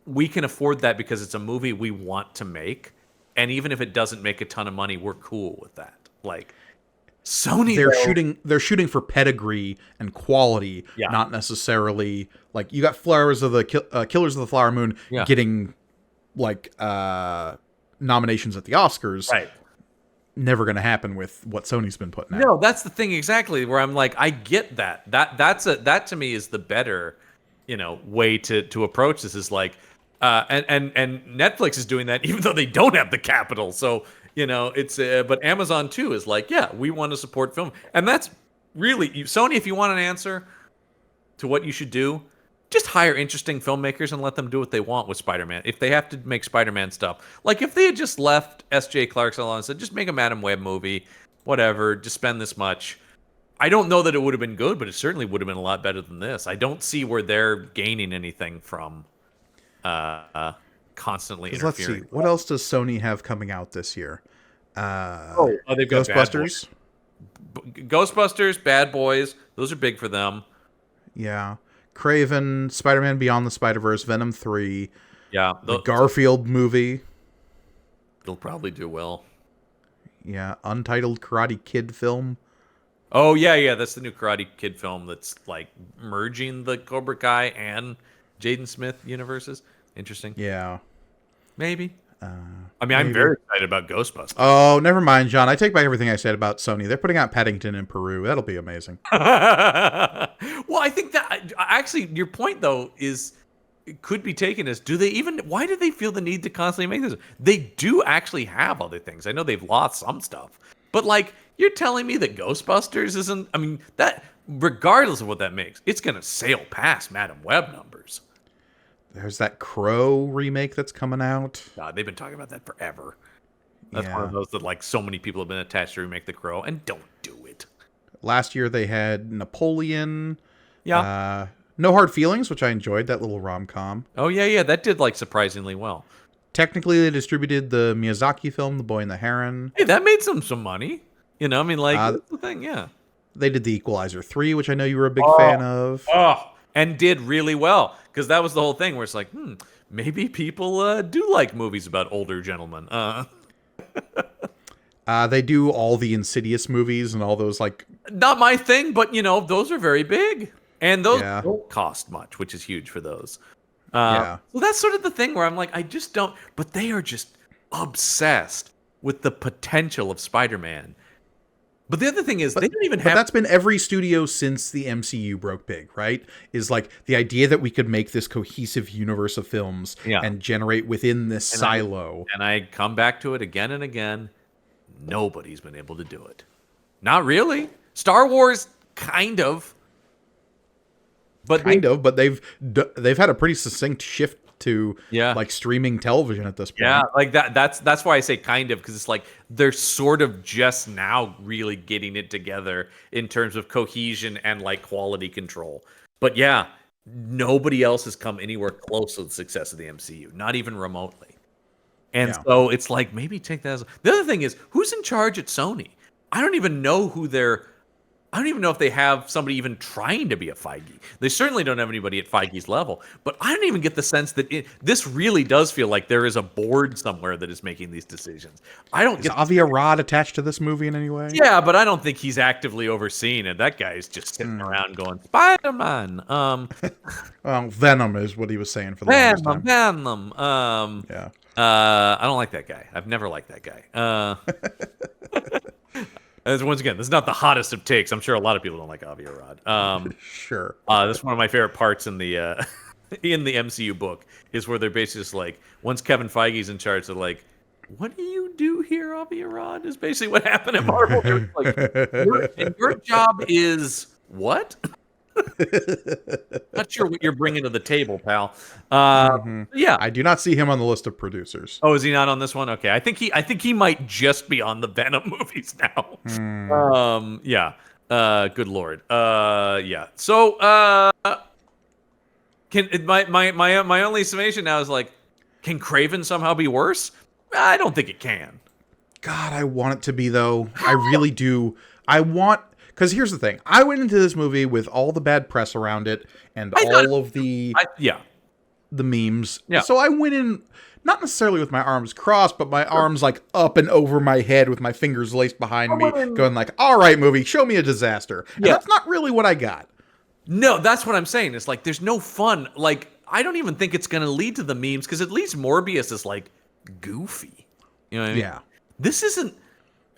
we can afford that because it's a movie we want to make. And even if it doesn't make a ton of money, we're cool with that. Like Sony, they're shooting for pedigree and quality, not necessarily like you got Flowers of the Killers of the Flower Moon getting like nominations at the Oscars. Right. Never going to happen with what Sony's been putting out. No, that's the thing exactly where I'm like, I get that. That to me is the better, way to approach this is like, and Netflix is doing that even though they don't have the capital. So, it's, but Amazon too is like, yeah, we want to support film. And that's really, Sony, if you want an answer to what you should do, just hire interesting filmmakers and let them do what they want with Spider-Man. If they have to make Spider-Man stuff, like if they had just left S.J. Clarkson alone and said, just make a Madame Web movie, whatever, just spend this much. I don't know that it would have been good, but it certainly would have been a lot better than this. I don't see where they're gaining anything from constantly interfering. Let's see. What else does Sony have coming out this year? They've got Ghostbusters. Ghostbusters, Bad Boys. Those are big for them. Yeah. Craven, Spider-Man Beyond the Spider-Verse, Venom 3. Yeah. The Garfield movie. They'll probably do well. Yeah. Untitled Karate Kid film. Oh, yeah. That's the new Karate Kid film that's like merging the Cobra Kai and Jaden Smith universes. Interesting. Yeah. Maybe. I'm very excited about Ghostbusters. Oh, never mind, John. I take back everything I said about Sony. They're putting out Paddington in Peru. That'll be amazing. Well, I think that actually your point though is it could be taken as why do they feel the need to constantly make this? They do actually have other things. I know they've lost some stuff. But like you're telling me that Ghostbusters isn't that regardless of what that makes, it's going to sail past Madame Web numbers. There's that Crow remake that's coming out. God, they've been talking about that forever. That's one of those that like so many people have been attached to remake The Crow and don't do it. Last year they had Napoleon. Yeah. No Hard Feelings, which I enjoyed, that little rom-com. Oh, yeah. That did like surprisingly well. Technically, they distributed the Miyazaki film, The Boy and the Heron. Hey, that made some money. That's the thing, yeah. They did the Equalizer 3, which I know you were a big Oh, fan of. oh, and did really well because that was the whole thing where it's like, maybe people do like movies about older gentlemen. They do all the Insidious movies and all those like. Not my thing, but those are very big, and those Yeah. don't cost much, which is huge for those. Yeah. So that's sort of the thing where I'm like, I just don't. But they are just obsessed with the potential of Spider-Man. But the other thing is, they don't even But have. that's been every studio since the MCU broke big, right? Is like the idea that we could make this cohesive universe of films Yeah. and generate within this silo. And I come back to it again and again. Nobody's been able to do it. Not really. Star Wars, kind of. But But they've had a pretty succinct shift to like streaming television at this point. Yeah, like that's why I say kind of, because it's like they're sort of just now really getting it together in terms of cohesion and like quality control. But yeah, nobody else has come anywhere close to the success of the MCU, not even remotely. And so it's like, maybe take that as the other thing is, who's in charge at Sony? I don't even know I don't even know if they have somebody even trying to be a Feige. They certainly don't have anybody at Feige's level. But I don't even get the sense that this really does feel like there is a board somewhere that is making these decisions. I don't Is Avi Arad attached to this movie in any way? Yeah, but I don't think he's actively overseeing it. That guy's just sitting around going, Spider-Man. Well, Venom is what he was saying for the longest time. Venom. Yeah. I don't like that guy. I've never liked that guy. Once again, this is not the hottest of takes. I'm sure a lot of people don't like Avi Arad. Sure. That's one of my favorite parts in the in the MCU book is where they're basically just like, once Kevin Feige's in charge, they're like, "What do you do here, Avi Arad?" Is basically what happened at Marvel. They're like, your job is what? Not sure what you're bringing to the table, pal. Yeah, I do not see him on the list of producers. Oh, is he not on this one? Okay, I think he might just be on the Venom movies now. Yeah. Good lord. Yeah. So, my only summation now is like, can Craven somehow be worse? I don't think it can. God, I want it to be though. I really do. Because here's the thing. I went into this movie with all the bad press around it and all of the memes. Yeah. So I went in not necessarily with my arms crossed, but my arms like up and over my head with my fingers laced behind me, going like, all right, movie, show me a disaster. And that's not really what I got. No, that's what I'm saying. It's like, there's no fun. Like, I don't even think it's going to lead to the memes, because at least Morbius is like goofy. You know what I mean? Yeah. This isn't.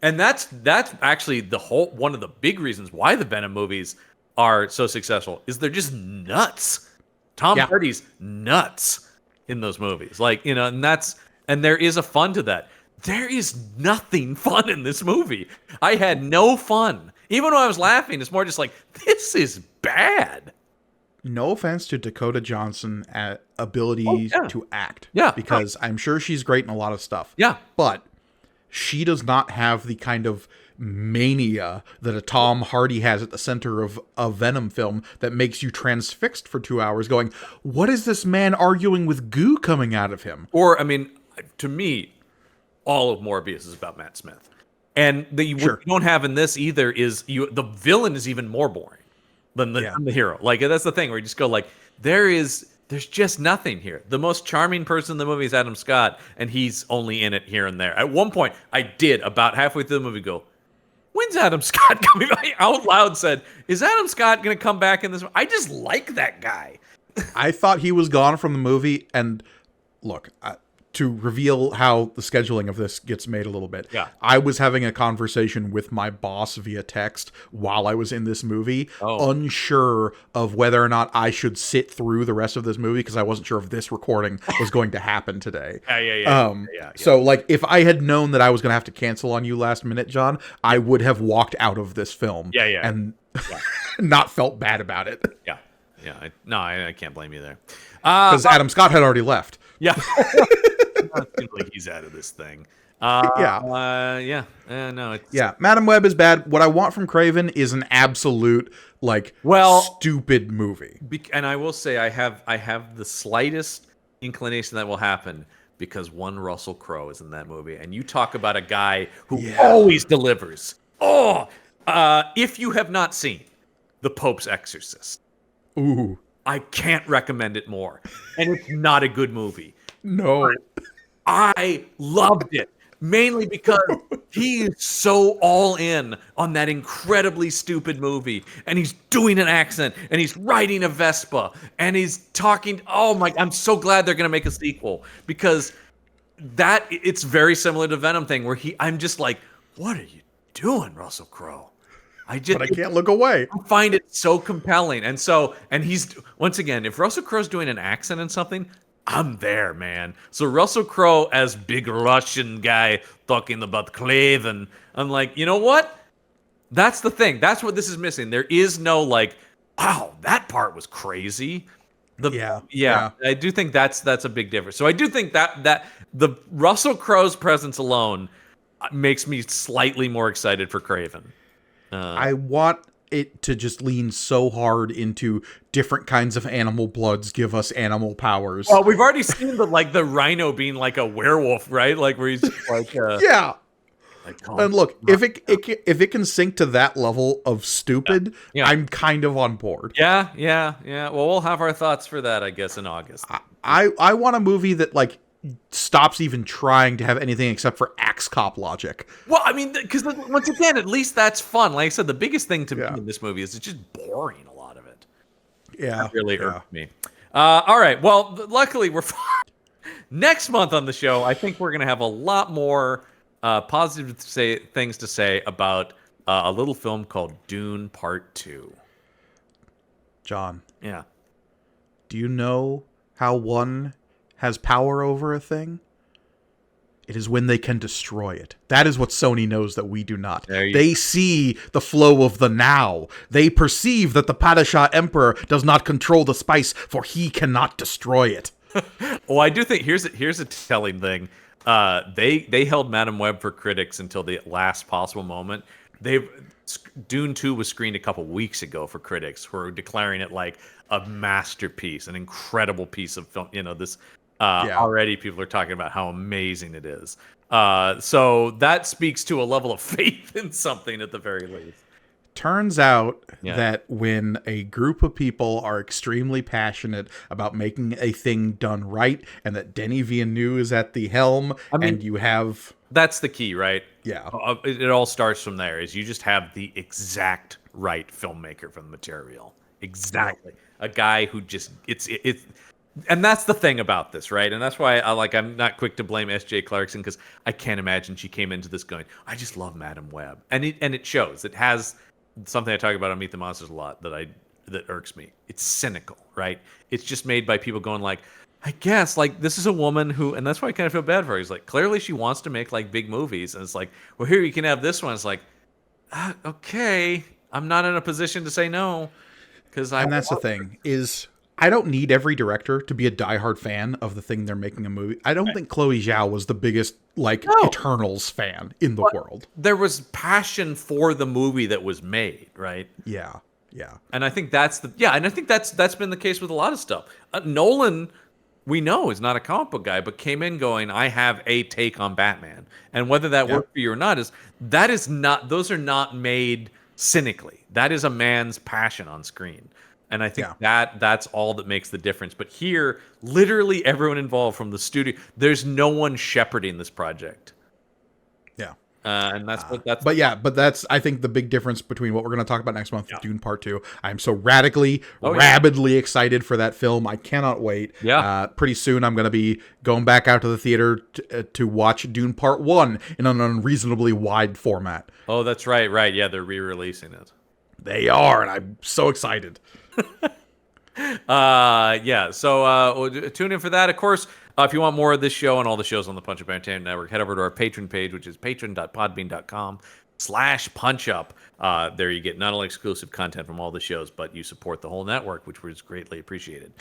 And that's actually one of the big reasons why the Venom movies are so successful is they're just nuts. Tom Hardy's nuts in those movies. Like, and there is a fun to that. There is nothing fun in this movie. I had no fun. Even when I was laughing, it's more just like, this is bad. No offense to Dakota Johnson at ability to act. Yeah. Because I'm sure she's great in a lot of stuff. Yeah. But she does not have the kind of mania that a Tom Hardy has at the center of a Venom film that makes you transfixed for 2 hours going, what is this man arguing with goo coming out of him? Or, I mean, to me, all of Morbius is about Matt Smith. And what you don't have in this either is the villain is even more boring than the hero. Like, that's the thing where you just go like, there's just nothing here. The most charming person in the movie is Adam Scott, and he's only in it here and there. At one point, I did, about halfway through the movie, go, when's Adam Scott coming back? I out loud said, is Adam Scott going to come back in this? I just like that guy. I thought he was gone from the movie, and look, to reveal how the scheduling of this gets made a little bit. Yeah. I was having a conversation with my boss via text while I was in this movie, unsure of whether or not I should sit through the rest of this movie because I wasn't sure if this recording was going to happen today. Yeah. So, like, if I had known that I was going to have to cancel on you last minute, John, I would have walked out of this film. And not felt bad about it. Yeah. I can't blame you there. Because Adam Scott had already left. Yeah. It seems like he's out of this thing. No. Madam Web is bad. What I want from Craven is an absolute stupid movie. And I will say I have the slightest inclination that will happen because one Russell Crowe is in that movie, and you talk about a guy who always delivers. Oh, If you have not seen The Pope's Exorcist, Ooh, I can't recommend it more. And it's not a good movie. no. I loved it. Mainly because he is so all in on that incredibly stupid movie. And he's doing an accent. And he's riding a Vespa. And he's talking. Oh my, I'm so glad they're going to make a sequel. Because it's very similar to Venom thing where I'm just like, what are you doing, Russell Crowe? But I can't look away. I find it so compelling. And he's, once again, if Russell Crowe's doing an accent in something, I'm there, man. So Russell Crowe as big Russian guy talking about Cleveland, I'm like, you know what? That's the thing. That's what this is missing. There is no like, wow, that part was crazy. Yeah. I do think that's a big difference. So I do think that the Russell Crowe's presence alone makes me slightly more excited for Craven. I want it to just lean so hard into different kinds of animal bloods give us animal powers. Well, we've already seen the rhino being like a werewolf, right? Like where he's like yeah. Like, and look, if it can sink to that level of stupid, I'm kind of on board. Yeah. Well, we'll have our thoughts for that, I guess, in August. I want a movie that like stops even trying to have anything except for axe cop logic. Well, I mean, because once again, at least that's fun. Like I said, the biggest thing to me in this movie is it's just boring, a lot of it. Yeah. That really irked me. All right. Well, luckily, we're fine. Next month on the show, I think we're going to have a lot more positive things to say about a little film called Dune Part 2. John. Yeah. Do you know how one has power over a thing? It is when they can destroy it. That is what Sony knows that we do not. They see the flow of the now. They perceive that the Padishah Emperor does not control the spice, for he cannot destroy it. Well, I do think here's a telling thing. They held Madame Web for critics until the last possible moment. Dune 2 was screened a couple weeks ago for critics who are declaring it like a masterpiece, an incredible piece of film. You know, this already people are talking about how amazing it is. So that speaks to a level of faith in something at the very least. Turns out that when a group of people are extremely passionate about making a thing done right, and that Denis Villeneuve is at the helm, and you have... That's the key, right? Yeah. It all starts from there, is you just have the exact right filmmaker for the material. Exactly. A guy who just... It's and that's the thing about this, right? And that's why I'm not quick to blame S.J. Clarkson, because I can't imagine she came into this going, I just love Madame Web. And it shows. It has... something I talk about on Meet the Monsters a lot that irks me. It's cynical, right? It's just made by people going like, I guess like this is a woman who, and that's why I kind of feel bad for her. He's like, clearly she wants to make like big movies, and it's like, well, here you can have this one. It's like, okay, I'm not in a position to say no, and that's the thing is, I don't need every director to be a diehard fan of the thing they're making a movie. I don't think Chloe Zhao was the biggest Eternals fan in the world. There was passion for the movie that was made, right? Yeah. And I think that's that's been the case with a lot of stuff. Nolan, we know, is not a comic book guy, but came in going, I have a take on Batman, and whether that worked for you or not those are not made cynically. That is a man's passion on screen. And I think that's all that makes the difference. But here, literally everyone involved from the studio, there's no one shepherding this project. Yeah. And that's but that's, I think, the big difference between what we're going to talk about next month with Dune Part 2. I'm so rabidly excited for that film. I cannot wait. Yeah. Pretty soon I'm going to be going back out to the theater to watch Dune Part 1 in an unreasonably wide format. Oh, that's right. Right. Yeah, they're re-releasing it. They are, and I'm so excited. So tune in for that. Of course, if you want more of this show and all the shows on the Punch Up Entertainment Network, head over to our Patreon page, which is patreon.podbean.com/punchup. There you get not only exclusive content from all the shows, but you support the whole network, which was greatly appreciated.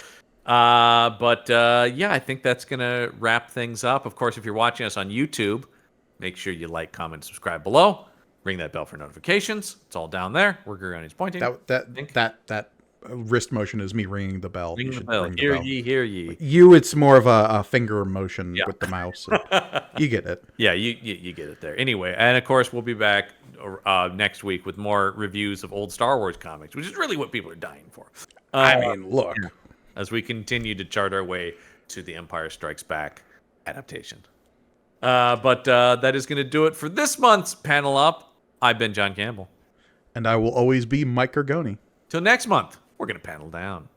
I think that's gonna wrap things up. Of course, if you're watching us on YouTube, make sure you like, comment, subscribe below. Ring that bell for notifications. It's all down there. Where Gurani's pointing. That wrist motion is me ringing the bell. Ring the bell. Hear ye, hear ye. It's more of a finger motion with the mouse. You get it. Yeah, you get it there. Anyway, and of course, we'll be back next week with more reviews of old Star Wars comics, which is really what people are dying for. I mean, look. As we continue to chart our way to the Empire Strikes Back adaptation. But that is going to do it for this month's Panel Up. I've been John Campbell. And I will always be Mike Gargoni. Till next month, we're going to panel down.